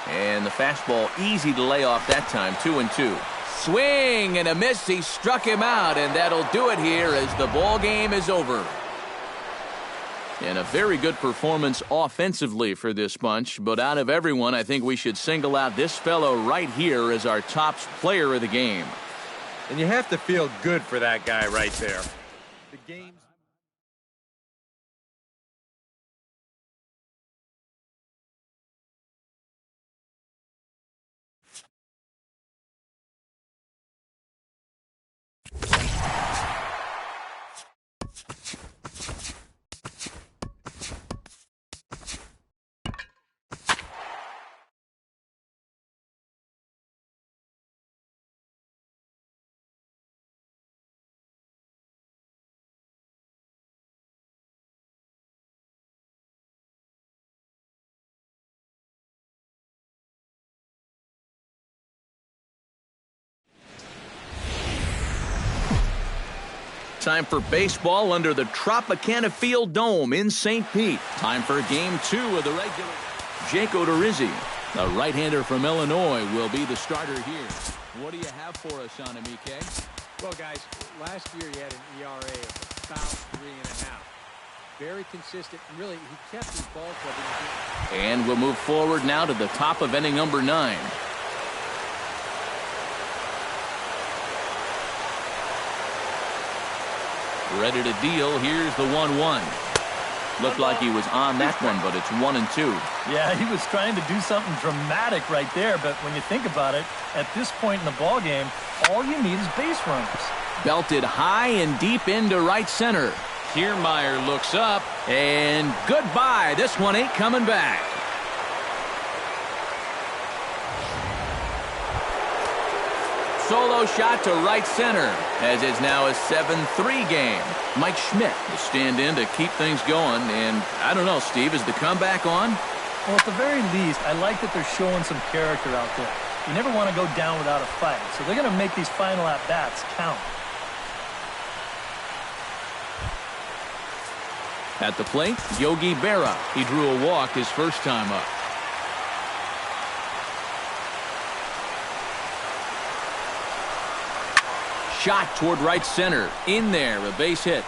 And the fastball easy to lay off that time, 2-2. Swing and a miss. He struck him out, and that'll do it here as the ball game is over. And a very good performance offensively for this bunch, but out of everyone, I think we should single out this fellow right here as our top player of the game.
And you have to feel good for that guy right there. The game's
time for baseball under the Tropicana Field Dome in St. Pete. Time for Game 2 of the regular. Jake Odorizzi, the right-hander from Illinois, will be the starter here. What do you have for us on him, EK?
Well, guys, last year he had an ERA of about 3.5. very consistent. Really, he kept his ball club.
And we'll move forward now to the top of inning number 9. Ready to deal. Here's the 1-1. Looked like he was on that one, but it's 1-2.
Yeah, he was trying to do something dramatic right there, but when you think about it, at this point in the ball game, all you need is base runners.
Belted high and deep into right center. Kiermaier looks up, and goodbye. This one ain't coming back. Solo shot to right center, as it's now a 7-3 game. Mike Schmidt will stand in to keep things going, and I don't know, Steve, is the comeback on?
Well, at the very least, I like that they're showing some character out there. You never want to go down without a fight, so they're going to make these final at-bats count.
At the plate, Yogi Berra. He drew a walk his first time up. Shot toward right center. In there, a base hit.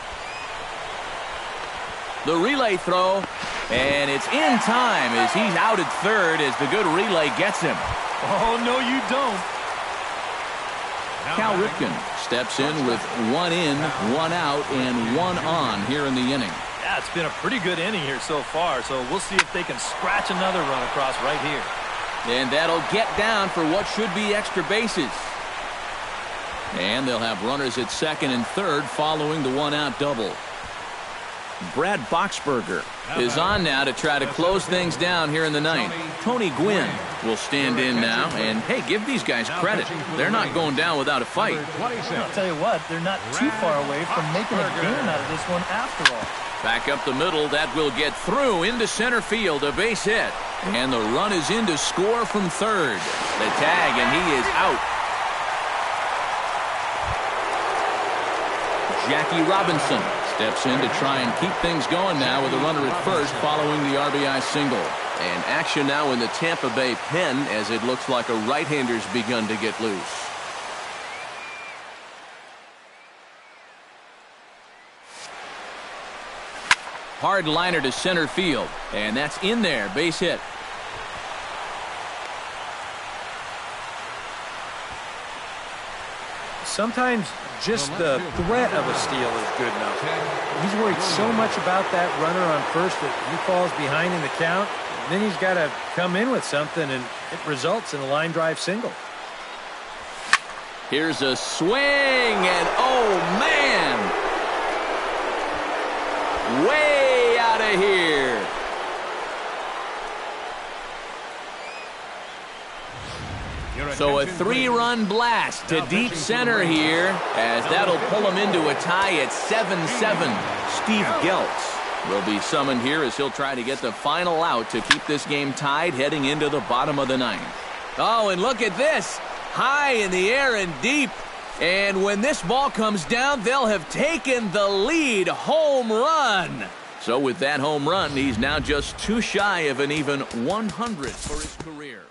The relay throw, and it's in time as he's out at third as the good relay gets him.
Oh, no, you don't.
Cal Ripken steps in with 1 in, 1 out, and 1 on here in the inning.
Yeah, it's been a pretty good inning here so far, so we'll see if they can scratch another run across right here.
And that'll get down for what should be extra bases. And they'll have runners at second and third following the 1-out double. Brad Boxberger is on now to try to close things down here in the ninth. Tony Gwynn will stand in now, and hey, give these guys credit. They're not going down without a fight.
I'll tell you what, they're not too far away from making a game out of this one after all.
Back up the middle, that will get through into center field, a base hit. And the run is in to score from third. The tag, and he is out. Jackie Robinson steps in to try and keep things going now with a runner at first following the RBI single. And action now in the Tampa Bay pen as it looks like a right-hander's begun to get loose. Hard liner to center field, and that's in there, base hit.
Sometimes just the threat of a steal is good enough. He's worried so much about that runner on first that he falls behind in the count. And then he's got to come in with something, and it results in a line drive single.
Here's a swing, and oh, man! Way out of here. So a 3-run blast to deep center here, as that'll pull him into a tie at 7-7. Steve Geltz will be summoned here as he'll try to get the final out to keep this game tied heading into the bottom of the ninth. Oh, and look at this. High in the air and deep. And when this ball comes down, they'll have taken the lead. Home run. So with that home run, he's now just 2 shy of an even 100 for his career.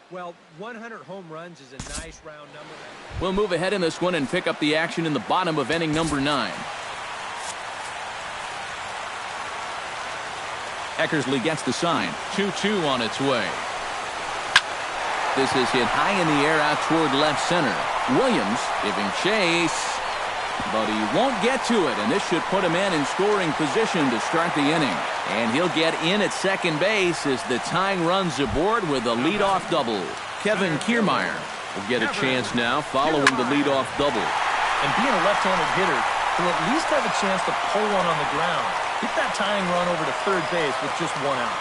Well, 100 home runs is a nice round number.
We'll move ahead in this one and pick up the action in the bottom of inning number 9. Eckersley gets the sign. 2-2 on its way. This is hit high in the air out toward left center. Williams giving chase, but he won't get to it, and this should put a man in scoring position to start the inning. And he'll get in at second base as the tying runs aboard with a leadoff double. Kevin Kiermaier will get a chance now following the leadoff double.
And being a left-handed hitter, he'll at least have a chance to pull one on the ground. Get that tying run over to third base with just 1 out.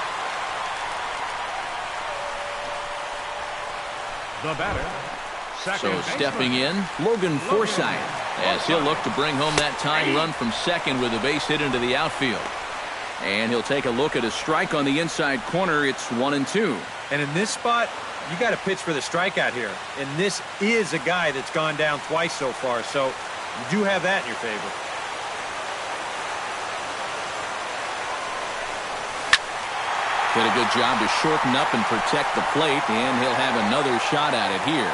The batter.
So stepping in, Logan Forsythe, as he'll look to bring home that tying run from second with a base hit into the outfield. And he'll take a look at a strike on the inside corner. It's 1-2.
And in this spot, you got to pitch for the strikeout here. And this is a guy that's gone down twice so far, so you do have that in your favor.
Did a good job to shorten up and protect the plate, and he'll have another shot at it here.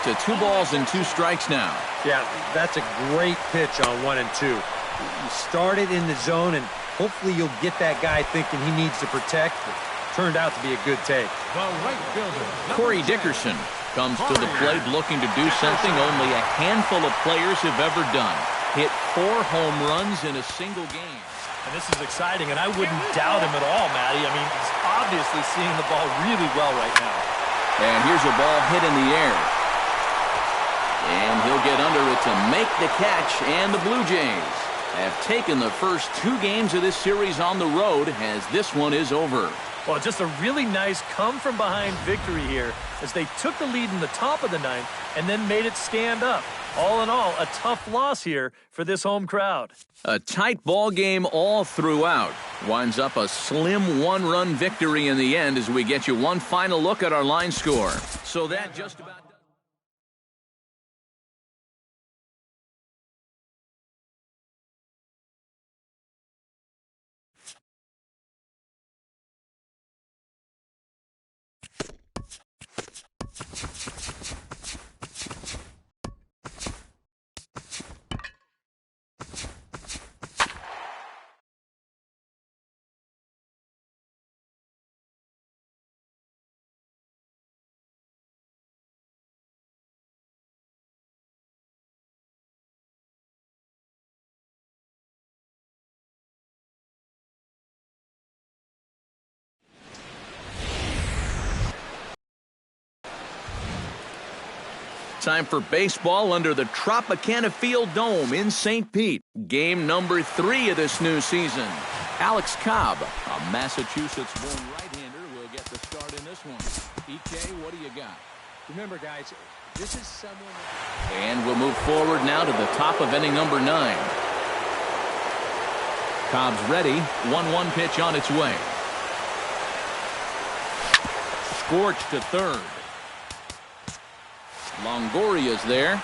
To 2 balls and 2 strikes now.
Yeah, that's a great pitch on 1 and 2. You started in the zone, and hopefully you'll get that guy thinking he needs to protect. It turned out to be a good take.
The right fielder.
Corey Dickerson comes to the plate looking to do something only a handful of players have ever done. Hit 4 home runs in a single game.
And this is exciting, and I wouldn't doubt him at all, Matty. I mean, he's obviously seeing the ball really well right now.
And here's a ball hit in the air. And he'll get under it to make the catch, and the Blue Jays have taken the first 2 games of this series on the road as this one is over.
Well, just a really nice come-from-behind victory here as they took the lead in the top of the 9th and then made it stand up. All in all, a tough loss here for this home crowd.
A tight ball game all throughout. Winds up a slim 1-run victory in the end as we get you one final look at our line score. So that just about... Time for baseball under the Tropicana Field Dome in St. Pete. Game number 3 of this new season. Alex Cobb, a Massachusetts-born right-hander, will get the start in this one. EK, what do you got?
Remember, guys, this is someone...
And we'll move forward now to the top of inning number 9. Cobb's ready. 1-1 pitch on its way. Scorched to third. Longoria's there.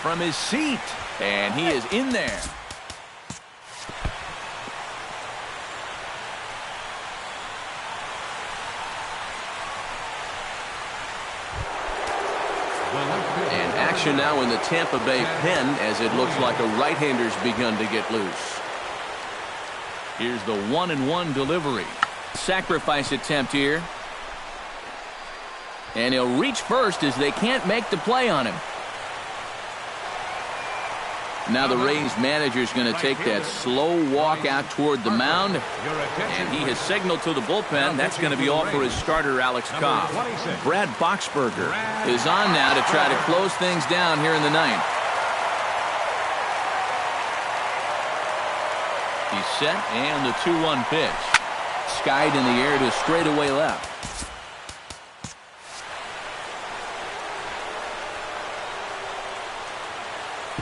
from his seat. And he is in there. And action now in the Tampa Bay pen as it looks like a right-hander's begun to get loose. Here's the 1-1 delivery. Sacrifice attempt here. And he'll reach first as they can't make the play on him. Now the Rays manager is going to take that slow walk out toward the mound. And he has signaled to the bullpen. That's going to be all for his starter, Alex Cobb. Brad Boxberger is on now to try to close things down here in the ninth. He's set, and the 2-1 pitch. Skied in the air to straightaway left.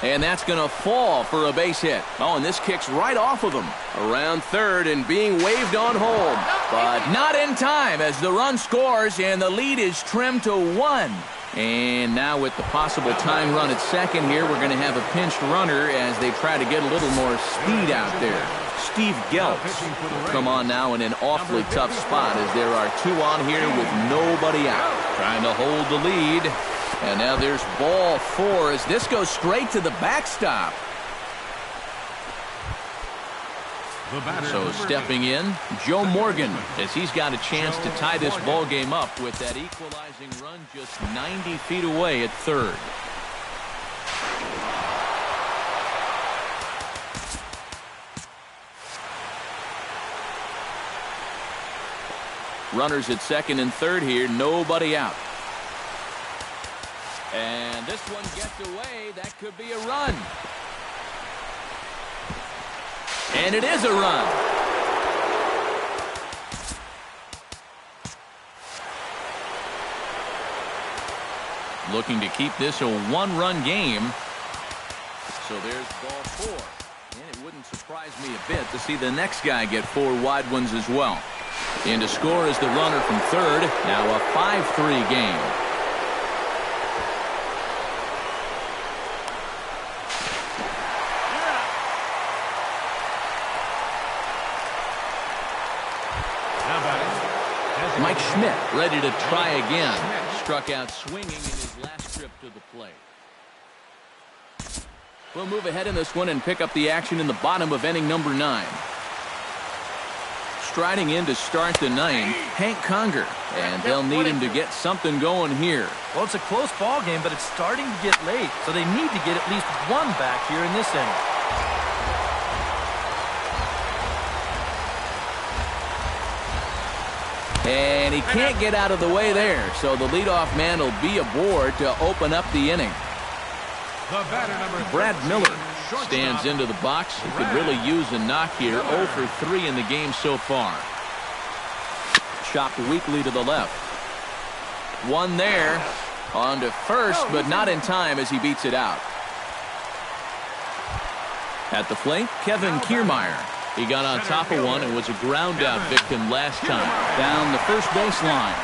And that's going to fall for a base hit. Oh, and this kicks right off of him. Around third and being waved on home. But not in time as the run scores and the lead is trimmed to 1. And now with the possible tying run at second here, we're going to have a pinched runner as they try to get a little more speed out there. Steve Geltz will come on now in an awfully tough spot as there are 2 on here with nobody out. Trying to hold the lead. And now there's ball 4 as this goes straight to the backstop. So stepping in, Joe Morgan, as he's got a chance to tie this ball game up with that equalizing run just 90 feet away at third. Runners at second and third here, nobody out. And this one gets away. That could be a run. And it is a run. Looking to keep this a 1-run game. So there's ball 4. And it wouldn't surprise me a bit to see the next guy get 4 wide ones as well. And to score is the runner from third. Now a 5-3 game. Mike Schmidt ready to try again. Struck out swinging in his last trip to the plate. We'll move ahead in this one and pick up the action in the bottom of inning number 9. Striding in to start the 9th, Hank Conger. And they'll need him to get something going here.
Well, it's a close ball game, but it's starting to get late, so they need to get at least 1 back here in this inning.
And he can't get out of the way there, so the leadoff man will be aboard to open up the inning. Brad Miller stands into the box. He could really use a knock here. 0 for 3 in the game so far. Chopped weakly to the left. One there. On to first, but not in time as he beats it out. At the plate, Kevin Kiermaier. He got on top of one and was a ground-out victim last time. Down the first baseline.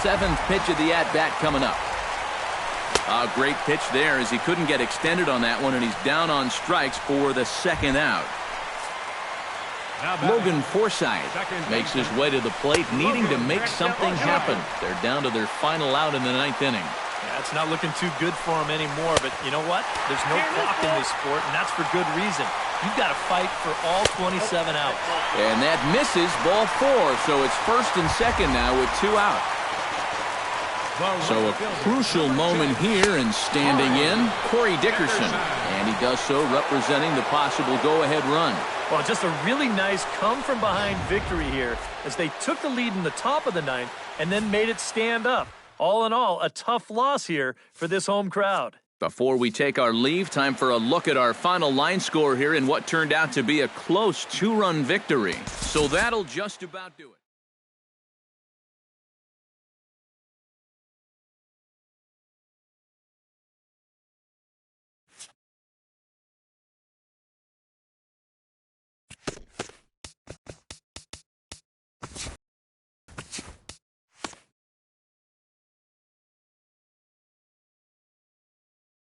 7th pitch of the at-bat coming up. A great pitch there as he couldn't get extended on that one, and he's down on strikes for the 2nd out. Logan Forsythe makes his way to the plate, needing to make something happen. They're down to their final out in the 9th inning.
Yeah, it's not looking too good for him anymore, but you know what? There's no clock in this sport, and that's for good reason. You've got to fight for all 27 outs.
And that misses ball 4, so it's 1st and 2nd now with 2 out. So a crucial moment here, and standing in, Corey Dickerson. And he does so representing the possible go-ahead run.
Well, just a really nice come-from-behind victory here as they took the lead in the top of the 9th and then made it stand up. All in all, a tough loss here for this home crowd.
Before we take our leave, time for a look at our final line score here in what turned out to be a close 2-run victory. So that'll just about do it.